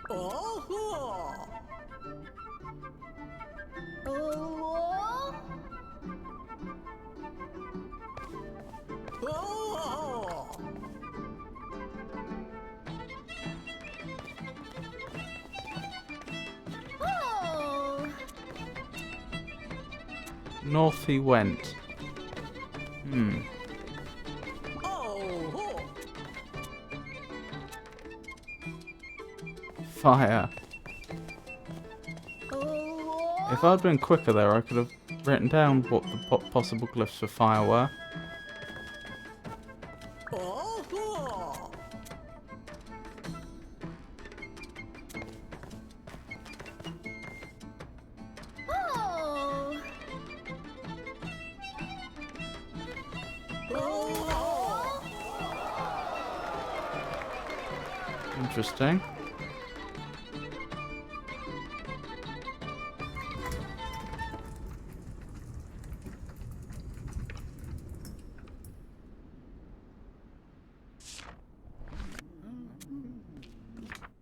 Oh! Oh. Oh! Oh. North he went. Hmm. Oh! Fire. Oh. If I'd been quicker there, I could have written down what the possible glyphs for fire were. Oh! Oh. Oh! Interesting.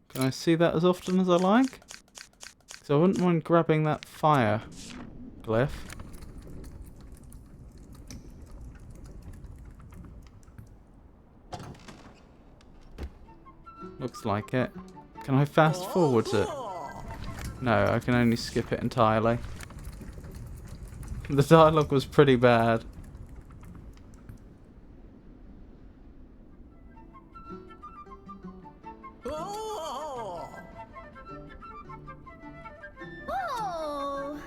Can I see that as often as I like? So I wouldn't mind grabbing that fire glyph. Looks like it. Can I fast forward it? No, I can only skip it entirely. The dialogue was pretty bad. Oh! Oh.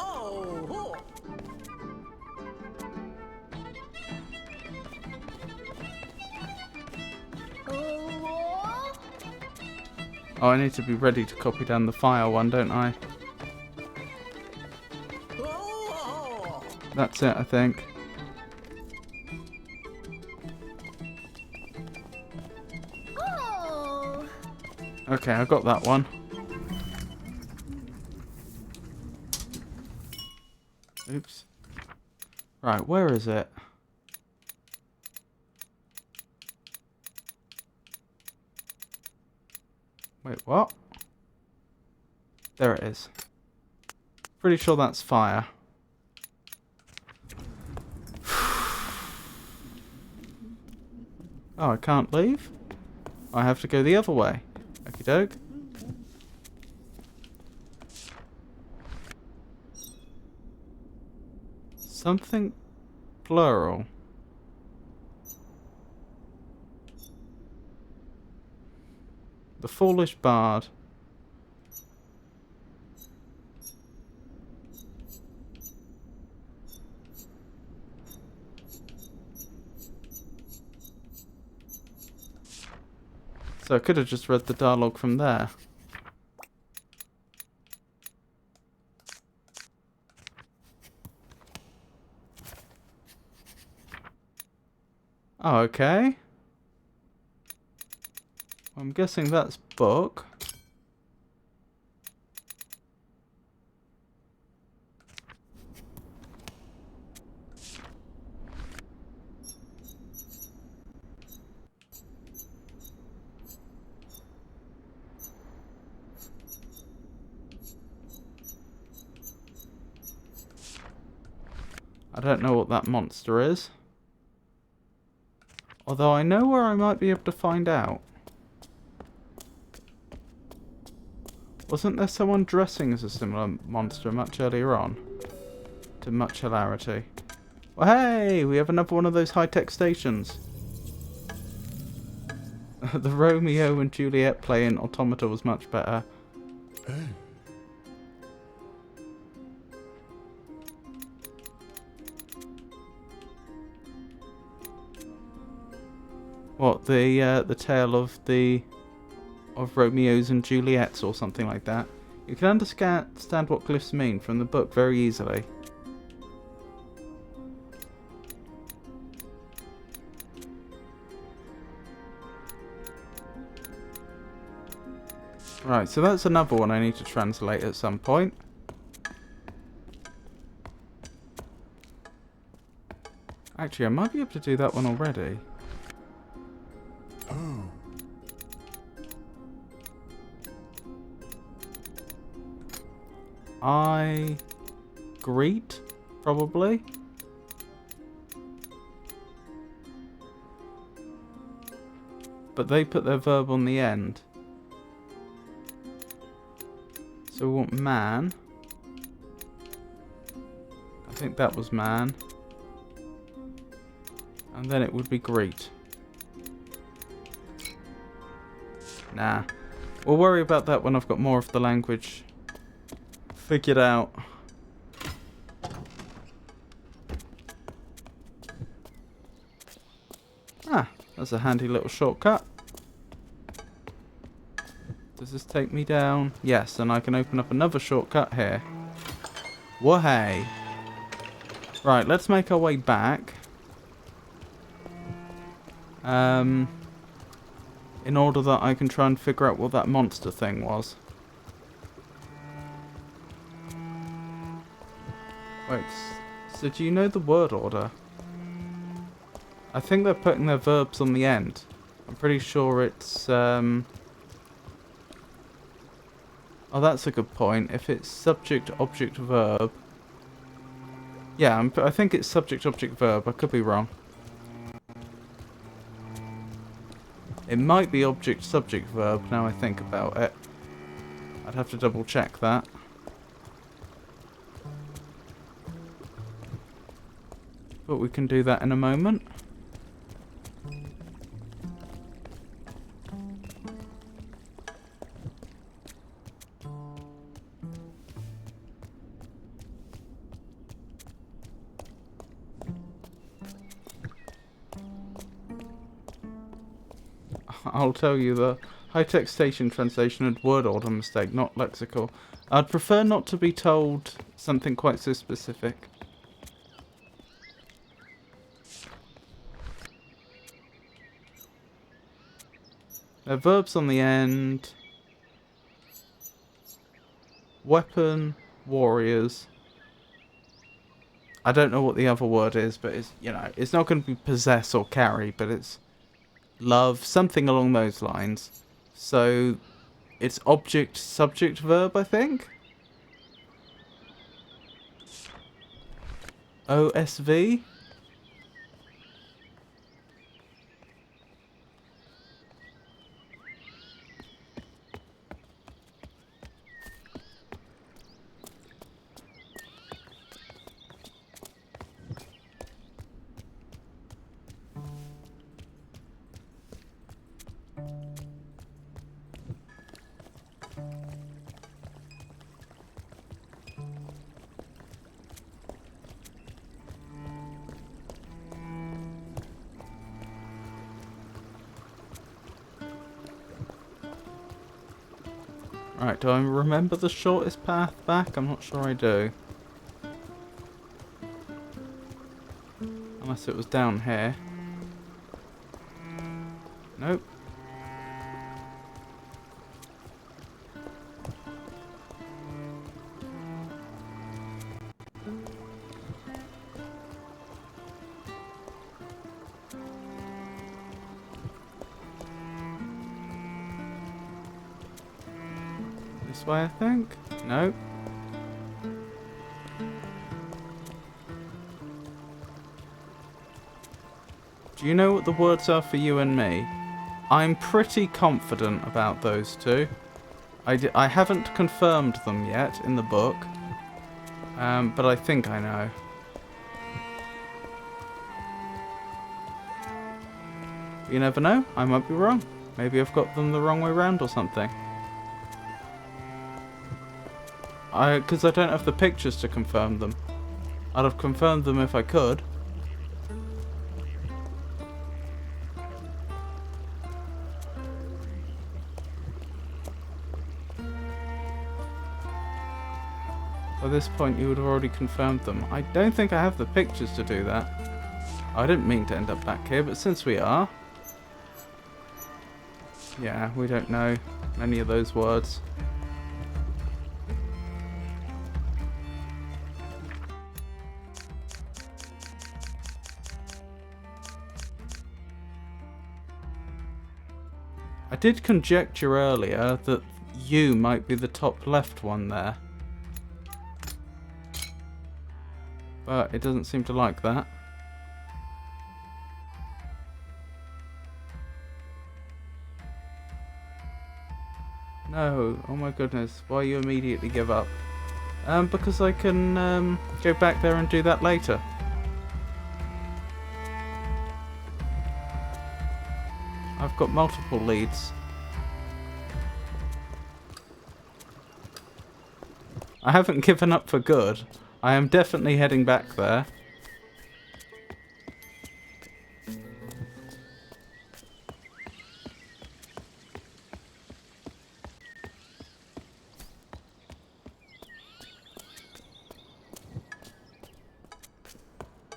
Oh! Oh. Oh, I need to be ready to copy down the fire one, don't I? Oh! That's it, I think. Oh. Okay, I got that one. Oops. Right, where is it? Wait, what? There it is. Pretty sure that's fire. Oh, I can't leave? I have to go the other way. Okie doke. Something plural. The Foolish Bard. So I could have just read the dialogue from there. Oh, okay. I'm guessing that's book. I don't know what that monster is. Although I know where I might be able to find out. Wasn't there someone dressing as a similar monster much earlier on? To much hilarity. Well, hey! We have another one of those high-tech stations. The Romeo and Juliet play in Automata was much better. What, the tale of Romeos and Juliets or something like that? You can understand what glyphs mean from the book very easily. Right, so that's another one I need to translate at some point. Actually, I might be able to do that one already. I greet, probably. But they put their verb on the end. So we want man. I think that was man. And then it would be greet. Nah. We'll worry about that when I've got more of the language figured out. Ah, that's a handy little shortcut. Does this take me down? Yes, and I can open up another shortcut here. Whoa-hey. Right, let's make our way back. In order that I can try and figure out what that monster thing was. Wait, so do you know the word order? I think they're putting their verbs on the end. I'm pretty sure it's, Oh, that's a good point. If it's subject, object, verb... Yeah, I think it's subject, object, verb. I could be wrong. It might be object, subject, verb, now I think about it. I'd have to double check that. But we can do that in a moment. I'll tell you, the high-tech station translation had word order mistake, not lexical. I'd prefer not to be told something quite so specific. There are verbs on the end. Weapon, warriors. I don't know what the other word is, but it's, you know, it's not going to be possess or carry, but it's love, something along those lines. So it's object, subject, verb, I think. OSV. Right, do I remember the shortest path back? I'm not sure I do. Unless it was down here. Nope. This way, I think? No. Do you know what the words are for you and me? I'm pretty confident about those two. I haven't confirmed them yet in the book, but I think I know. You never know, I might be wrong. Maybe I've got them the wrong way round or something. Because I don't have the pictures to confirm them. I'd have confirmed them if I could. By this point you would have already confirmed them. I don't think I have the pictures to do that. I didn't mean to end up back here, but since we are... Yeah, we don't know many of those words. I did conjecture earlier that you might be the top left one there. But it doesn't seem to like that. No, oh my goodness, why you immediately give up? Because I can go back there and do that later. I've got multiple leads. I haven't given up for good. I am definitely heading back there.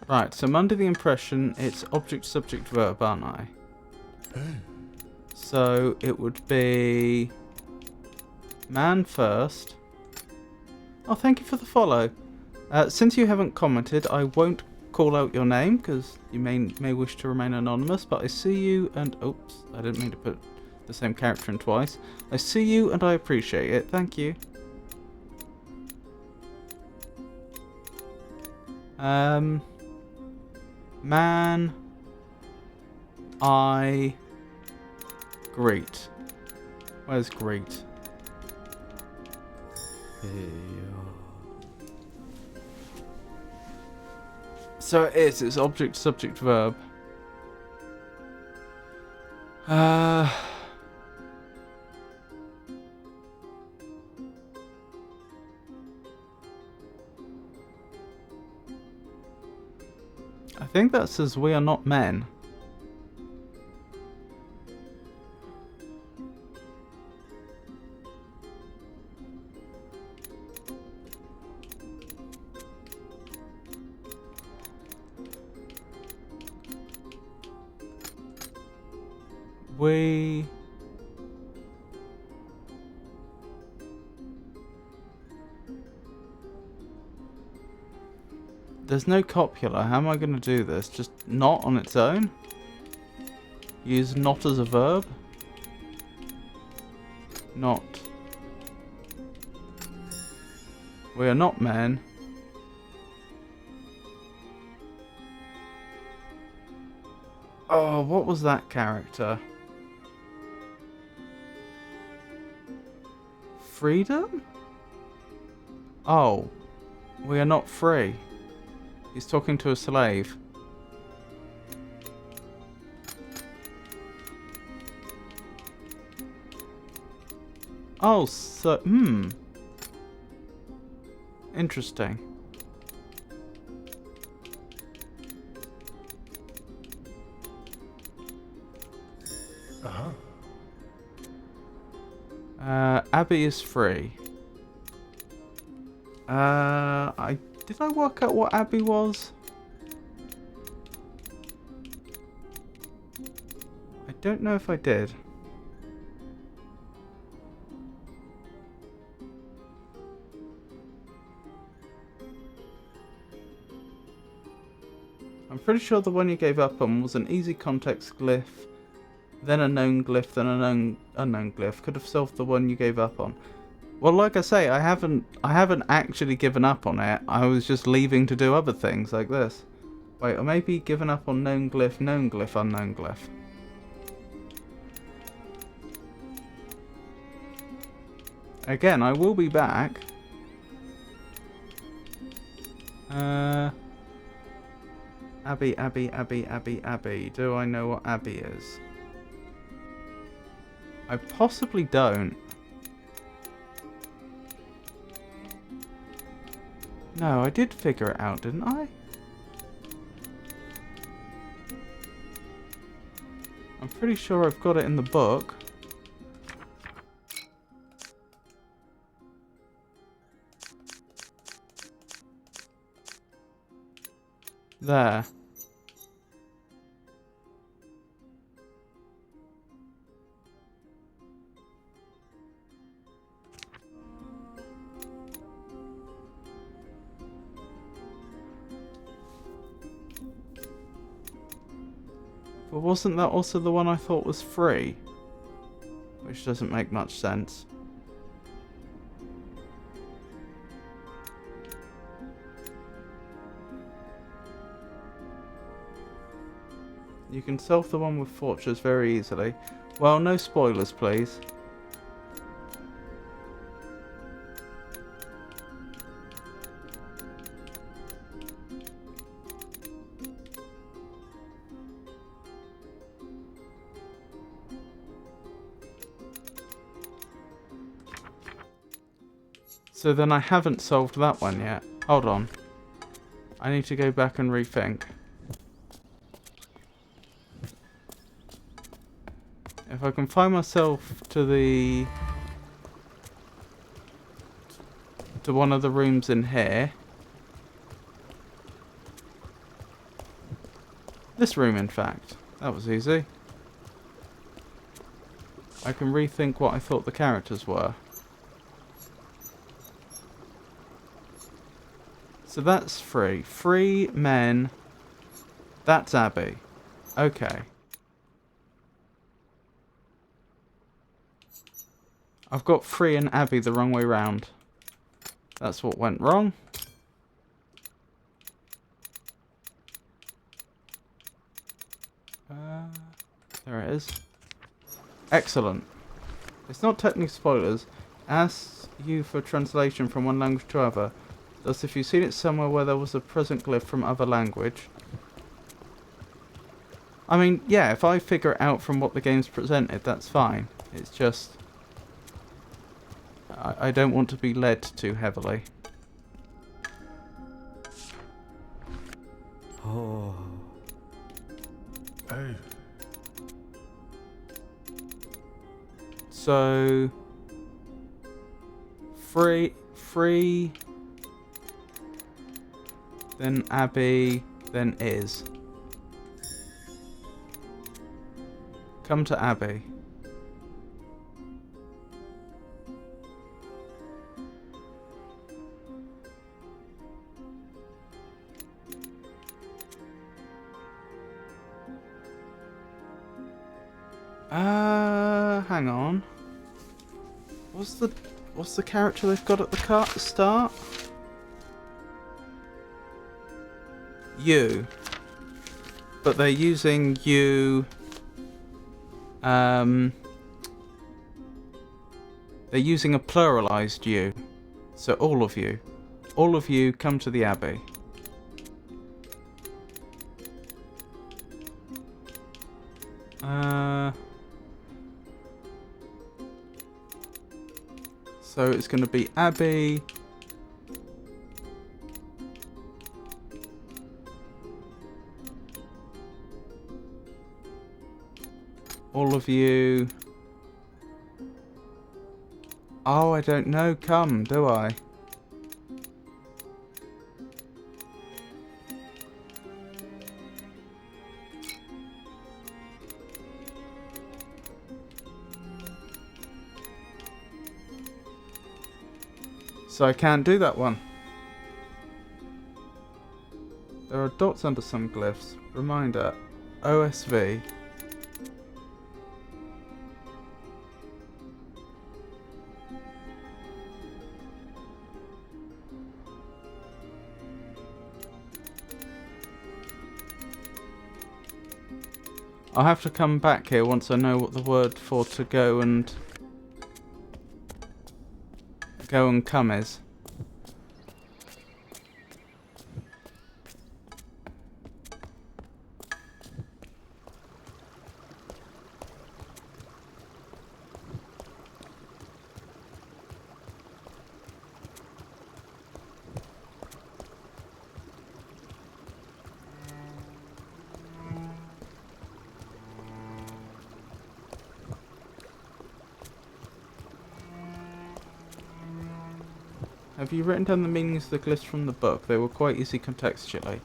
Right, so I'm under the impression it's object, subject, verb, aren't I? So it would be man first. Oh, thank you for the follow. Since you haven't commented, I won't call out your name because you may wish to remain anonymous. But I see you and oops, I didn't mean to put the same character in twice. I see you and I appreciate it. Thank you. Man, I greet. Where's greet? So it's object, subject, verb. I think that says we are not men. There's no copula. How am I going to do this? Just not on its own? Use not as a verb? Not. We are not men. Oh, what was that character? Freedom? Oh, we are not free. He's talking to a slave. Oh, so, interesting. Abby is free. Did I work out what Abby was? I don't know if I did. I'm pretty sure the one you gave up on was an easy context glyph, then a known glyph, then a unknown glyph. Could have solved the one you gave up on. Well, like I say, I haven't actually given up on it. I was just leaving to do other things like this. Wait, or maybe given up on known glyph, unknown glyph. Again, I will be back. Abbey. Do I know what Abbey is? I possibly don't. No, I did figure it out, didn't I? I'm pretty sure I've got it in the book. There. But wasn't that also the one I thought was free? Which doesn't make much sense. You can solve the one with Fortress very easily. Well, no spoilers, please. So then I haven't solved that one yet. Hold on. I need to go back and rethink. If I can find myself to one of the rooms in here. This room, in fact. That was easy. I can rethink what I thought the characters were. So that's free. Free men. That's Abby. Okay. I've got Free and Abby the wrong way round. That's what went wrong. There it is. Excellent. It's not technically spoilers. Ask you for translation from one language to other. Thus, if you've seen it somewhere where there was a present glyph from other language. I mean, yeah, if I figure it out from what the game's presented, that's fine. It's just... I don't want to be led too heavily. Oh. Hey. So... Free... Then Abby, then Is. Come to Abby. Hang on. What's the character they've got at the start? You. But they're using you. They're using a pluralized you. So all of you. All of you come to the Abbey. So it's going to be Abby. All of you. Oh, I don't know. Come, do I? So I can't do that one. There are dots under some glyphs. Reminder. OSV. I'll have to come back here once I know what the word for to go and come is. Have you written down the meanings of the glyphs from the book? They were quite easy contextually.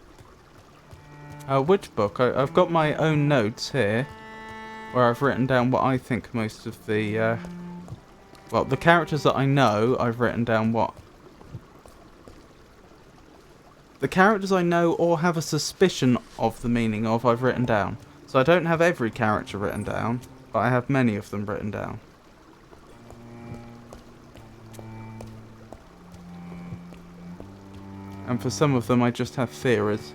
Which book? I've got my own notes here, where I've written down what I think most of the, well, the characters that I know, I've written down what... The characters I know or have a suspicion of the meaning of, I've written down. So I don't have every character written down, but I have many of them written down. And for some of them I just have theories.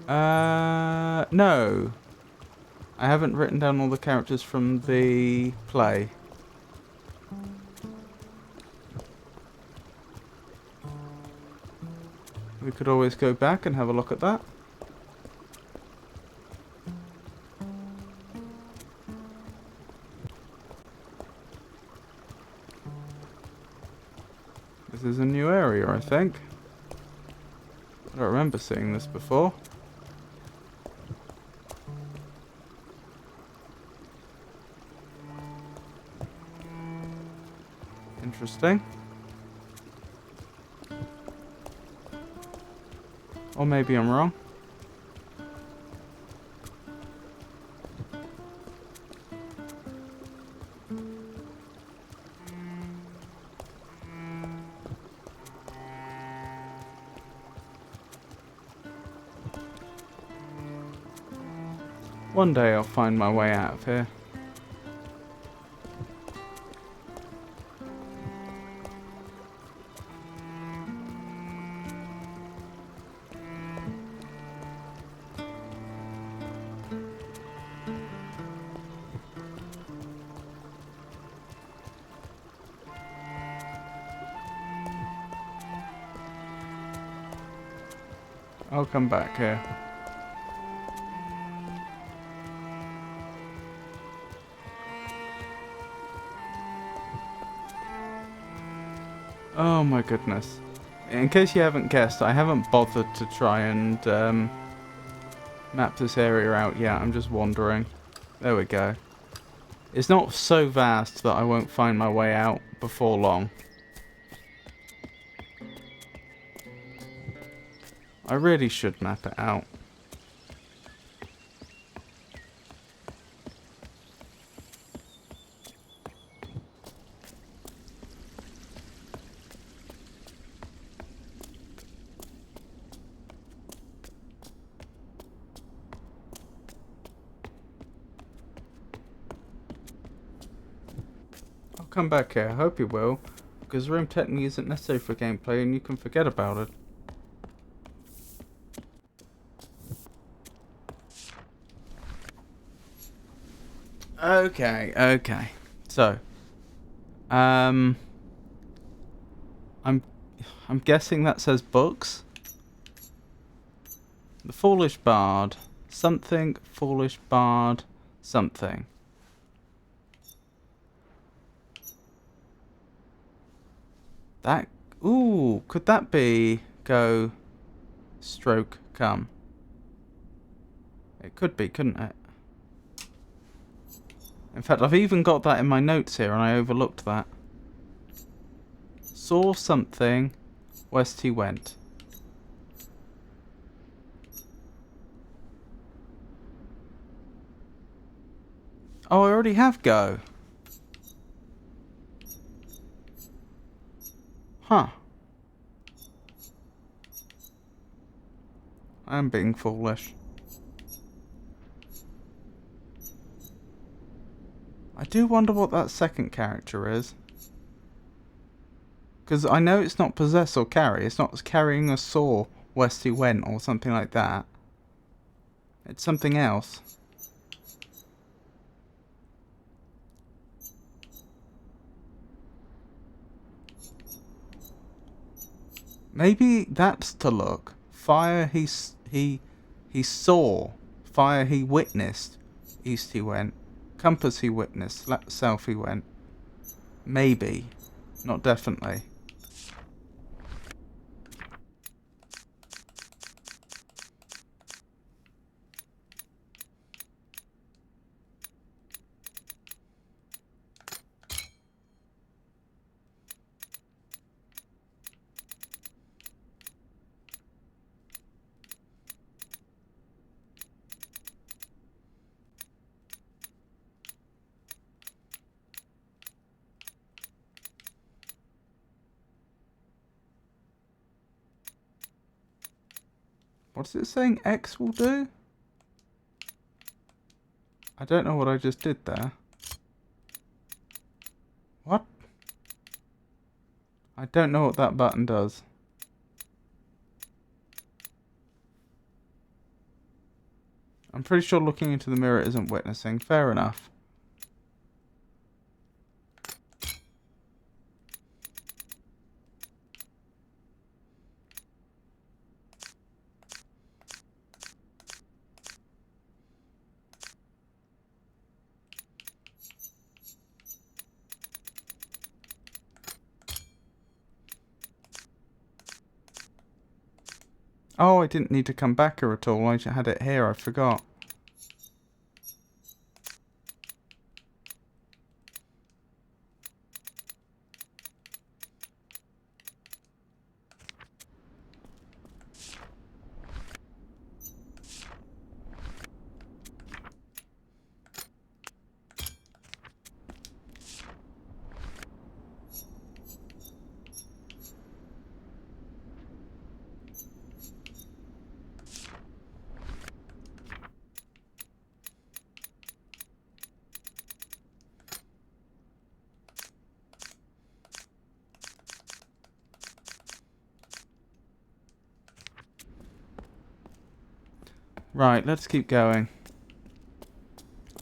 No. I haven't written down all the characters from the play. We could always go back and have a look at that. This is a new area, I think. I don't remember seeing this before. Interesting. Or maybe I'm wrong. One day I'll find my way out of here. I'll come back here. Oh my goodness. In case you haven't guessed, I haven't bothered to try and map this area out yet. I'm just wandering. There we go. It's not so vast that I won't find my way out before long. I really should map it out. I'll come back here, I hope you will, because room technically isn't necessary for gameplay and you can forget about it. Okay. So, I'm guessing that says books. The Foolish Bard, something, Foolish Bard, something. That, ooh, could that be go, stroke, come? It could be, couldn't it? In fact, I've even got that in my notes here and I overlooked that. Saw something, west he went. Oh, I already have go. Huh. I'm being foolish. I do wonder what that second character is. Because I know it's not possess or carry. It's not carrying a saw west he went or something like that. It's something else. Maybe that's to look. Fire he saw. Fire he witnessed. East he went. Compass he witnessed. South he went. Maybe. Not definitely. What's it saying X will do? I don't know what I just did there. What? I don't know what that button does. I'm pretty sure looking into the mirror isn't witnessing. Fair enough. Oh, I didn't need to come back here at all. I just had it here. I forgot. Right, let's keep going.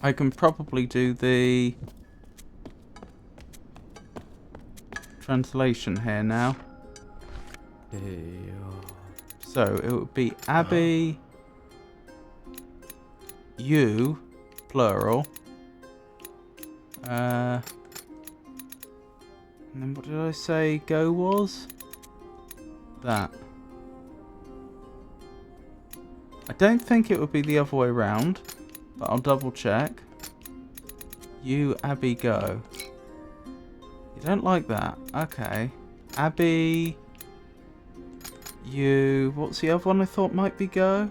I can probably do the translation here now. So it would be Abby, you, plural. And then what did I say go was? That. I don't think it would be the other way round, but I'll double check. You, Abby, go. You don't like that? Okay. Abby, you... What's the other one I thought might be go?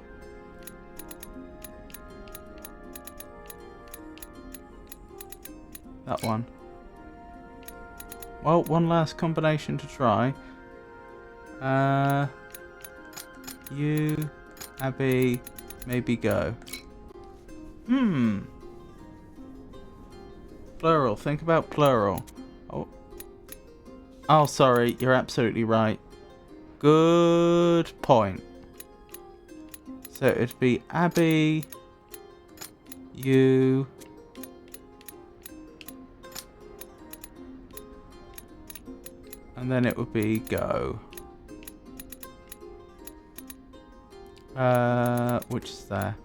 That one. Well, one last combination to try. You... Abby, maybe go. Plural. Think about plural. Oh, sorry. You're absolutely right. Good point. So it'd be Abby, you, and then it would be go. Which is there?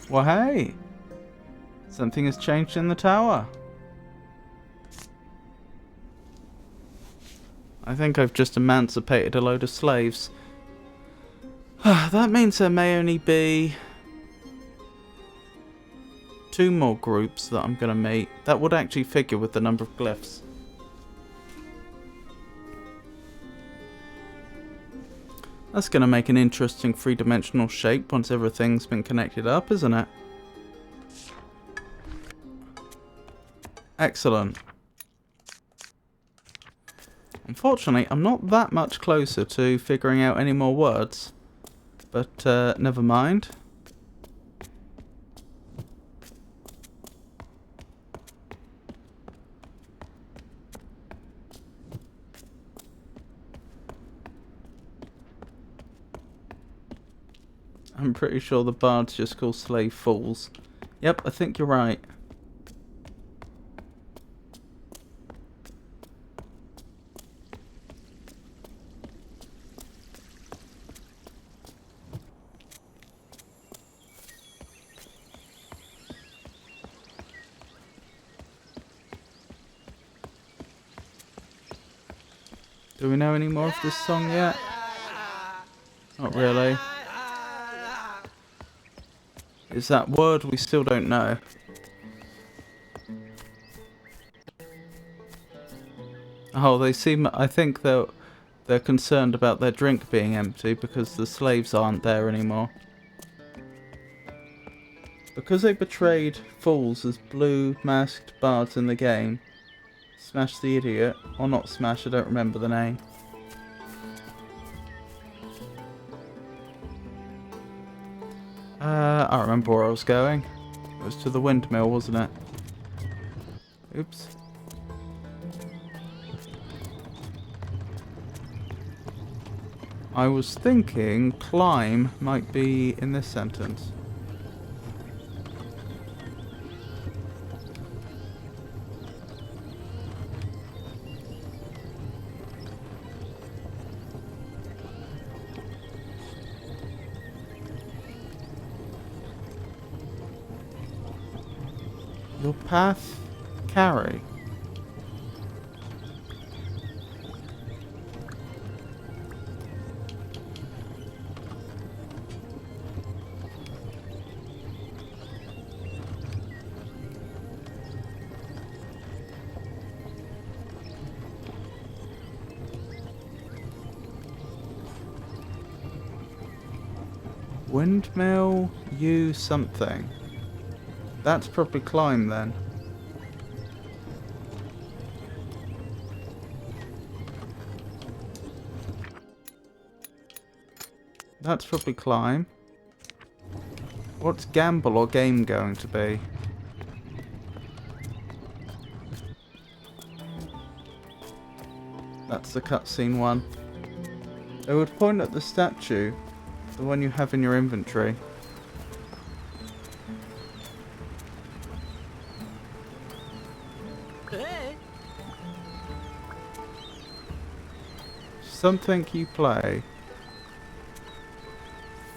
Well, hey! Something has changed in the tower. I think I've just emancipated a load of slaves. That means there may only be 2 more groups that I'm going to meet. That would actually figure with the number of glyphs. That's going to make an interesting 3-dimensional shape once everything's been connected up, isn't it? Excellent. Unfortunately, I'm not that much closer to figuring out any more words. But, never mind. I'm pretty sure the bard's just called slave fools. Yep, I think you're right. Do we know any more of this song yet? Not really. It's that word we still don't know. Oh, they seem... I think they're concerned about their drink being empty because the slaves aren't there anymore. Because they betrayed fools as blue masked bards in the game, Smash the Idiot, or not Smash, I don't remember the name. I remember where I was going. It was to the windmill, wasn't it? Oops. I was thinking climb might be in this sentence. Your path carry. Windmill, you something. That's probably climb then. That's probably climb. What's gamble or game going to be? That's the cutscene one. It would point at the statue, the one you have in your inventory. Hey. Something you play.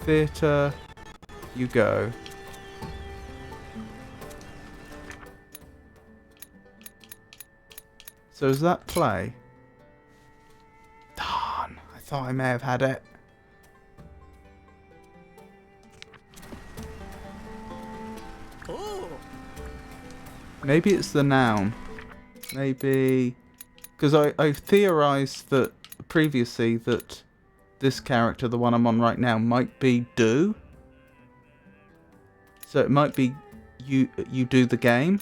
Theatre, you go. So is that play? Darn, I thought I may have had it. Oh. Maybe it's the noun. Maybe... Because I theorised that previously that this character, the one I'm on right now, might be do. So it might be you do the game.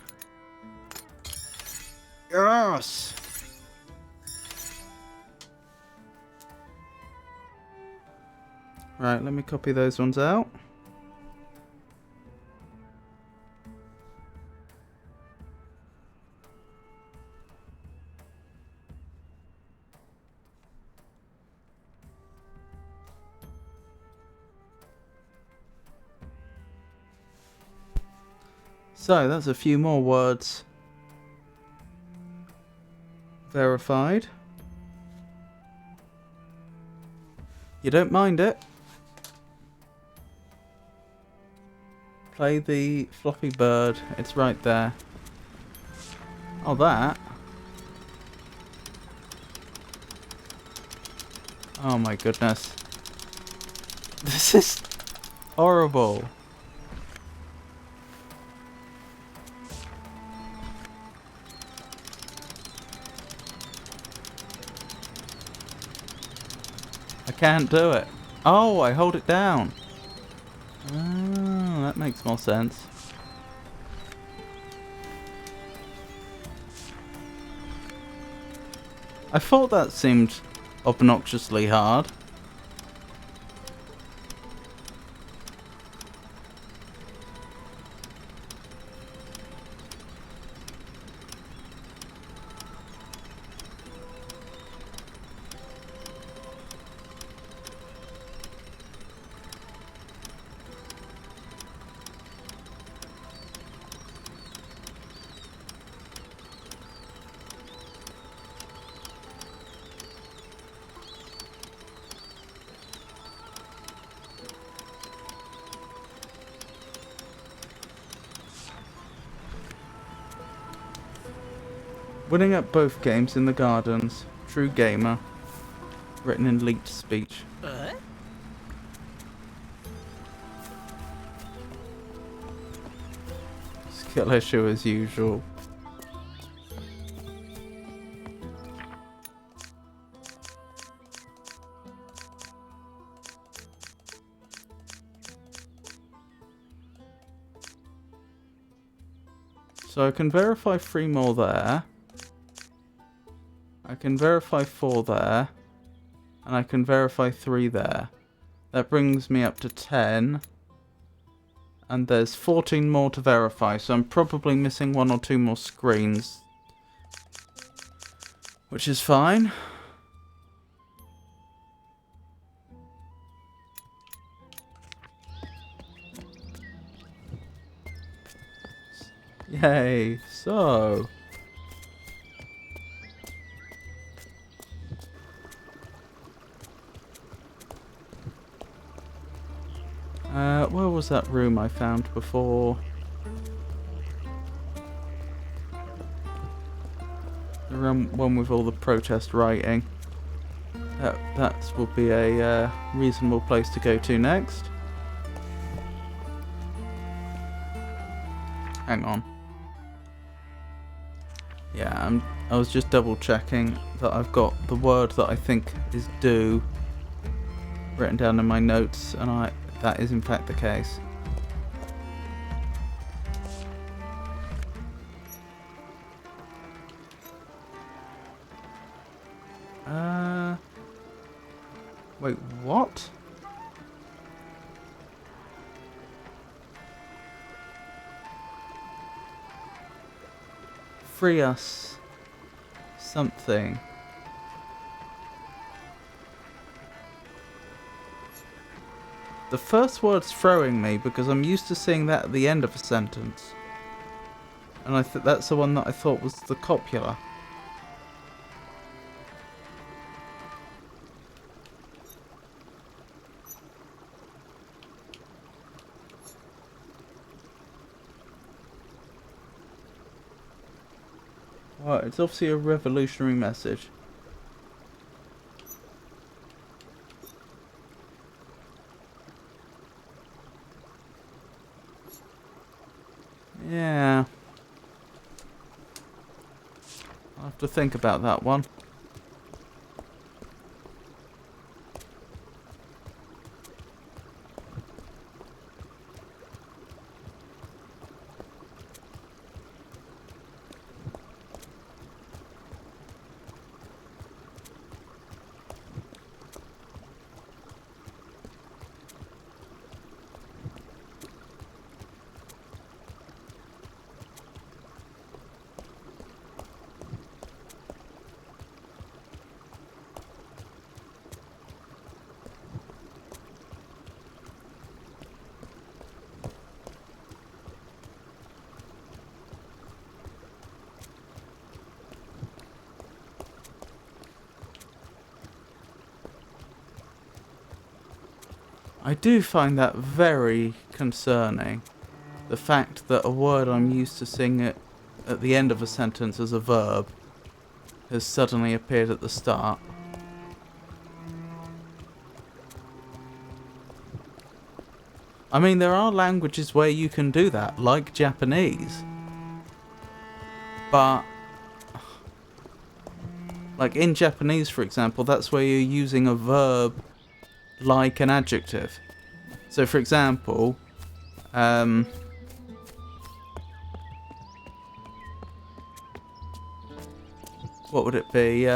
Yes! Right, let me copy those ones out. So, that's a few more words verified. You don't mind it? Play the floppy bird. It's right there. Oh, that. Oh my goodness. This is horrible. I can't do it. Oh, I hold it down. Oh, that makes more sense. I thought that seemed obnoxiously hard. Winning at both games in the gardens. True gamer. Written in leaked speech. Skill issue as usual. So I can verify 3 more there. I can verify 4 there. And I can verify 3 there. That brings me up to 10. And there's 14 more to verify, so I'm probably missing 1 or 2 more screens. Which is fine. Yay, so... where was that room I found before? The one with all the protest writing. That will be a reasonable place to go to next. Hang on. Yeah, I was just double checking that I've got the word that I think is do written down in my notes, and that is in fact the case. Wait, what? Free us something. The first word's throwing me because I'm used to seeing that at the end of a sentence. And I think that's the one that I thought was the copula. Well, it's obviously a revolutionary message. Yeah. I'll have to think about that one. I do find that very concerning. The fact that a word I'm used to seeing it at the end of a sentence as a verb has suddenly appeared at the start. I mean, there are languages where you can do that, like Japanese. But, like in Japanese, for example, that's where you're using a verb like an adjective. So, for example, what would it be?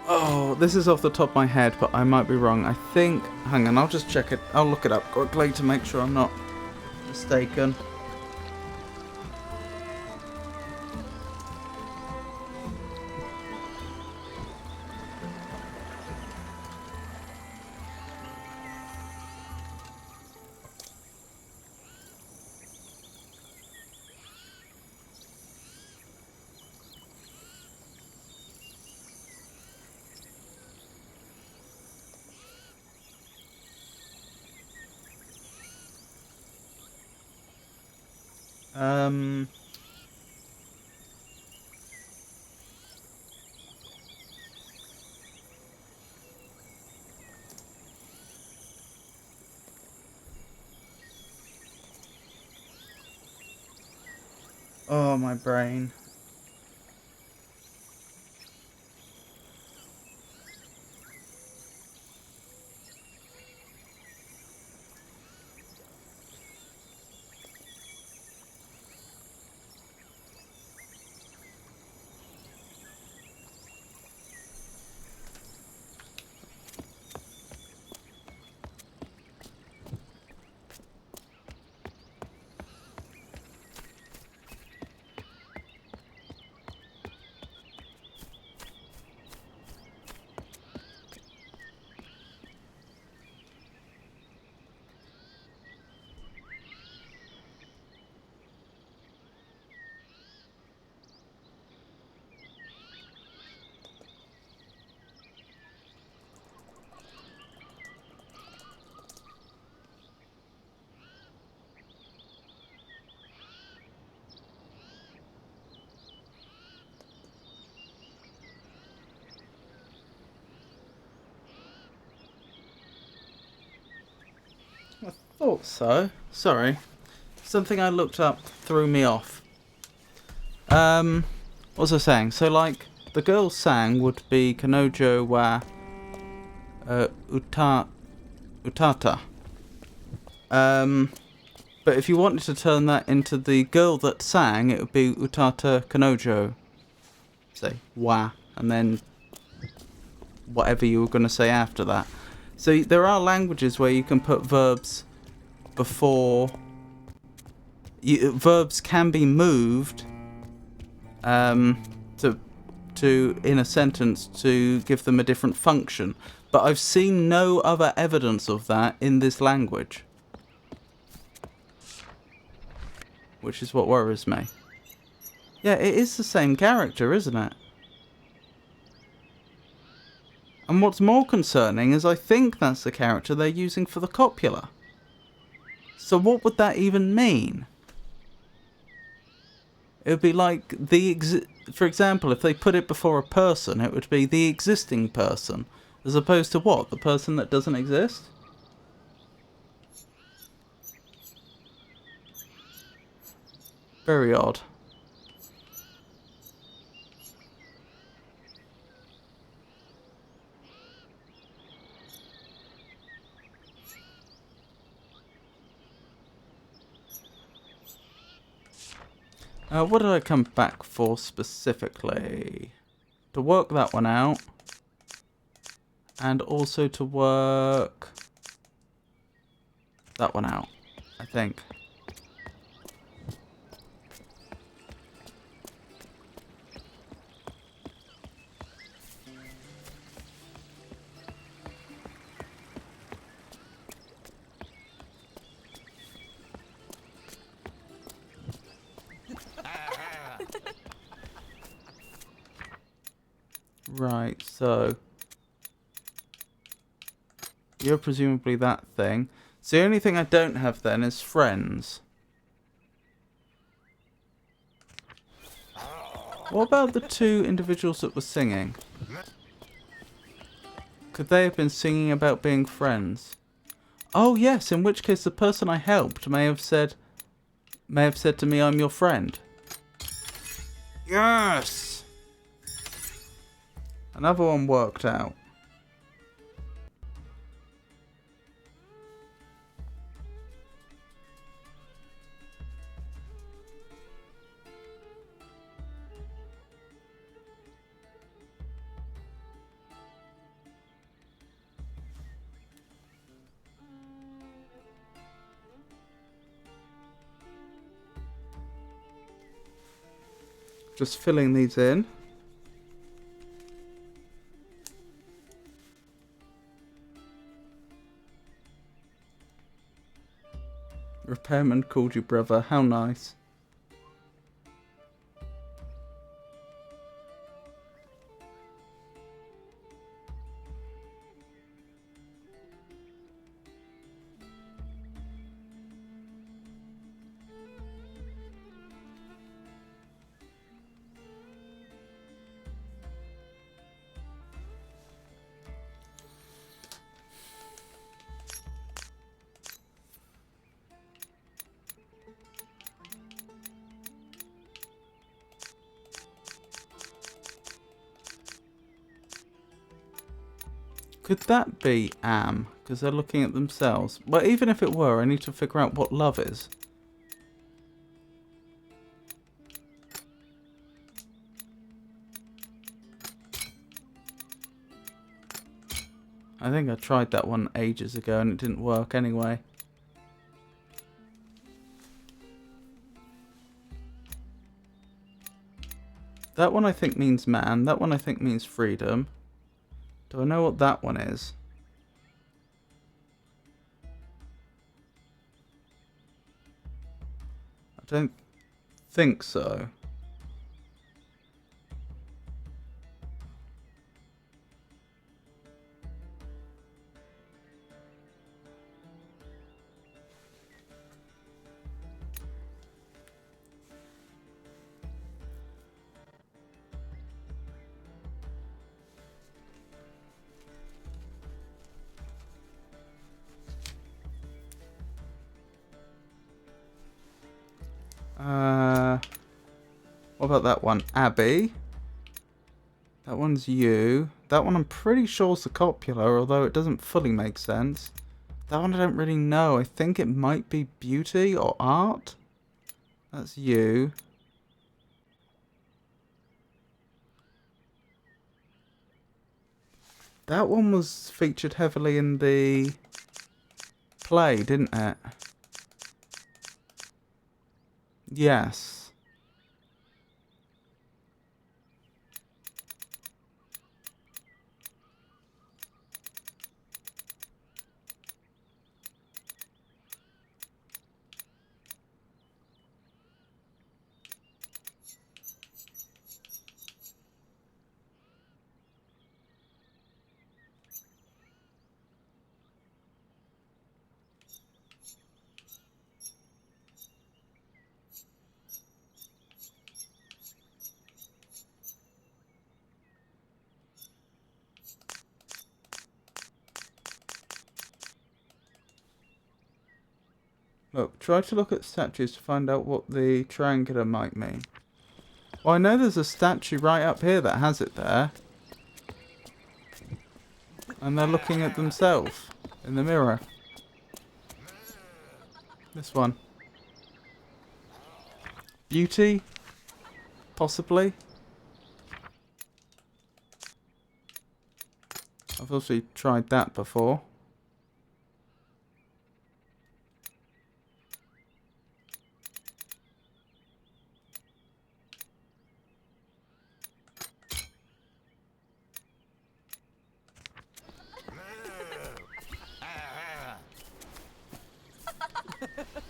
Oh, this is off the top of my head, but I might be wrong. I think... Hang on, I'll just check it. I'll look it up quickly to make sure I'm not mistaken. Um. Oh, my brain. I thought so. Sorry. Something I looked up threw me off. What was I saying? So, like, the girl's sang would be Kanojo wa Utata. But if you wanted to turn that into the girl that sang, it would be Utata Kanojo. Say, wa, and then whatever you were going to say after that. So there are languages where you can put verbs before... verbs can be moved to in a sentence to give them a different function. But I've seen no other evidence of that in this language. Which is what worries me. Yeah, it is the same character, isn't it? And what's more concerning is I think that's the character they're using for the copula. So what would that even mean? It would be like for example, if they put it before a person, it would be the existing person, as opposed to what? The person that doesn't exist? Very odd. What did I come back for specifically? To work that one out. And also to work that one out, I think. Right, so you're presumably that thing. So the only thing I don't have then is friends. What about the two individuals that were singing? Could they have been singing about being friends? Oh yes, in which case the person I helped may have said to me, I'm your friend. Yes! Another one worked out. Just filling these in. Repairman called you brother. How nice. Could that be am? Because they're looking at themselves. But even if it were, I need to figure out what love is. I think I tried that one ages ago and it didn't work anyway. That one I think means man. That one I think means freedom. Do I know what that one is? I don't think so. What about that one? Abby. That one's you. That one I'm pretty sure is the copula, although it doesn't fully make sense. That one I don't really know. I think it might be beauty or art. That's you. That one was featured heavily in the play, didn't it? Yes. Look, try to look at statues to find out what the triangular might mean. Well, I know there's a statue right up here that has it there. And they're looking at themselves in the mirror. This one. Beauty? Possibly? I've also tried that before.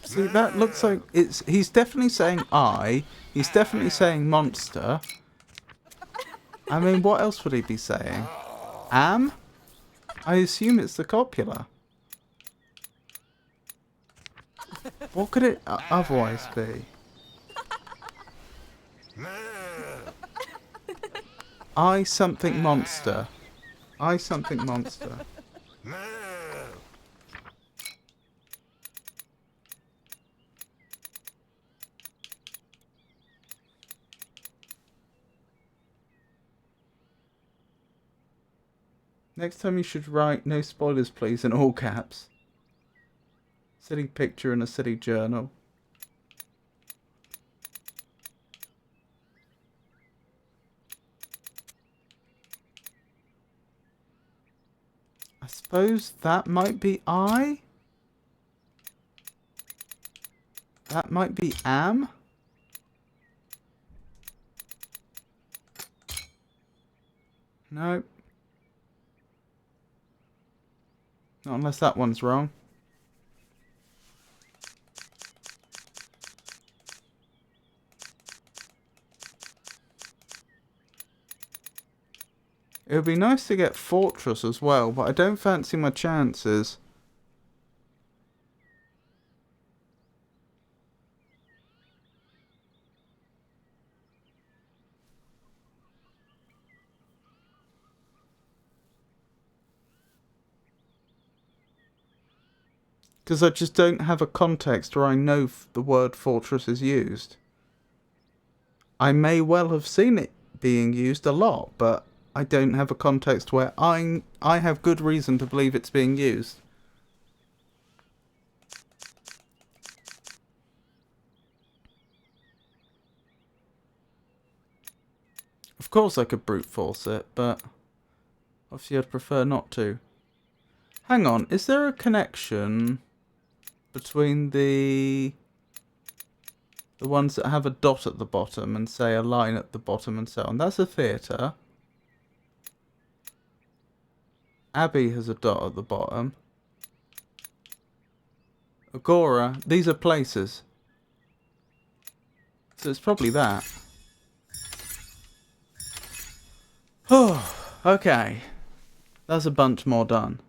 See, that looks like he's definitely saying I. He's definitely saying monster. I mean, what else would he be saying? Am? I assume it's the copula. What could it otherwise be? I something monster. I something monster. Next time you should write no spoilers please in all caps. Silly picture in a silly journal. I suppose that might be I? That might be am? No. Not unless that one's wrong. It would be nice to get fortress as well, but I don't fancy my chances. Because I just don't have a context where I know the word fortress is used. I may well have seen it being used a lot, but I don't have a context where I have good reason to believe it's being used. Of course I could brute force it, but obviously I'd prefer not to. Hang on, is there a connection between the ones that have a dot at the bottom and say a line at the bottom and so on? That's a theatre. Abbey has a dot at the bottom. Agora, these are places. So it's probably that. Oh, okay. That's a bunch more done.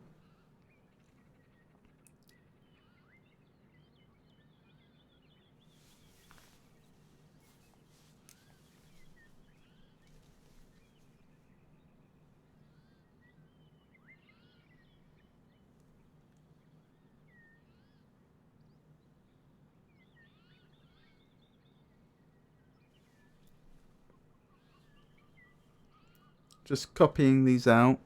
Just copying these out.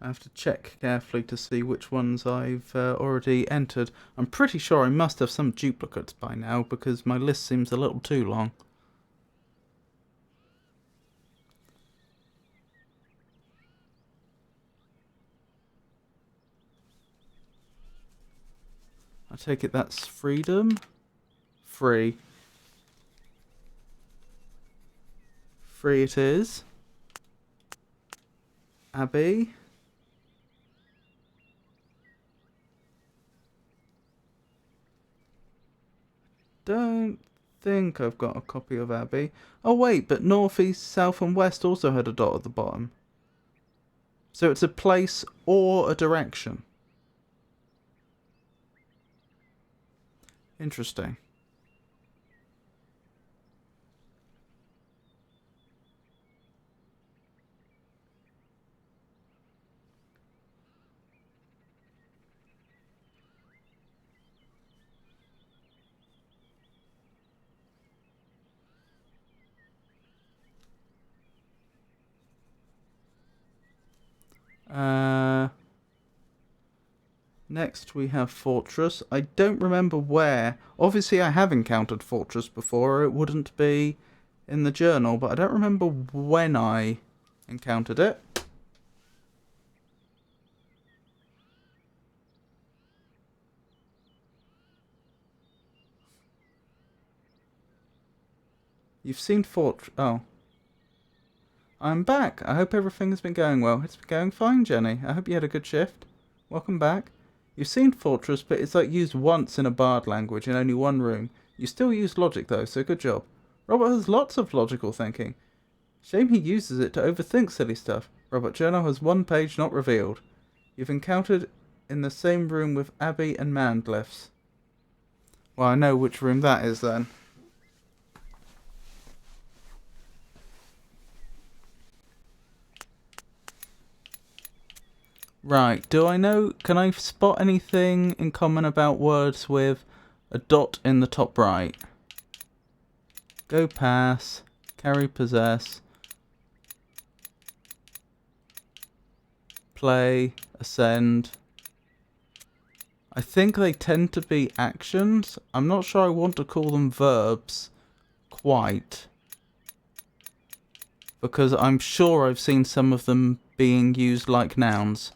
I have to check carefully to see which ones I've already entered. I'm pretty sure I must have some duplicates by now because my list seems a little too long. I take it that's freedom? Free. Free it is. Abbey. Don't think I've got a copy of Abbey. Oh wait, but north, east, south and west also had a dot at the bottom. So it's a place or a direction. Interesting. Next we have Fortress. I don't remember where. Obviously I have encountered Fortress before, or it wouldn't be in the journal, but I don't remember when I encountered it. You've seen Fortress. Oh. I'm back. I hope everything has been going well. It's been going fine, Jenny. I hope you had a good shift. Welcome back. You've seen Fortress, but it's like used once in a bard language in only one room. You still use logic though, so good job. Robert has lots of logical thinking. Shame he uses it to overthink silly stuff. Robert Journal has one page not revealed. You've encountered in the same room with Abbey and Mandlefs. Well, I know which room that is then. Right, do I know, can I spot anything in common about words with a dot in the top right? Go pass, carry possess, play, ascend. I think they tend to be actions. I'm not sure I want to call them verbs quite. Because I'm sure I've seen some of them being used like nouns.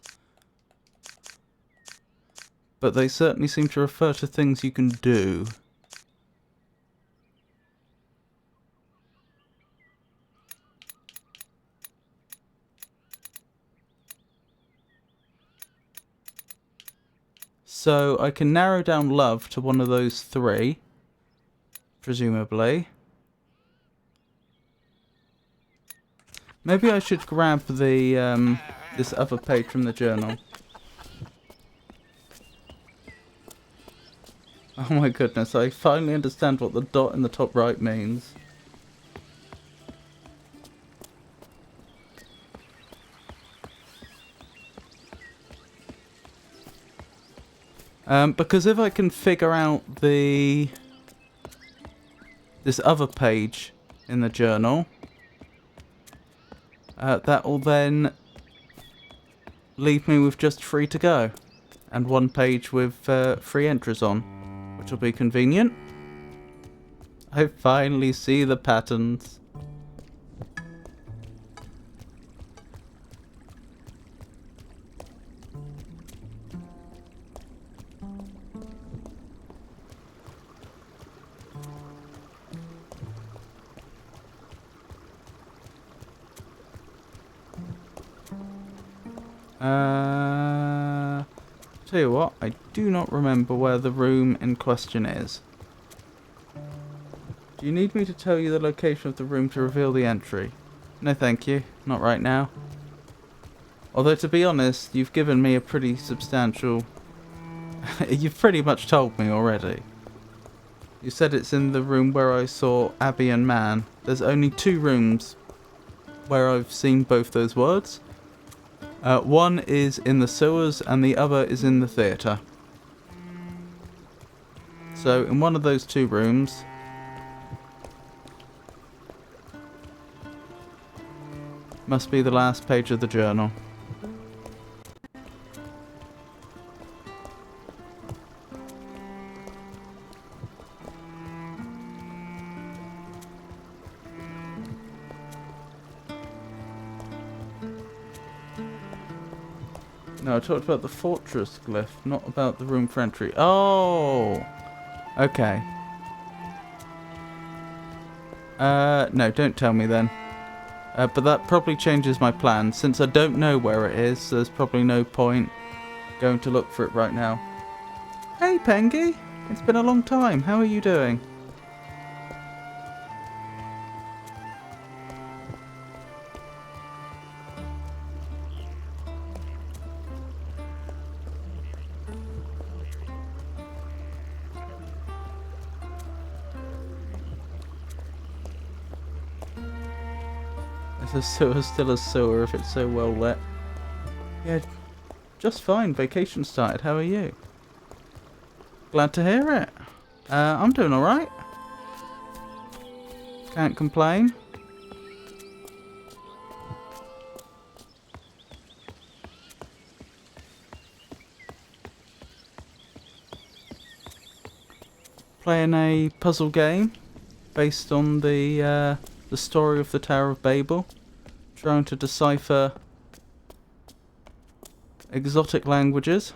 But they certainly seem to refer to things you can do. So I can narrow down love to one of those three, presumably. Maybe I should grab the this other page from the journal. Oh my goodness, I finally understand what the dot in the top right means. Because if I can figure out this other page in the journal, That will then leave me with just 3 to go. And 1 page with 3 entries on, which will be convenient. I finally see the patterns. Tell you what, I do not remember where the room in question is. Do you need me to tell you the location of the room to reveal the entry? No thank you, not right now. Although to be honest, you've given me a pretty substantial... You've pretty much told me already. You said it's in the room where I saw Abby and Man. There's only 2 rooms where I've seen both those words. One is in the sewers and the other is in the theatre. So in one of those 2 rooms, must be the last page of the journal. No, I talked about the fortress glyph, not about the room for entry. Oh! Okay. No, don't tell me then. But that probably changes my plan. Since I don't know where it is, there's probably no point going to look for it right now. Hey, Pengy! It's been a long time. How are you doing? Is a sewer still a sewer if it's so well lit? Yeah, just fine. Vacation started. How are you? Glad to hear it. I'm doing alright. Can't complain. Playing a puzzle game based on the story of the Tower of Babel. Trying to decipher exotic languages.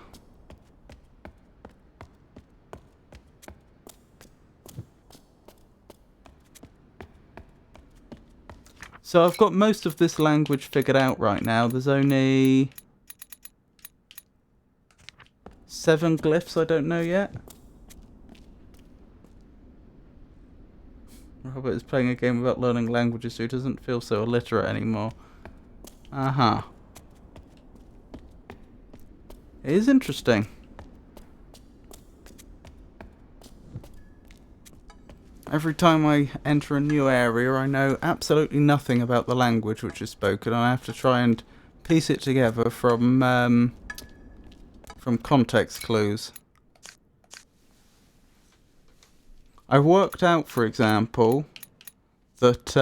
So I've got most of this language figured out right now. There's only 7 glyphs I don't know yet. Robert is playing a game about learning languages so he doesn't feel so illiterate anymore. Uh-huh. It is interesting. Every time I enter a new area, I know absolutely nothing about the language which is spoken, and I have to try and piece it together from context clues. I worked out, for example, that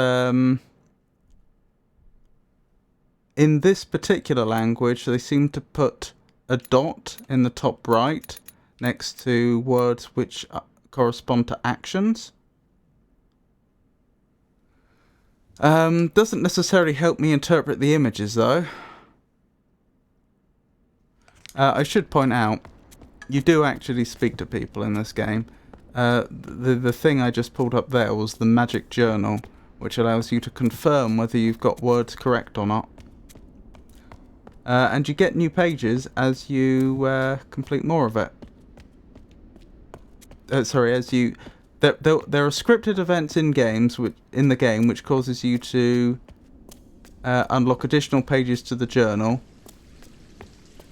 in this particular language, they seem to put a dot in the top right next to words which correspond to actions. Doesn't necessarily help me interpret the images, though. I should point out, you do actually speak to people in this game. The thing I just pulled up there was the magic journal, which allows you to confirm whether you've got words correct or not. And you get new pages as you complete more of it. Sorry, as you... There are scripted events in the game which causes you to unlock additional pages to the journal,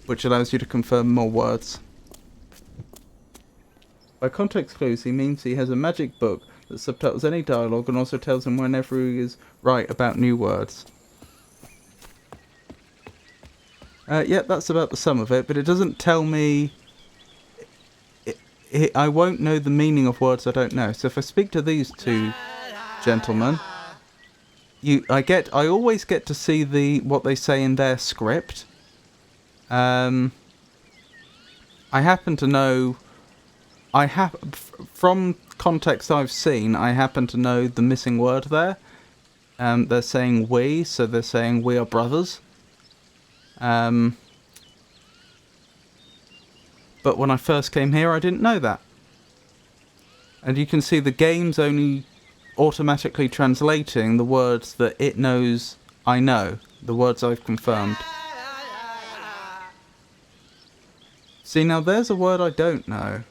which allows you to confirm more words. By context clues, he means he has a magic book that subtitles any dialogue and also tells him whenever he is right about new words. Yeah, that's about the sum of it, but it doesn't tell me... I won't know the meaning of words I don't know. So if I speak to these 2 gentlemen, I always get to see what they say in their script. I happen to know, from context I've seen, I happen to know the missing word there. They're saying we, so they're saying we are brothers. But when I first came here, I didn't know that. And you can see the game's only automatically translating the words that it knows I know, the words I've confirmed. See, now there's a word I don't know.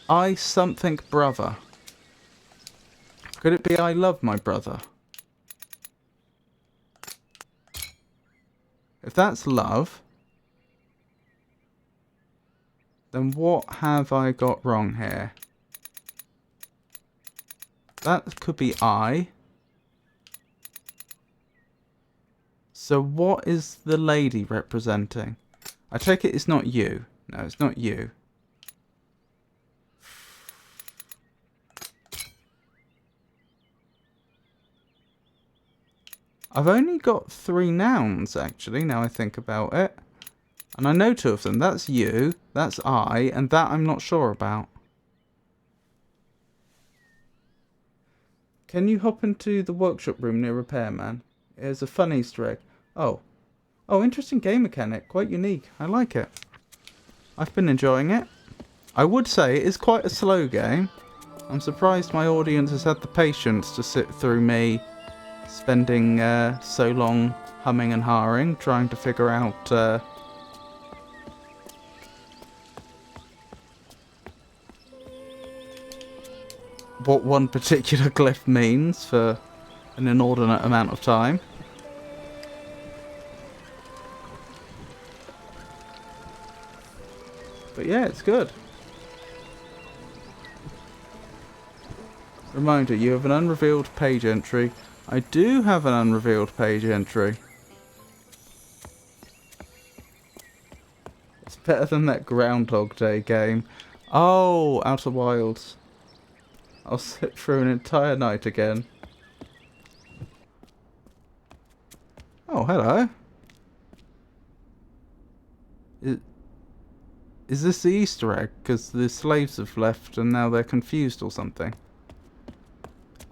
I something brother. Could it be I love my brother? If that's love, then what have I got wrong here? That could be I. So what is the lady representing? I take it it's not you. No, it's not you. I've only got 3 nouns, actually, now I think about it. And I know 2 of them. That's you, that's I, and that I'm not sure about. Can you hop into the workshop room near Repairman? Here's a fun Easter egg. Oh, interesting game mechanic. Quite unique. I like it. I've been enjoying it. I would say it is quite a slow game. I'm surprised my audience has had the patience to sit through me spending so long humming and hawing, trying to figure out what one particular glyph means for an inordinate amount of time. But yeah, it's good. Reminder, you have an unrevealed page entry. I do have an unrevealed page entry. It's better than that Groundhog Day game. Oh, Outer Wilds. I'll sit through an entire night again. Oh, hello. Is this the Easter egg? Because the slaves have left and now they're confused or something.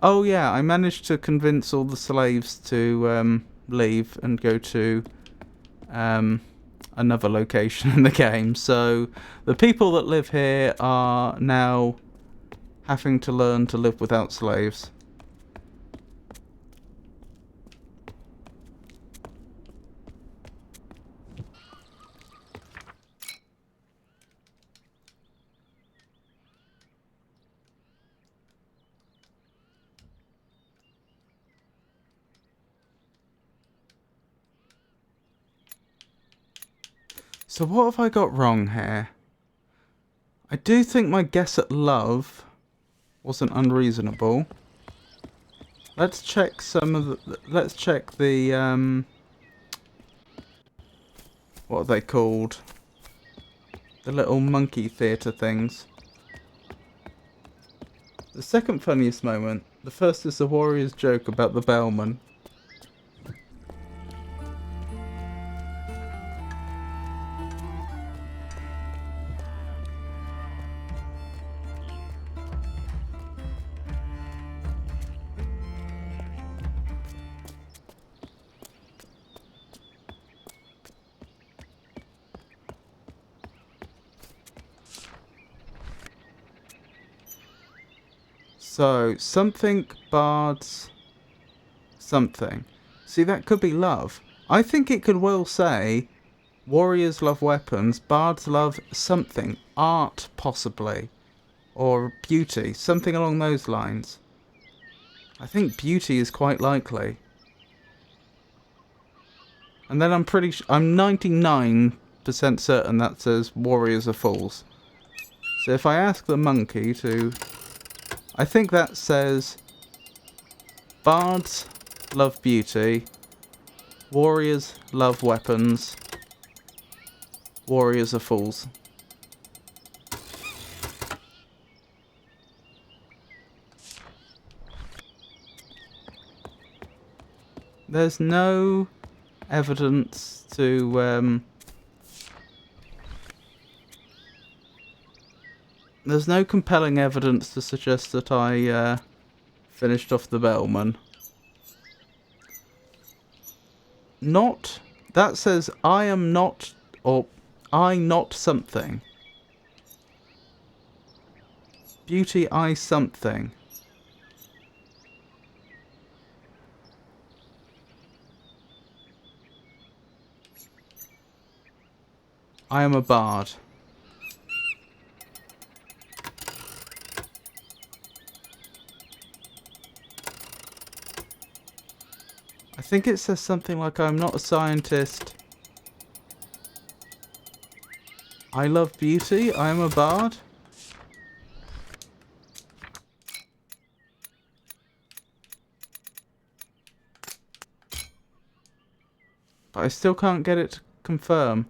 Oh yeah, I managed to convince all the slaves to leave and go to another location in the game. So the people that live here are now having to learn to live without slaves. So what have I got wrong here? I do think my guess at love wasn't unreasonable. Let's check some of the... Let's check the... what are they called? The little monkey theatre things. The second funniest moment. The first is the warrior's joke about the bellman. So, something bards something. See, that could be love. I think it could well say, warriors love weapons, bards love something. Art, possibly. Or beauty. Something along those lines. I think beauty is quite likely. And then I'm 99% certain that says warriors are fools. So if I ask the monkey to... I think that says bards love beauty, warriors love weapons, warriors are fools. There's no evidence to, there's no compelling evidence to suggest that I, finished off the bellman. Not... That says, I am not... Or, I not something. Beauty, I something. I am a bard. I think it says something like I'm not a scientist. I love beauty. I am a bard. But I still can't get it to confirm.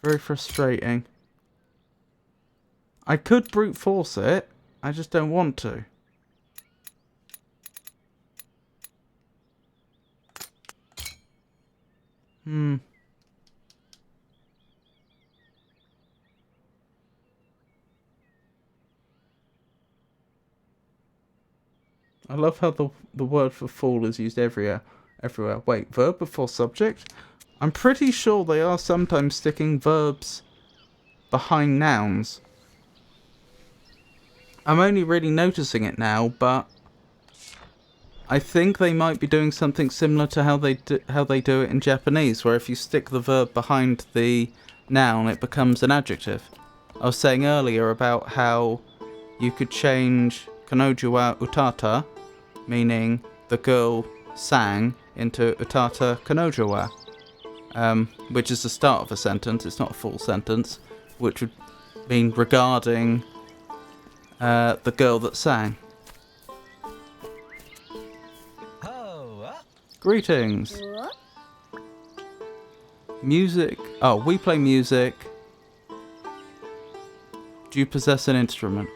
Very frustrating. I could brute force it. I just don't want to. I love how the word for fool is used everywhere. Wait, verb before subject? I'm pretty sure they are sometimes sticking verbs behind nouns. I'm only really noticing it now, but I think they might be doing something similar to how they do it in Japanese, where if you stick the verb behind the noun, it becomes an adjective. I was saying earlier about how you could change kanojo wa utata, meaning the girl sang, into utata kanojo wa, which is the start of a sentence. It's not a full sentence, which would mean regarding the girl that sang. Greetings. What? Music. Oh, we play music. Do you possess an instrument?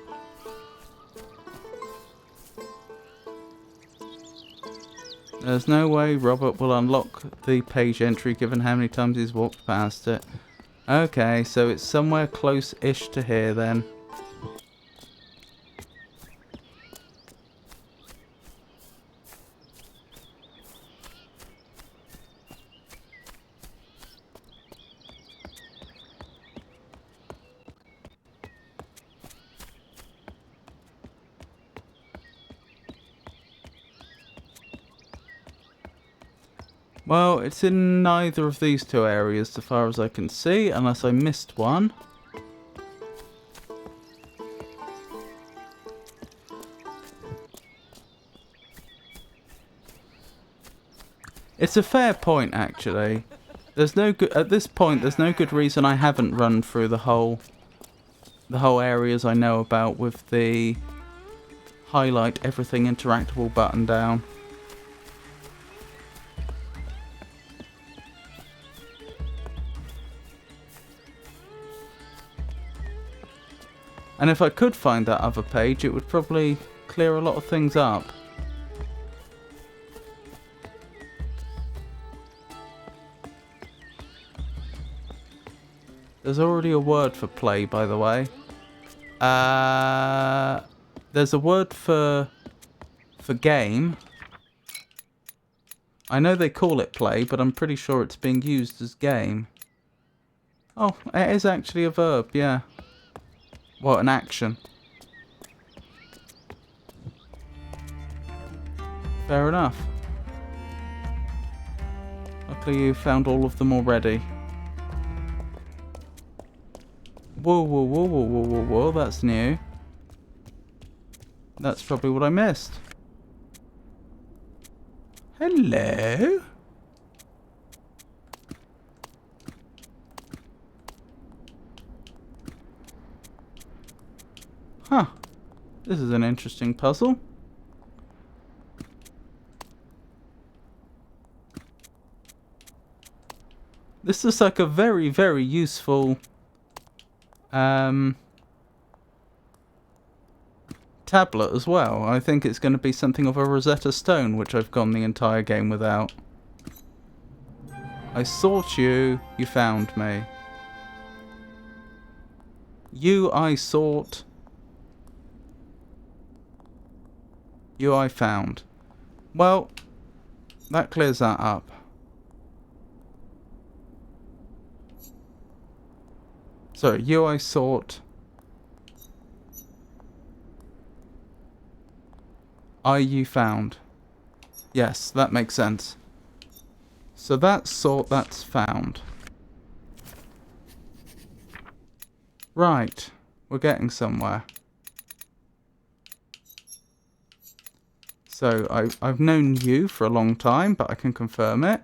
There's no way Robert will unlock the page entry given how many times he's walked past it. Okay, so it's somewhere close-ish to here then. Well, it's in neither of these two areas so far as I can see, unless I missed one. It's a fair point, actually. There's no good at this point. There's no good reason I haven't run through the whole areas I know about with the highlight everything interactable button down. And if I could find that other page, it would probably clear a lot of things up. There's already a word for play, by the way. There's a word for game. I know they call it play, but I'm pretty sure it's being used as game. Oh, it is actually a verb, yeah. Well, an action. Fair enough. Luckily you found all of them already. Whoa, whoa, whoa, whoa, whoa, whoa, whoa, that's new. That's probably what I missed. Hello? Huh. This is an interesting puzzle. This is like a very, very useful tablet as well. I think it's going to be something of a Rosetta Stone, which I've gone the entire game without. I sought you, you found me. You I sought, you I found. Well, that clears that up. Sorry, you I sought. I you found. Yes, that makes sense. So that's sought, that's found. Right, we're getting somewhere. So I've known you for a long time, but I can confirm it.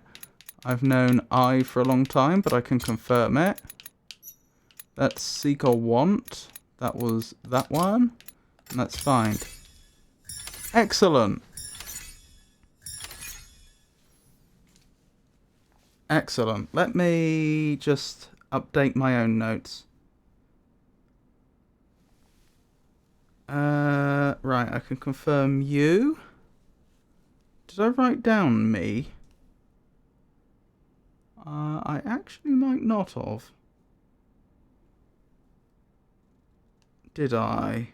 I've known I for a long time, but I can confirm it. That's seek or want. That was that one. And that's find. Excellent. Excellent. Let me just update my own notes. Right, I can confirm you. Did I write down me? I actually might not have. Did I?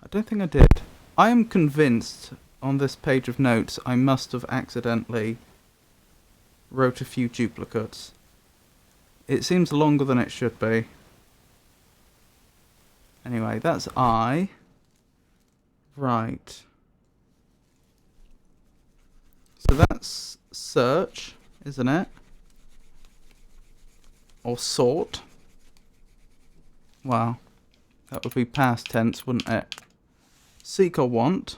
I don't think I did. I am convinced on this page of notes I must have accidentally wrote a few duplicates. It seems longer than it should be. Anyway, that's I. Right. So that's search, isn't it? Or sort. Wow. That would be past tense, wouldn't it? Seek or want.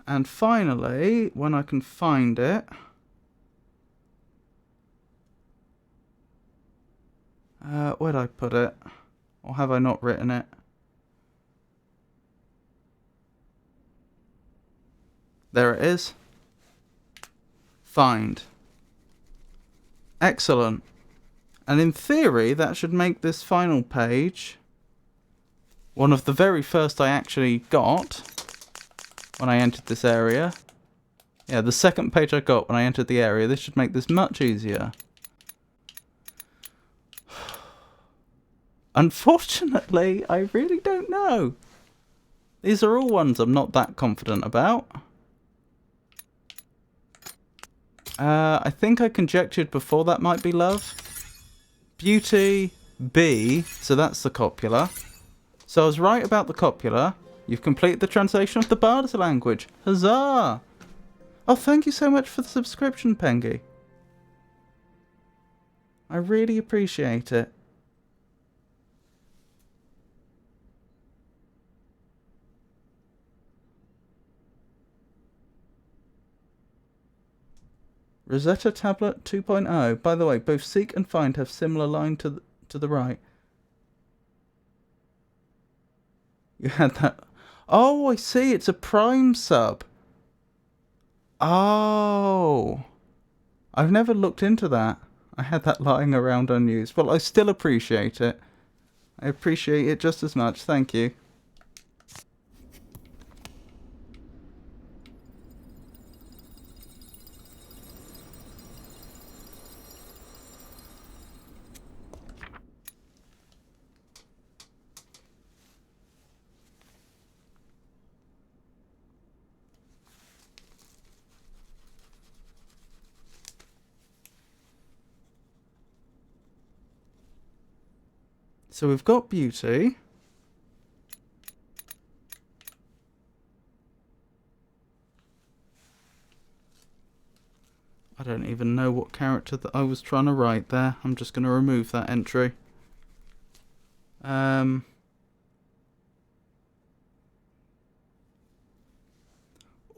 And finally, when I can find it... where'd I put it? Or have I not written it? There it is. Find. Excellent. And in theory, that should make this final page one of the very first I actually got when I entered this area. Yeah, the second page I got when I entered the area. This should make this much easier. Unfortunately, I really don't know. These are all ones I'm not that confident about. I think I conjectured before that might be love. Beauty, B, so that's the copula. So I was right about the copula. You've completed the translation of the Bard's language. Huzzah! Oh, thank you so much for the subscription, Pengy. I really appreciate it. Rosetta Tablet 2.0. By the way, both seek and find have similar line to the right. You had that. Oh, I see. It's a Prime sub. Oh. I've never looked into that. I had that lying around unused. Well, I still appreciate it. I appreciate it just as much. Thank you. So we've got beauty. I don't even know what character that I was trying to write there. I'm just going to remove that entry.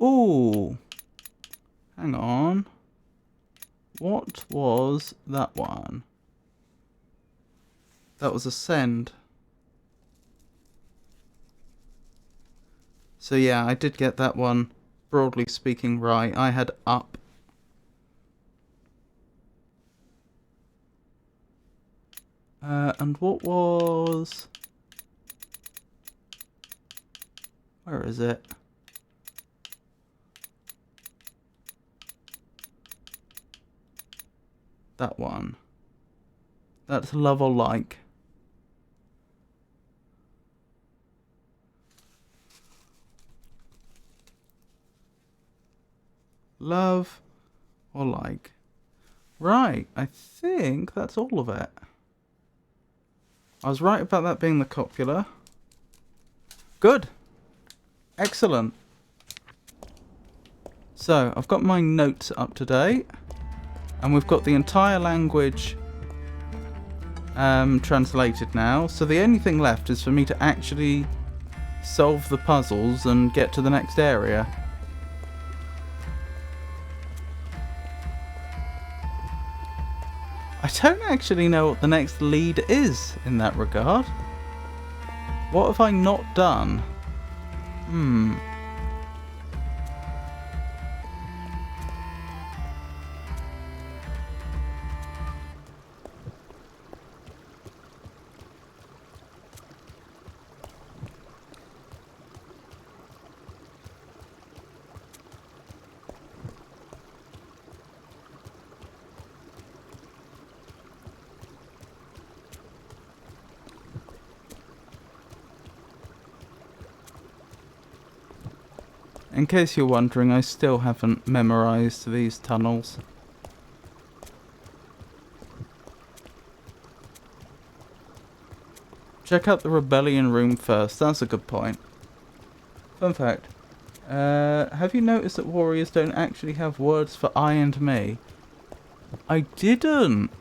Ooh. Hang on. What was that one? That was ascend. So yeah, I did get that one broadly speaking, right. I had up. And what was... Where is it? That one. That's love or like. Love or like. Right, I think that's all of it. I was right about that being the copula. Good. Excellent. So, I've got my notes up to date. And we've got the entire language translated now. So the only thing left is for me to actually solve the puzzles and get to the next area. I don't actually know what the next lead is in that regard. What have I not done? In case you're wondering, I still haven't memorized these tunnels. Check out the rebellion room first, that's a good point. Fun fact. Have you noticed that warriors don't actually have words for I and me? I didn't!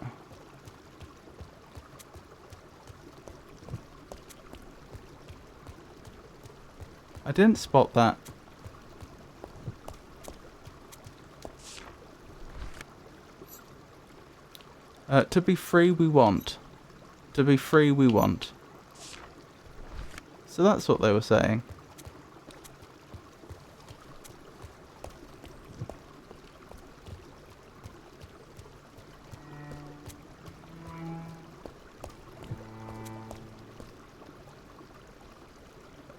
I didn't spot that. To be free we want. To be free we want. So that's what they were saying.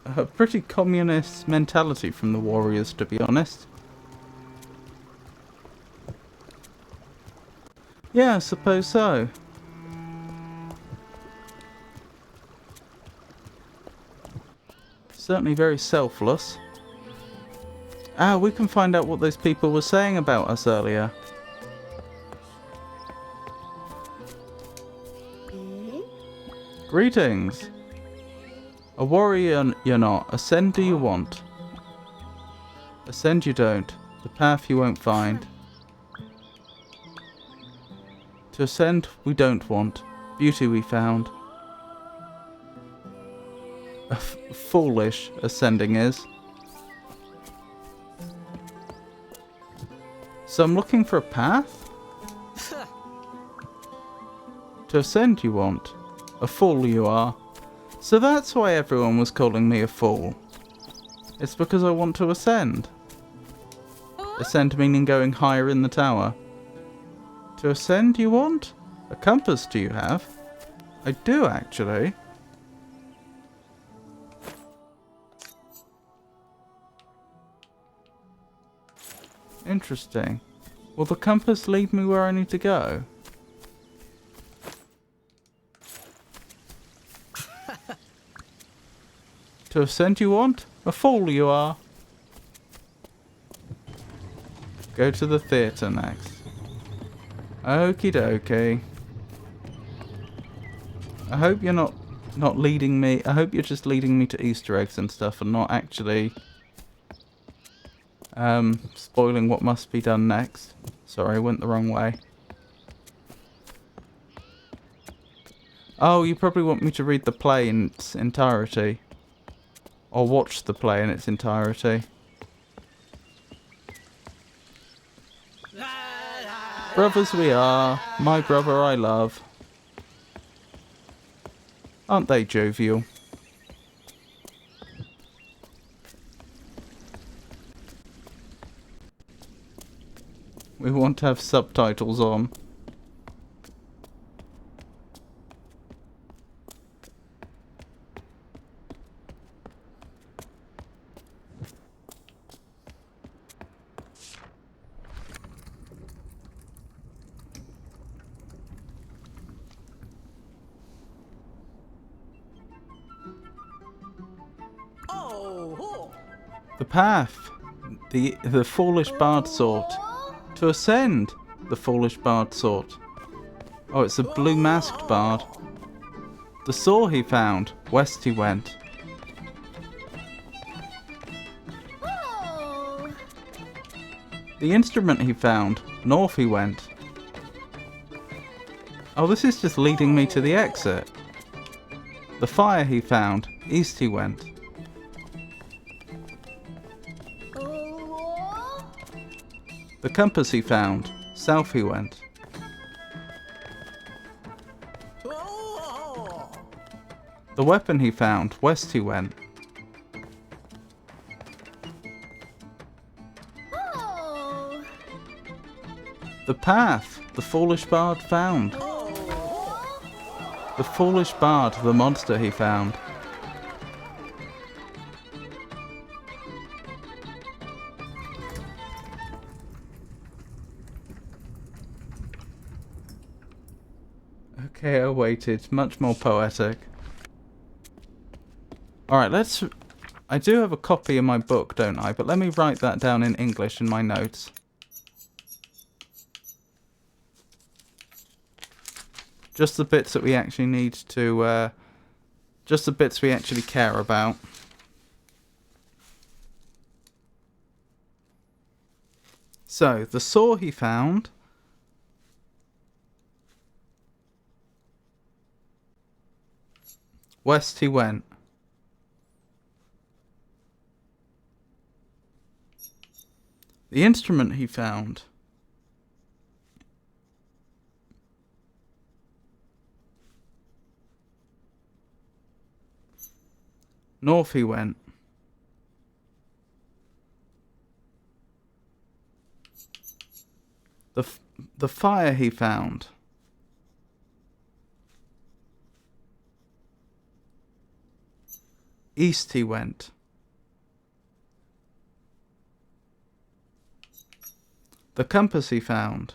A pretty communist mentality from the warriors, to be honest. Yeah, I suppose so. Certainly very selfless. Ah, we can find out what those people were saying about us earlier. Greetings. A warrior you're not. Ascend do you want? Ascend you don't. The path you won't find. To ascend we don't want. Beauty we found. Foolish ascending is. So I'm looking for a path? To ascend you want. A fool you are. So that's why everyone was calling me a fool. It's because I want to ascend. Ascend meaning going higher in the tower. To ascend you want? A compass do you have? I do actually. Interesting. Will the compass lead me where I need to go? To ascend you want? A fool you are. Go to the theatre next. Okie dokie. I hope you're not leading me. I hope you're just leading me to Easter eggs and stuff and not actually spoiling what must be done next. Sorry, I went the wrong way. Oh, you probably want me to read the play in its entirety. Or watch the play in its entirety. Brothers we are, my brother I love. Aren't they jovial? We want to have subtitles on. Oh. The path the foolish bard sought. Oh. To ascend, the foolish bard sought. Oh, it's a blue masked bard. The saw he found, west he went. Oh. The instrument he found, north he went. Oh, this is just leading me to the exit. The fire he found, east he went. Oh. The compass he found, south he went. Oh. The weapon he found, west he went. Oh. The path the foolish bard found. The foolish bard, the monster he found. Okay, I waited. Much more poetic. Alright, let's... I do have a copy in my book, don't I? But let me write that down in English in my notes. Just the bits that we actually need to... just the bits we actually care about. So, the saw he found... West he went. The instrument he found. North he went. The fire he found. East he went. The compass he found.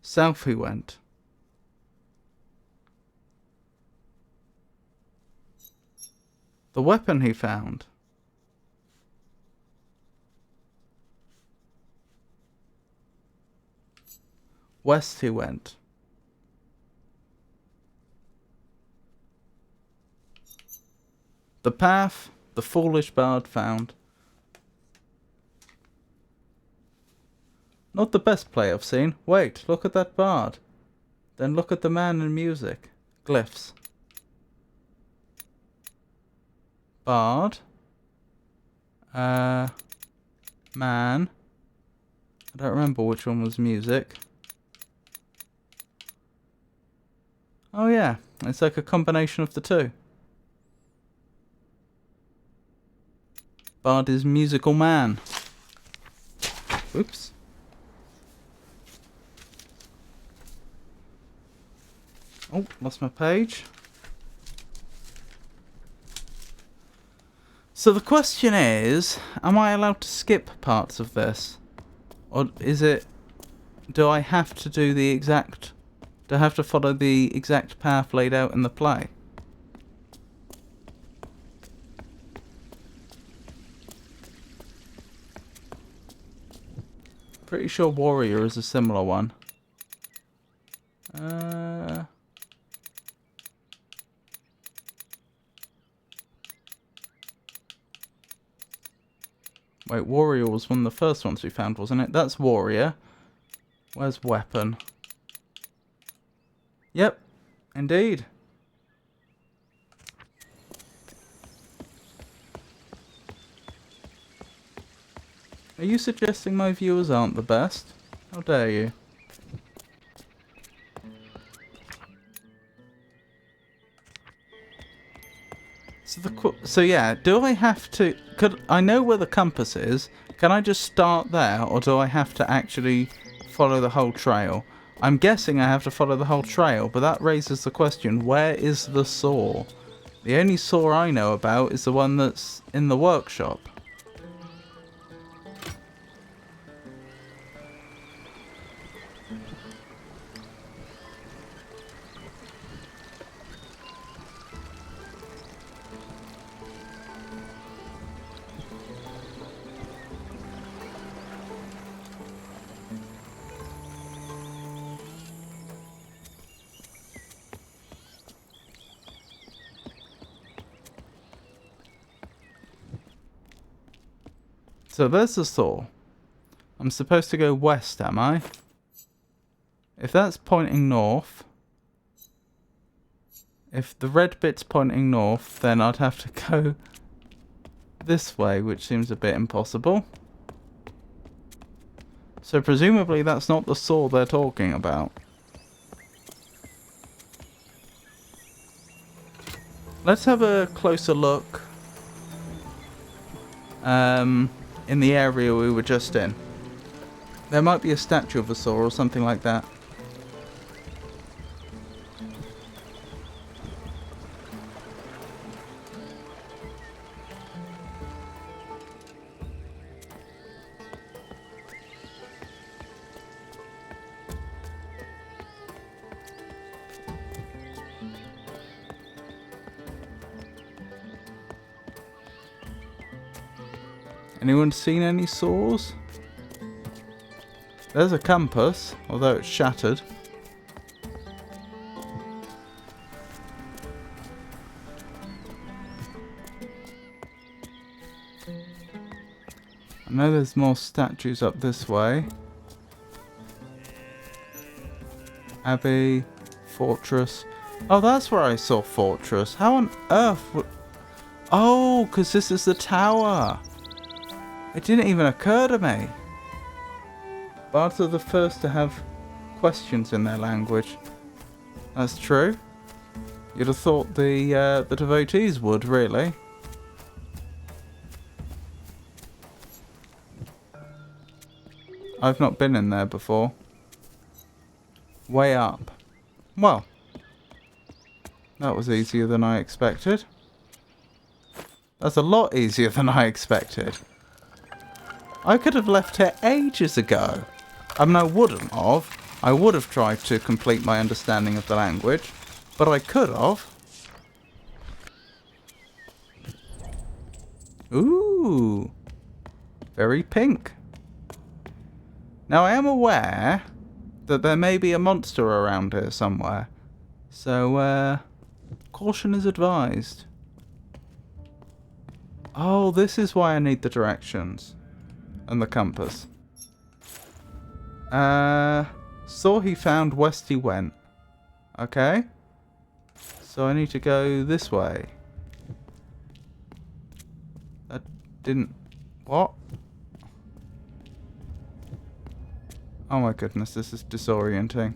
South he went. The weapon he found. West he went. The path the foolish bard found. Not the best play I've seen. Wait, look at that bard. Then look at the man in music. Glyphs. Bard. Man. I don't remember which one was music. Oh yeah, it's like a combination of the two. Bard is musical man. Oops. Oh, lost my page. So the question is, am I allowed to skip parts of this? Or is it... do I have to do the exact... do I have to follow the exact path laid out in the play? Pretty sure Warrior is a similar one. Wait, Warrior was one of the first ones we found, wasn't it? That's Warrior. Where's Weapon? Yep, indeed. Are you suggesting my viewers aren't the best? How dare you? So yeah, do I have to... Could I know where the compass is? Can I just start there, or do I have to actually follow the whole trail? I'm guessing I have to follow the whole trail, but that raises the question, where is the saw? The only saw I know about is the one that's in the workshop. So there's the saw. I'm supposed to go west, am I? If that's pointing north... If the red bit's pointing north, then I'd have to go this way, which seems a bit impossible. So presumably that's not the saw they're talking about. Let's have a closer look in the area we were just in. There might be a statue of a saw or something like that. Anyone seen any saws? There's a compass, although it's shattered. I know there's more statues up this way. Abbey, fortress. Oh, that's where I saw fortress. How on earth would... Oh, because this is the tower. It didn't even occur to me. Bards are the first to have questions in their language. That's true. You'd have thought the devotees would, really. I've not been in there before. Way up. Well, that was easier than I expected. That's a lot easier than I expected. I could have left here ages ago. I mean, I wouldn't have. I would have tried to complete my understanding of the language, but I could have. Ooh. Very pink. Now, I am aware that there may be a monster around here somewhere. So, caution is advised. Oh, this is why I need the directions. And the compass. Saw he found, west he went. Okay. So I need to go this way. That didn't... What? Oh my goodness, this is disorienting.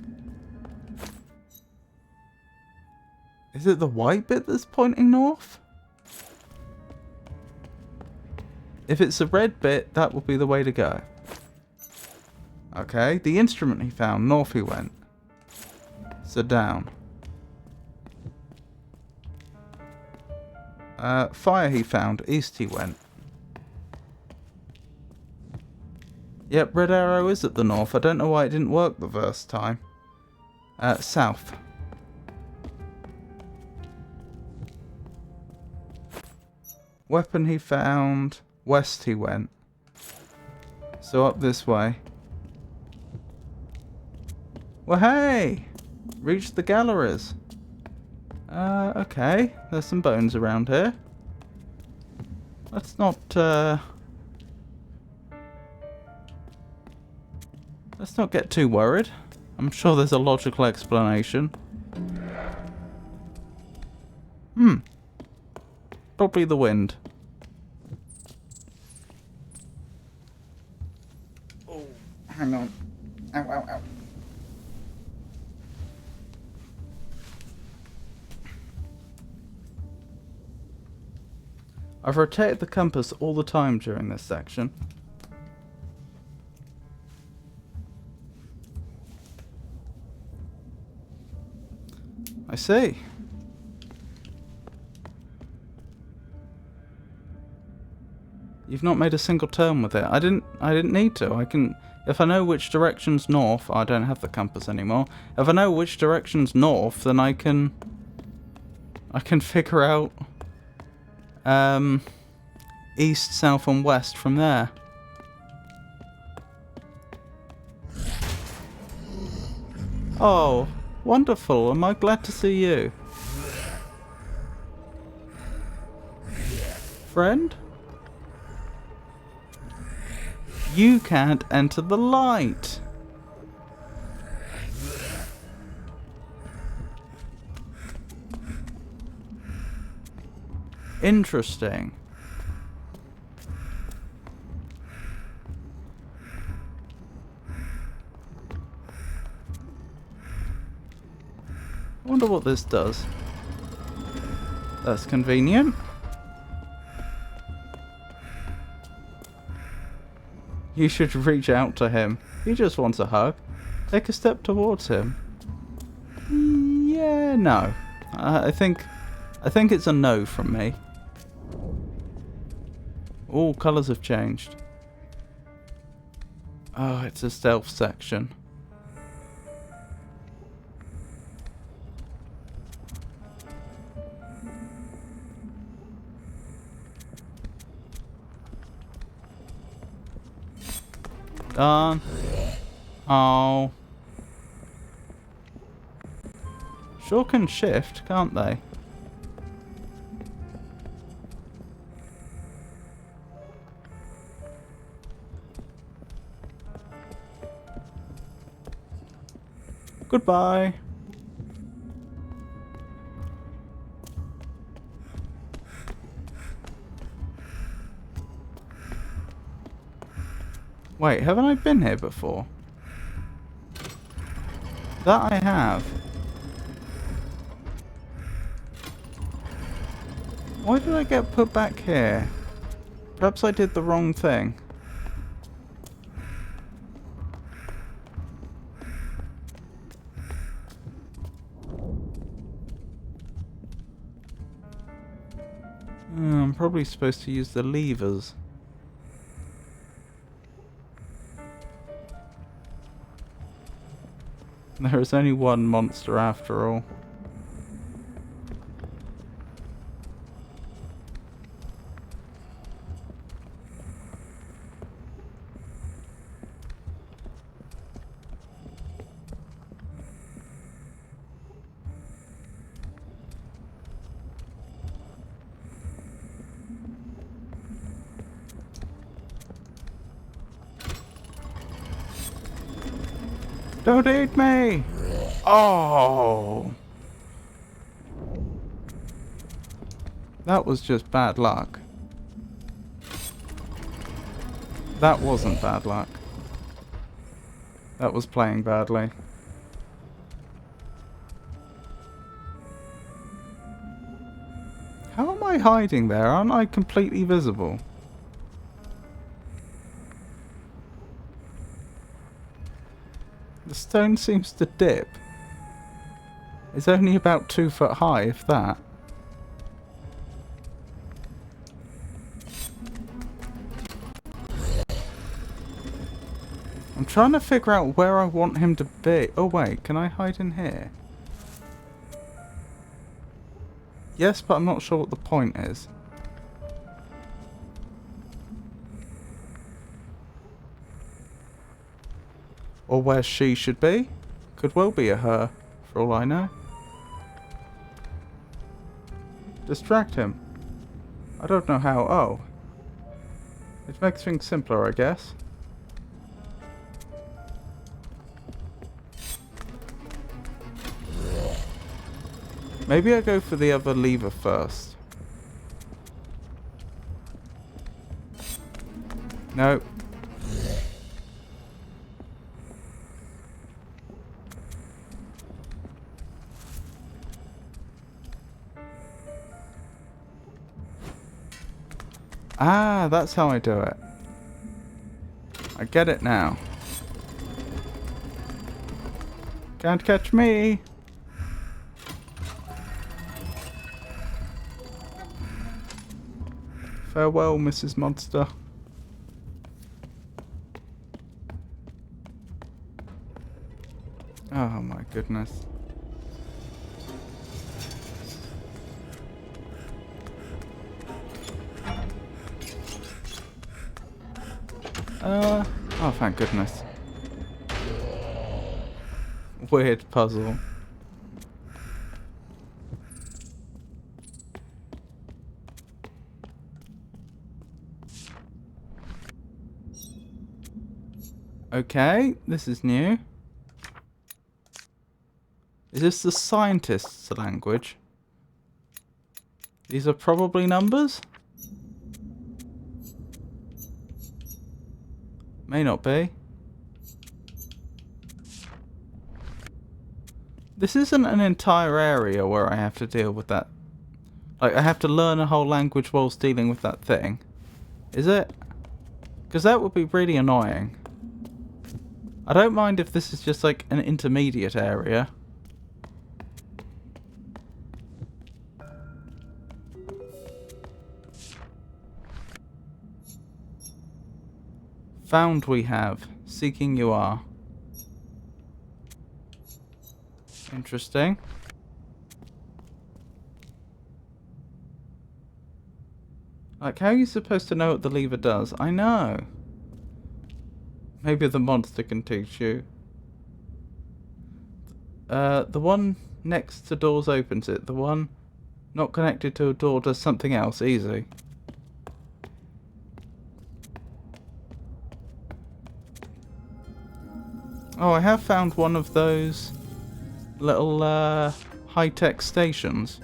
Is it the white bit that's pointing north? If it's the red bit, that would be the way to go. Okay, the instrument he found, north he went. So down. Fire he found, east he went. Yep, red arrow is at the north. I don't know why it didn't work the first time. South. Weapon he found, west he went. So up this way. Well, hey! Reached the galleries. Okay. There's some bones around here. Let's not, let's not get too worried. I'm sure there's a logical explanation. Probably the wind. Oh, hang on. Ow, ow, ow. I've rotated the compass all the time during this section. I see. You've not made a single turn with it. I didn't need to. I can, if I know which direction's north, I don't have the compass anymore. If I know which direction's north, then I can figure out east, south and west from there. Oh, wonderful. Am I glad to see you? Friend? You can't enter the light. Interesting. I wonder what this does. That's convenient. You should reach out to him. He just wants a hug. Take a step towards him. Yeah, no. I think it's a no from me. All colours have changed. Oh, it's a stealth section. Done. Oh. Sure can shift, can't they? Goodbye. Wait, haven't I been here before? That I have. Why did I get put back here? Perhaps I did the wrong thing. I'm probably supposed to use the levers. There is only one monster after all. Don't eat me! Oh! That was just bad luck. That wasn't bad luck. That was playing badly. How am I hiding there? Aren't I completely visible? The stone seems to dip. It's only about 2 foot high, if that. I'm trying to figure out where I want him to be. Oh wait, can I hide in here? Yes, but I'm not sure what the point is. Or where she should be. Could well be a her, for all I know. Distract him. I don't know how. Oh. It makes things simpler, I guess. Maybe I go for the other lever first. No. Ah, that's how I do it. I get it now. Can't catch me. Farewell, Mrs. Monster. Oh my goodness. Oh, thank goodness. Weird puzzle. Okay, this is new. Is this the scientist's language? These are probably numbers? May not be. This isn't an entire area where I have to deal with that. Like, I have to learn a whole language whilst dealing with that thing. Is it? Because that would be really annoying. I don't mind if this is just like an intermediate area. Found we have. Seeking you are. Interesting. Like, how are you supposed to know what the lever does? I know. Maybe the monster can teach you. The one next to doors opens it. The one not connected to a door does something else. Easy. Oh, I have found one of those little high-tech stations.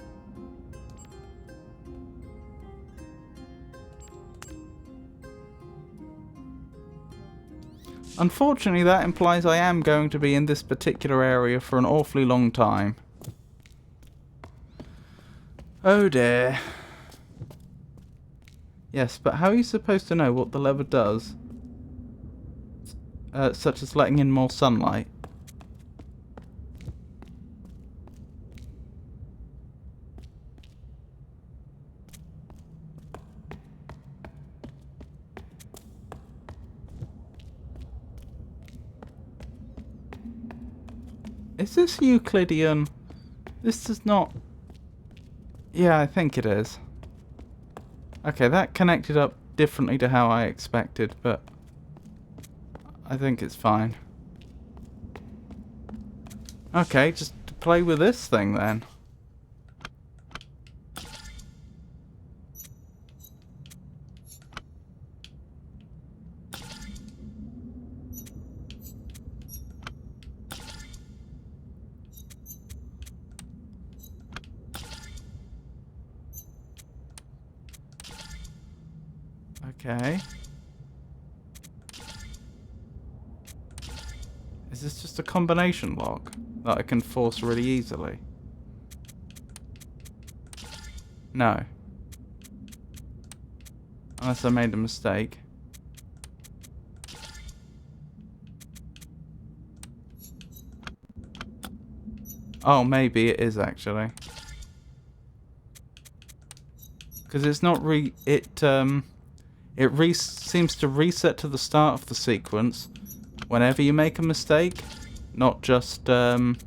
Unfortunately, that implies I am going to be in this particular area for an awfully long time. Oh dear. Yes, but how are you supposed to know what the lever does? Such as letting in more sunlight. Is this Euclidean? This does not... Yeah, I think it is. Okay, that connected up differently to how I expected, but I think it's fine. Okay, just play with this thing then. Okay. Is this just a combination lock that I can force really easily? No. Unless I made a mistake. Oh, maybe it is actually. Because it's not it seems to reset to the start of the sequence whenever you make a mistake, not just not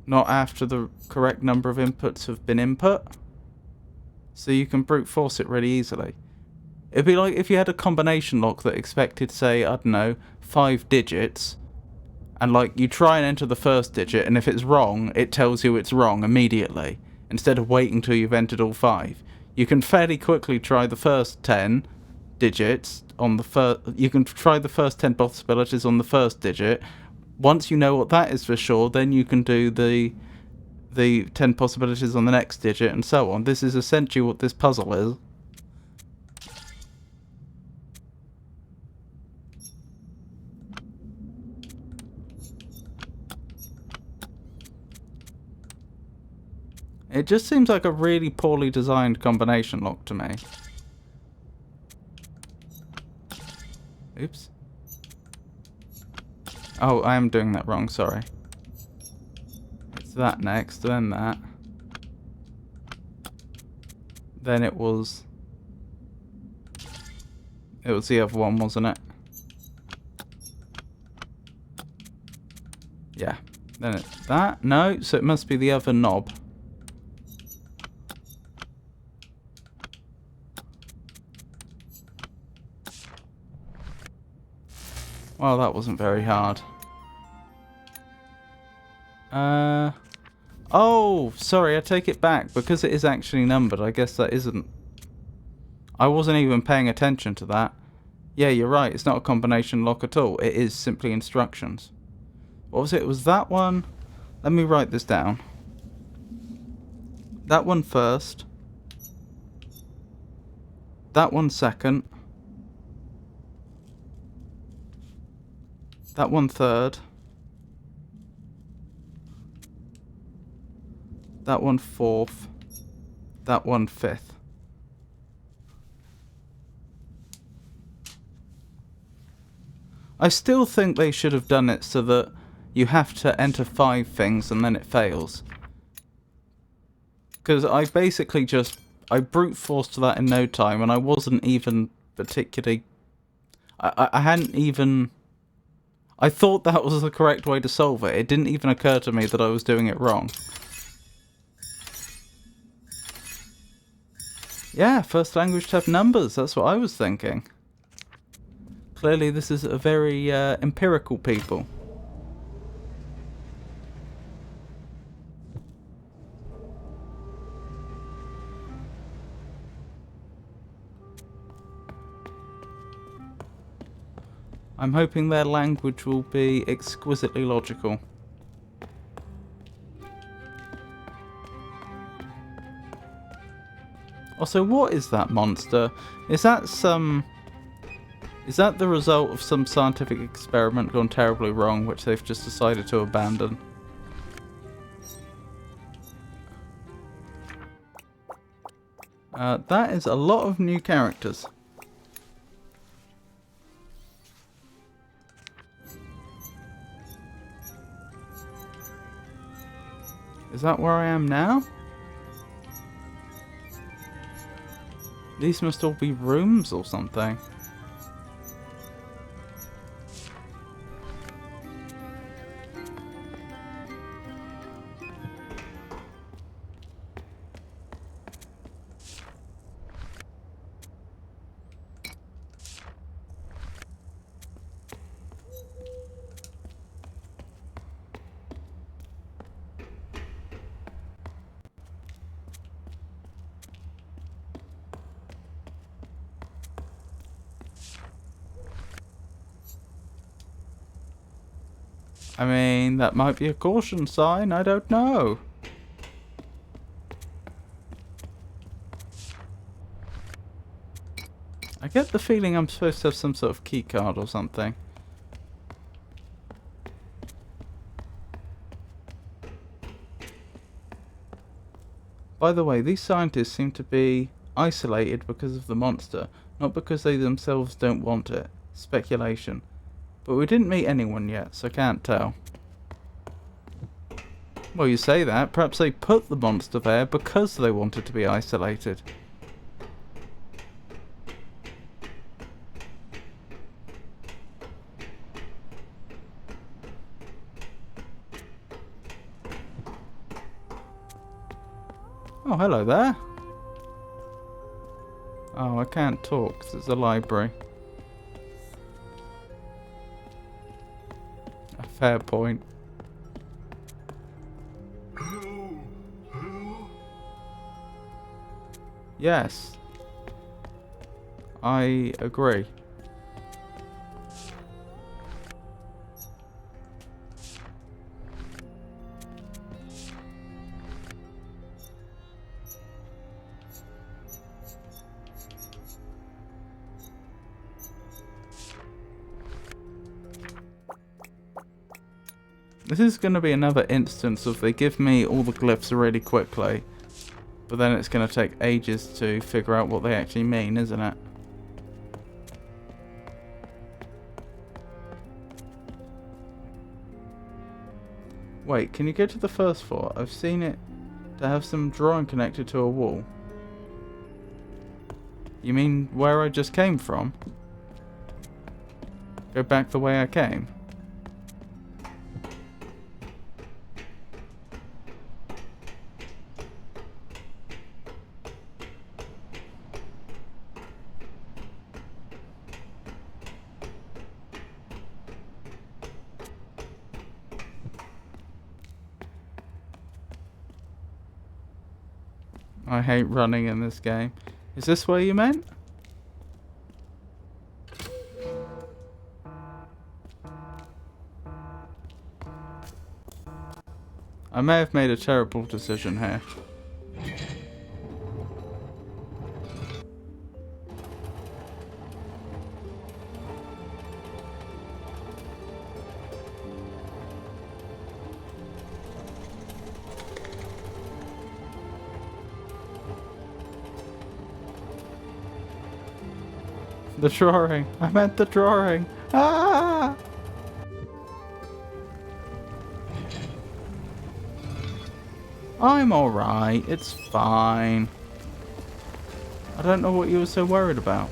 after the correct number of inputs have been input. So you can brute force it really easily. It'd be like if you had a combination lock that expected, say, I don't know, 5 digits, and like you try and enter the first digit, and if it's wrong, it tells you it's wrong immediately, instead of waiting till you've entered all 5. You can fairly quickly try the first 10 digits on the first. You can try the first 10 possibilities on the first digit. Once you know what that is for sure, then you can do the 10 possibilities on the next digit, and so on. This is essentially what this puzzle is. It just seems like a really poorly designed combination lock to me. Oops. Oh, I am doing that wrong, sorry. It's that next, then that. Then it was the other one, wasn't it? Yeah. Then it's that. No, so it must be the other knob. Well, that wasn't very hard. Oh, sorry, I take it back. Because it is actually numbered, I guess that isn't... I wasn't even paying attention to that. Yeah, you're right, it's not a combination lock at all. It is simply instructions. What was it? It was that one. Let me write this down. That one first. That one second. That one third. That one fourth. That one fifth. I still think they should have done it so that you have to enter 5 things and then it fails. Because I basically I brute forced that in no time, and I wasn't even particularly... I hadn't even... I thought that was the correct way to solve it. It didn't even occur to me that I was doing it wrong. Yeah, first language to have numbers. That's what I was thinking. Clearly this is a very empirical people. I'm hoping their language will be exquisitely logical. Also, what is that monster? Is that the result of some scientific experiment gone terribly wrong, which they've just decided to abandon? That is a lot of new characters. Is that where I am now? These must all be rooms or something. I mean, that might be a caution sign, I don't know. I get the feeling I'm supposed to have some sort of key card or something. By the way, these scientists seem to be isolated because of the monster, not because they themselves don't want it. Speculation. But we didn't meet anyone yet, so can't tell. Well, you say that. Perhaps they put the monster there because they wanted to be isolated. Oh, hello there. Oh, I can't talk because it's a library. A fair point. Yes. I agree. This is going to be another instance of they give me all the glyphs really quickly, but then it's going to take ages to figure out what they actually mean, isn't it? Wait, can you go to the first floor? I've seen it to have some drawing connected to a wall. You mean where I just came from? Go back the way I came? I hate running in this game. Is this where you meant? I may have made a terrible decision here. The drawing. I meant the drawing. Ah! I'm alright. It's fine. I don't know what you were so worried about.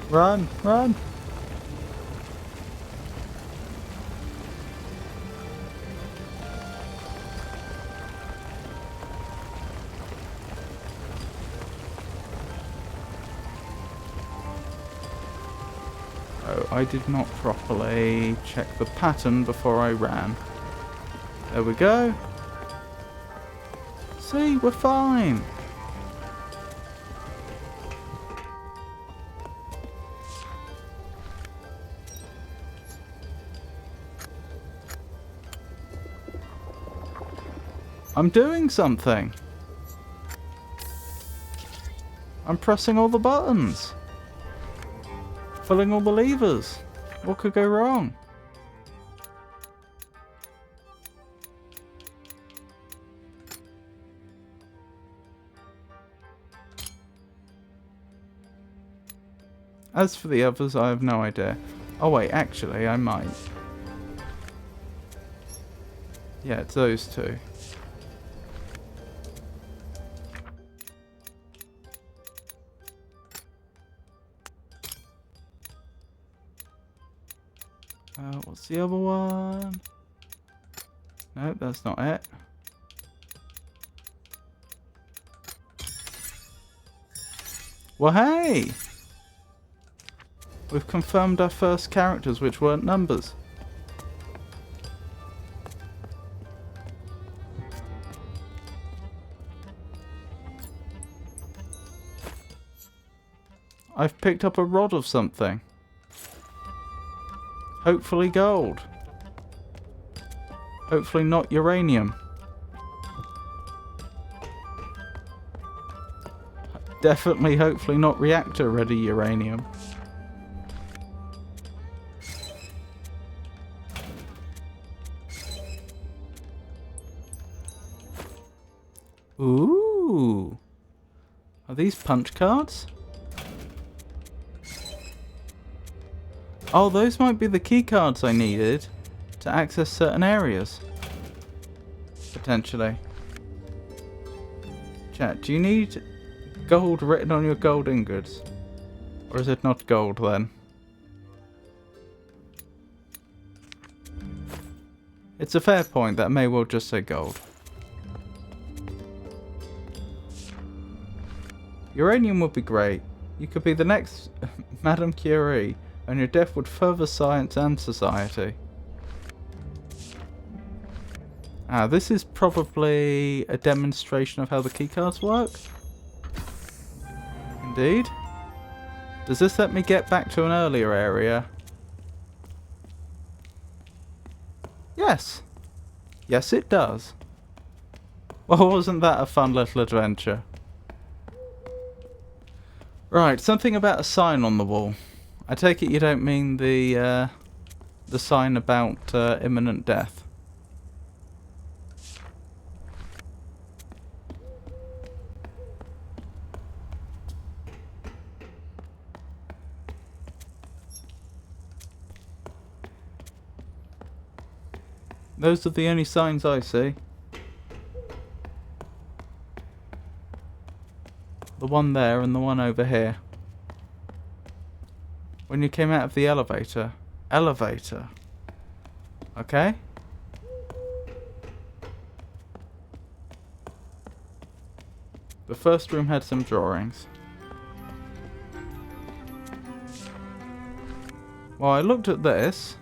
Run, run. Oh, I did not properly check the pattern before I ran. There we go. See, we're fine. I'm doing something. I'm pressing all the buttons. Pulling all the levers. What could go wrong? As for the others, I have no idea. Oh wait, actually, I might. Yeah, it's those two. What's the other one? Nope, that's not it. Well, hey! We've confirmed our first characters, which weren't numbers. I've picked up a rod of something. Hopefully gold. Hopefully not uranium. Definitely, hopefully not reactor-ready uranium. Ooh. Are these punch cards? Oh, those might be the key cards I needed to access certain areas. Potentially. Chat, do you need gold written on your gold ingots? Or is it not gold then? It's a fair point, that may well just say gold. Uranium would be great. You could be the next Madame Curie, and your death would further science and society. This is probably a demonstration of how the keycards work. Indeed. Does this let me get back to an earlier area? Yes. Yes, it does. Well, wasn't that a fun little adventure? Right, something about a sign on the wall. I take it you don't mean the sign about imminent death. Those are the only signs I see. The one there and the one over here. When you came out of the elevator. Elevator. Okay. The first room had some drawings. Well, I looked at this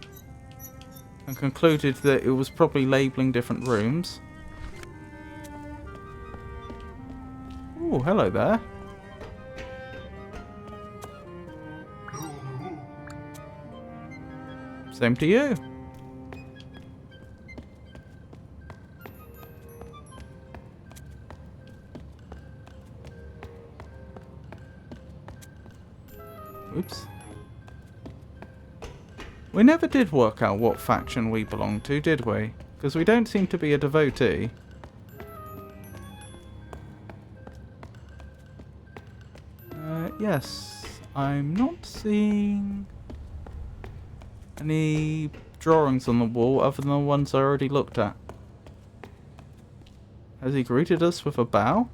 and concluded that it was probably labelling different rooms. Oh, hello there. Same to you. Oops. We never did work out what faction we belong to, did we? Because we don't seem to be a devotee. Yes. I'm not seeing any drawings on the wall other than the ones I already looked at. Has he greeted us with a bow?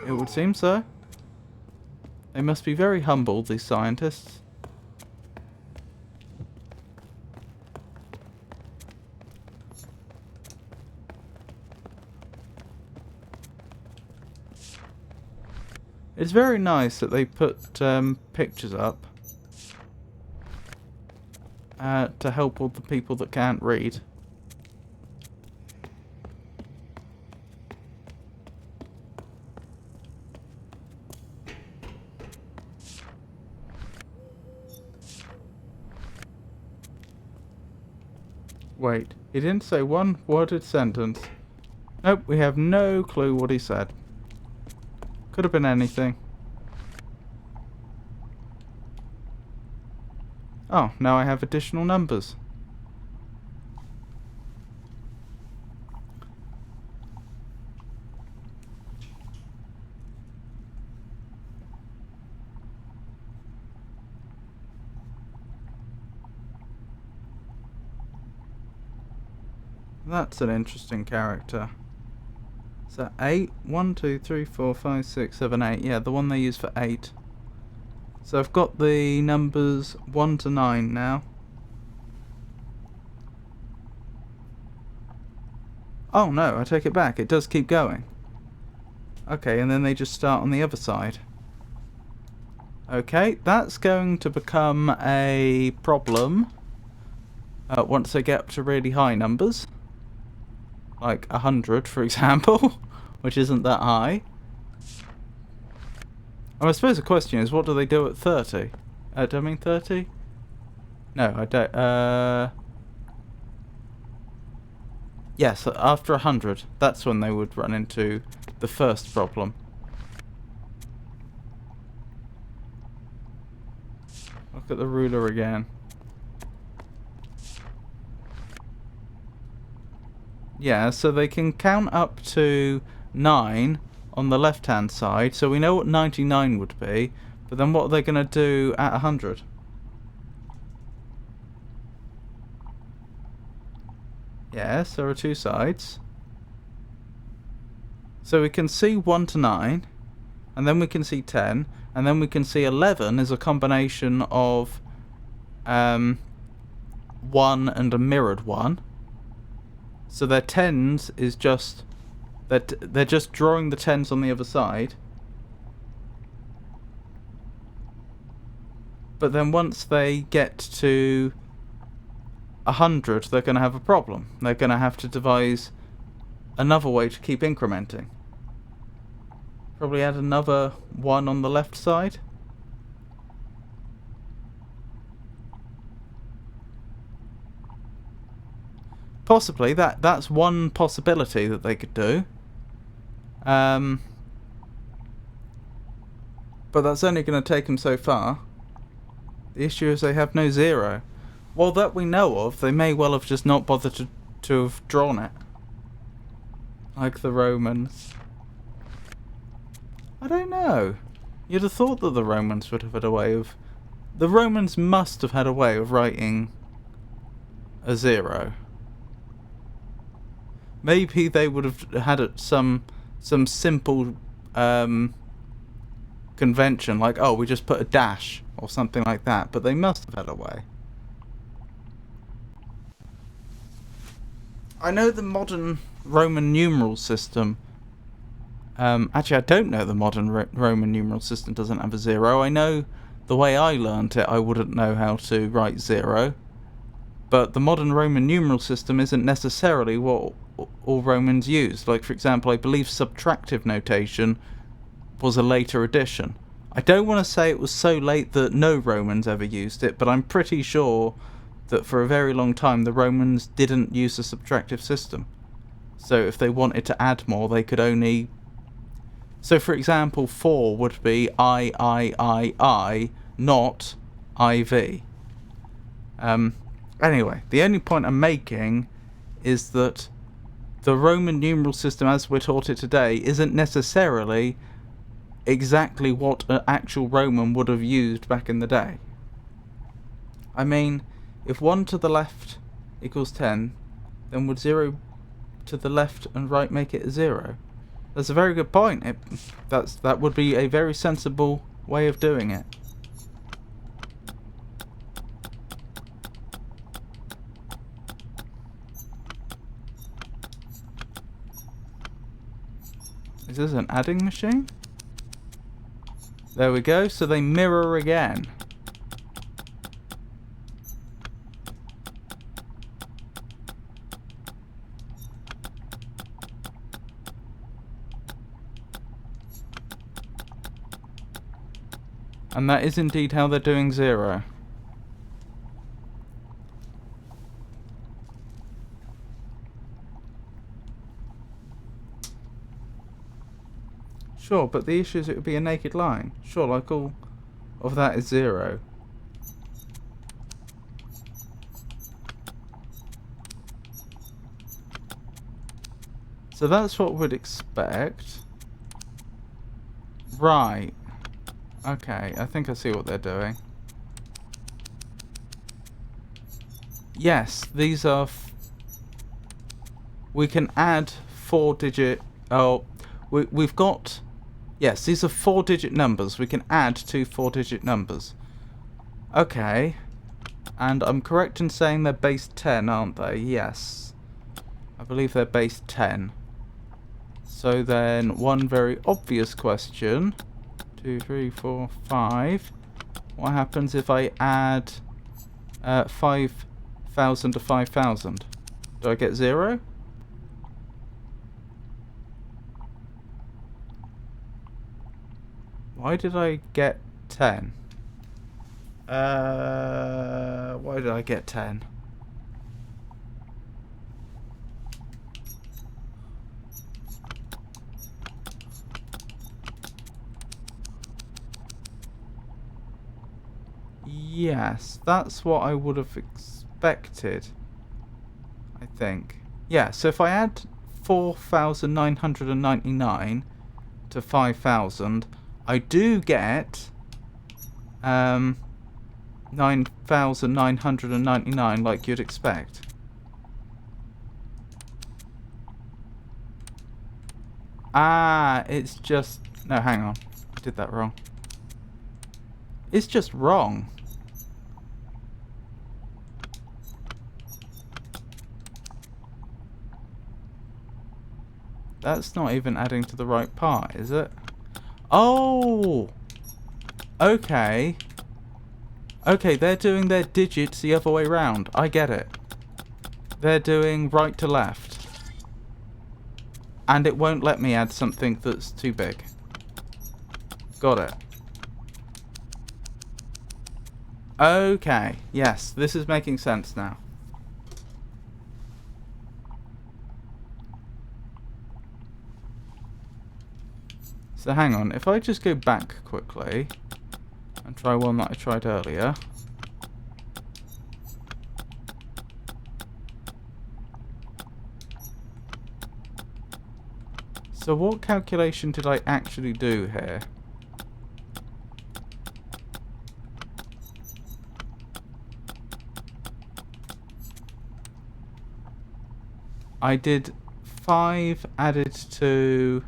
It would seem so. They must be very humble, these scientists. It's very nice that they put pictures up to help all the people that can't read. Wait, he didn't say one worded sentence. Nope, we have no clue what he said. Could have been anything. Oh, now I have additional numbers. That's an interesting character. So 8, 1, 2, 3, 4, 5, 6, 7, 8. Yeah, the one they use for 8. So I've got the numbers 1 to 9 now. Oh no, I take it back. It does keep going. Okay, and then they just start on the other side. Okay, that's going to become a problem once they get up to really high numbers. Like 100, for example, which isn't that high. I suppose the question is, what do they do at 30? Do I mean 30? No, I don't. Yes, after 100, that's when they would run into the first problem. Look at the ruler again. Yeah, so they can count up to 9 on the left-hand side, so we know what 99 would be, but then what are they going to do at 100? Yes, there are two sides. So we can see 1 to 9, and then we can see 10, and then we can see 11 is a combination of 1 and a mirrored 1. So their 10s is just that they're just drawing the 10s on the other side. But then once they get to 100, they're going to have a problem. They're going to have to devise another way to keep incrementing. Probably add another 1 on the left side. Possibly, that's one possibility that they could do. But that's only going to take them so far. The issue is they have no 0. Well, that we know of, they may well have just not bothered to have drawn it. Like the Romans. I don't know. You'd have thought that the Romans would have had a way of... The Romans must have had a way of writing a 0. Maybe they would have had some simple convention, like, oh, we just put a dash or something like that, but they must have had a way. I know the modern Roman numeral system. Actually, I don't know the modern Roman numeral system doesn't have a 0. I know the way I learnt it, I wouldn't know how to write 0. But the modern Roman numeral system isn't necessarily what all Romans used. Like, for example, I believe subtractive notation was a later addition. I don't want to say it was so late that no Romans ever used it, but I'm pretty sure that for a very long time the Romans didn't use the subtractive system. So if they wanted to add more, they could only... So for example, 4 would be I, not IV. Anyway, the only point I'm making is that the Roman numeral system as we're taught it today isn't necessarily exactly what an actual Roman would have used back in the day. I mean, if 1 to the left equals 10, then would 0 to the left and right make it a 0? That's a very good point. That would be a very sensible way of doing it. Is this an adding machine? There we go, so they mirror again. And that is indeed how they're doing 0. Sure, but the issue is it would be a naked line. Sure, like all of that is 0. So that's what we'd expect. Right. Okay, I think I see what they're doing. Yes, these are... we can add 4-digit... Oh, we've got... Yes, these are 4-digit numbers. We can add 2 4-digit numbers. Okay. And I'm correct in saying they're base 10, aren't they? Yes. I believe they're base 10. So then, one very obvious question. 2, 3, 4, 5. What happens if I add 5,000 to 5,000? Do I get 0? Why did I get 10? Why did I get 10? Yes, that's what I would have expected, I think. Yeah, so if I add 4,999 to 5,000, I do get 9,999 like you'd expect. Ah, it's just... No, hang on. I did that wrong. It's just wrong. That's not even adding to the right part, is it? Oh! Okay. Okay, they're doing their digits the other way round. I get it. They're doing right to left. And it won't let me add something that's too big. Got it. Okay. Yes, this is making sense now. So hang on, if I just go back quickly and try one that I tried earlier. So what calculation did I actually do here? I did 5 added to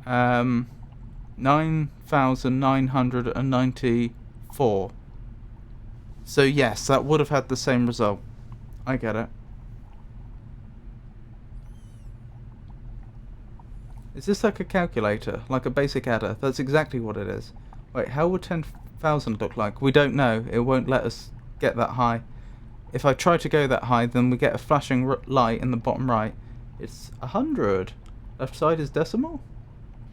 9,994. So yes, that would have had the same result. I get it. Is this like a calculator? Like a basic adder? That's exactly what it is. Wait, how would 10,000 look like? We don't know. It won't let us get that high. If I try to go that high, then we get a flashing light in the bottom right. It's 100. Left side is decimal?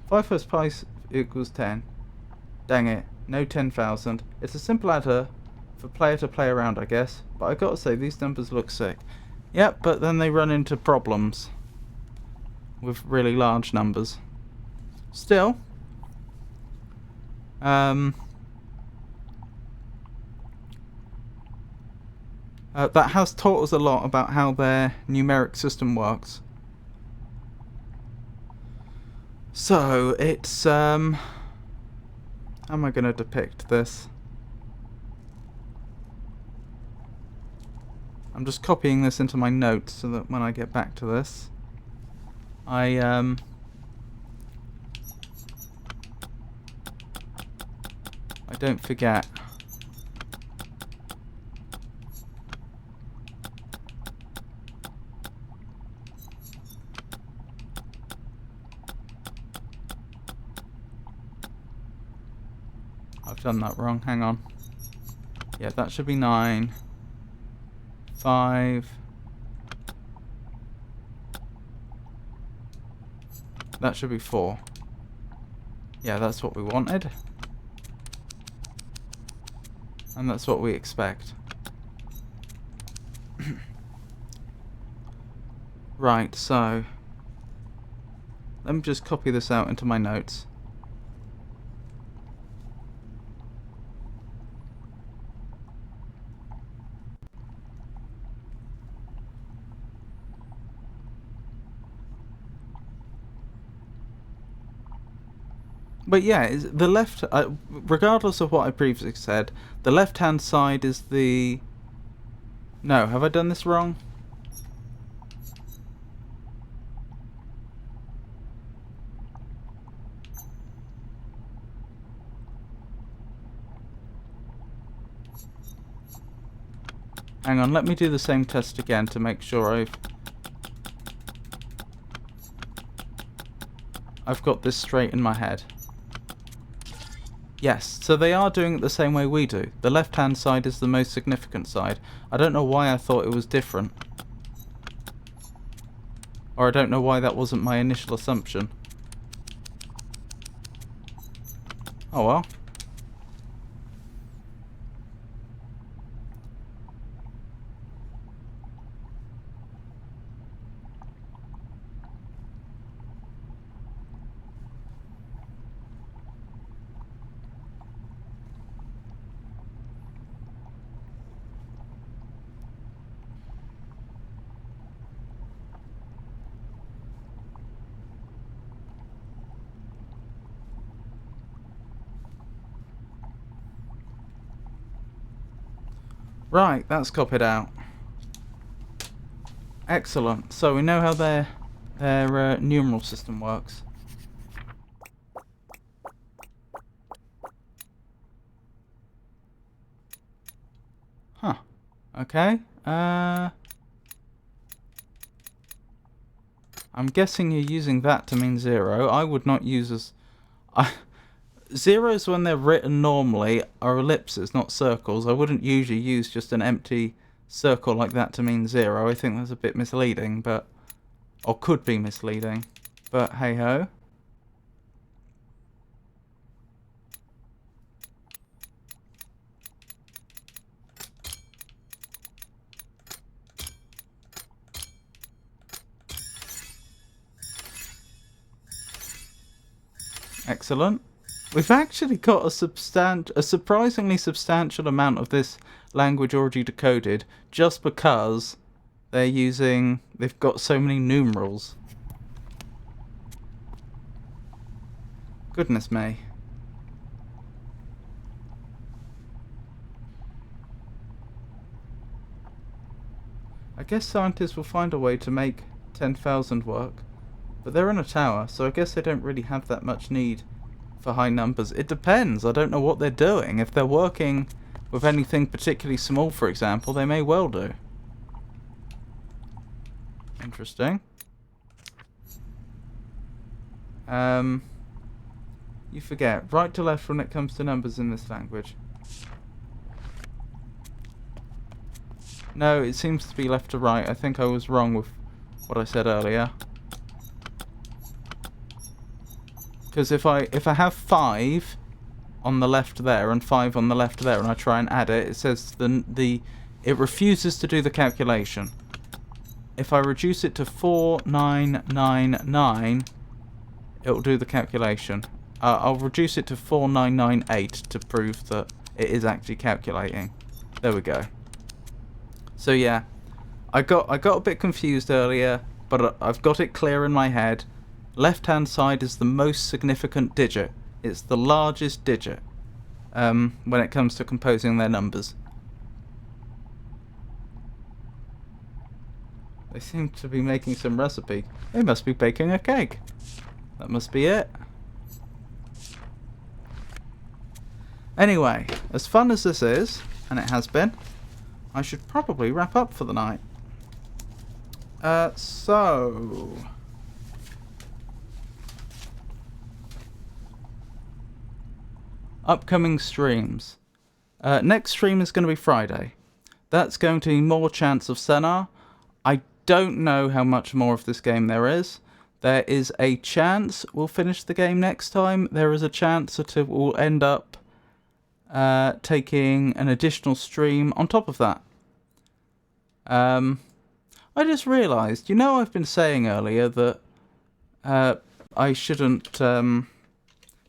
5 first pi equals 10. Dang it. No 10,000. It's a simple adder for player to play around, I guess. But I gotta say, these numbers look sick. Yep, but then they run into problems with really large numbers. Still, that has taught us a lot about how their numeric system works. So it's how am I going to depict this? I'm just copying this into my notes so that when I get back to this, I don't forget. I've done that wrong. Hang on. Yeah, that should be 9. 5. That should be 4. Yeah, that's what we wanted. And that's what we expect. Right, so let me just copy this out into my notes. But yeah, the left, regardless of what I previously said, the left-hand side is the... No, have I done this wrong? Hang on, let me do the same test again to make sure I've got this straight in my head. Yes, so they are doing it the same way we do. The left-hand side is the most significant side. I don't know why I thought it was different. Or I don't know why that wasn't my initial assumption. Oh well. Right, that's copied out. Excellent. So we know how their numeral system works. Huh. Okay. I'm guessing you're using that to mean 0. I would not use as... Zeros, when they're written normally, are ellipses, not circles. I wouldn't usually use just an empty circle like that to mean 0. I think that's a bit misleading, but... Or could be misleading. But hey-ho. Excellent. We've actually got a surprisingly substantial amount of this language already decoded, just because they've got so many numerals. Goodness me. guess scientists will find a way to make 10,000 work. But they're in a tower, so I guess they don't really have that much need for high numbers. It depends. I don't know what they're doing. If they're working with anything particularly small, for example, they may well do. Interesting. You forget. Right to left when it comes to numbers in this language. No, it seems to be left to right. I think I was wrong with what I said earlier. Because if I have 5 on the left there and 5 on the left there, and I try and add it, it says it refuses to do the calculation. If I reduce it to 4999, it will do the calculation. I'll reduce it to 4998 to prove that it is actually calculating. There we go. So yeah, I got a bit confused earlier, but I've got it clear in my head. Left-hand side is the most significant digit. It's the largest digit when it comes to composing their numbers. They seem to be making some recipe. They must be baking a cake. That must be it. Anyway, as fun as this is, and it has been, I should probably wrap up for the night. So... upcoming streams. Next stream is going to be Friday. That's going to be more Chants of Sennaar. I don't know how much more of this game there is. There is a chance we'll finish the game next time. There is a chance that it will end up taking an additional stream on top of that. I just realised, I've been saying earlier that I shouldn't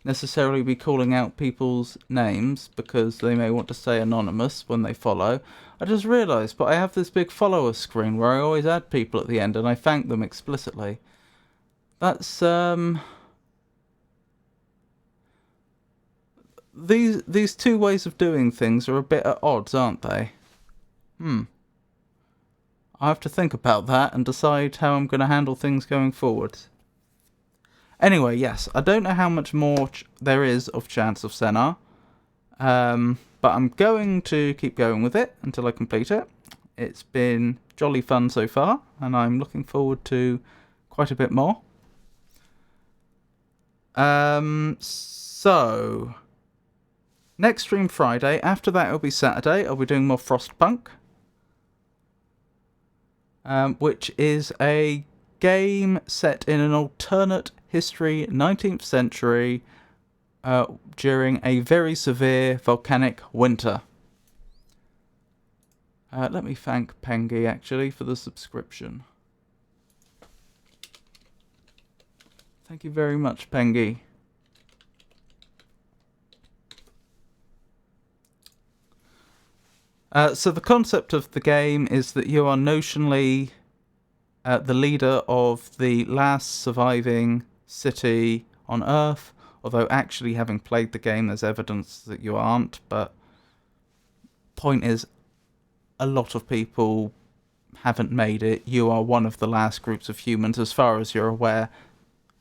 necessarily be calling out people's names because they may want to stay anonymous when they follow. I just realised, but I have this big follower screen where I always add people at the end and I thank them explicitly. That's these two ways of doing things are a bit at odds, aren't they? I have to think about that and decide how I'm going to handle things going forward. Anyway, yes, I don't know how much more there is of Chants of Sennaar, but I'm going to keep going with it until I complete it. It's been jolly fun so far, and I'm looking forward to quite a bit more. So, next stream Friday. After that, it'll be Saturday. I'll be doing more Frostpunk, which is a game set in an alternate history 19th century during a very severe volcanic winter. Let me thank Pengy actually for the subscription. Thank you very much, Pengy. So the concept of the game is that you are notionally the leader of the last surviving city on Earth, although actually having played the game there's evidence that you aren't, but point is a lot of people haven't made it. You are one of the last groups of humans, as far as you're aware,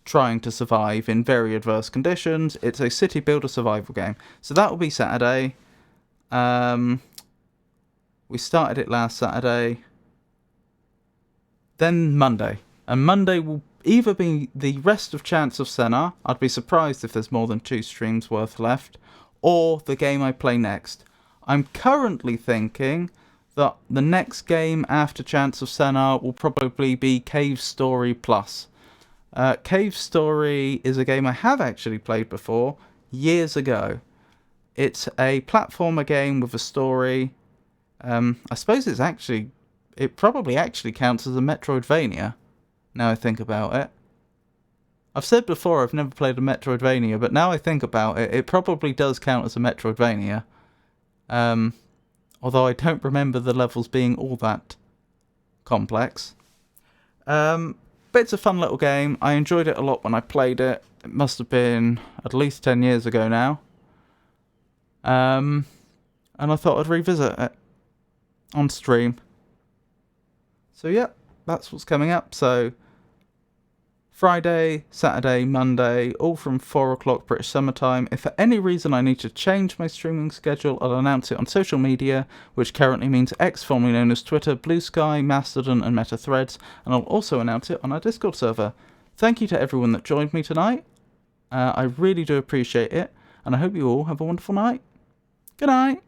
trying to survive in very adverse conditions. It's a city builder survival game. So that will be Saturday. We started it last Saturday. Then Monday. And Monday will either be the rest of Chants of Sennaar. I'd be surprised if there's more than 2 streams worth left. Or the game I play next. I'm currently thinking that the next game after Chants of Sennaar will probably be Cave Story Plus. Cave Story is a game I have actually played before, years ago. It's a platformer game with a story. I suppose it probably actually counts as a Metroidvania, now I think about it. I've said before I've never played a Metroidvania, but now I think about it, it probably does count as a Metroidvania. Although I don't remember the levels being all that complex. But it's a fun little game. I enjoyed it a lot when I played it. It must have been at least 10 years ago now. And I thought I'd revisit it on stream. So yeah, that's what's coming up. So Friday, Saturday, Monday, all from 4 o'clock British Summer Time. If for any reason I need to change my streaming schedule, I'll announce it on social media, which currently means X, formerly known as Twitter, Blue Sky, Mastodon and Meta Threads, and I'll also announce it on our Discord server. Thank you to everyone that joined me tonight. I really do appreciate it, and I hope you all have a wonderful night. Good night.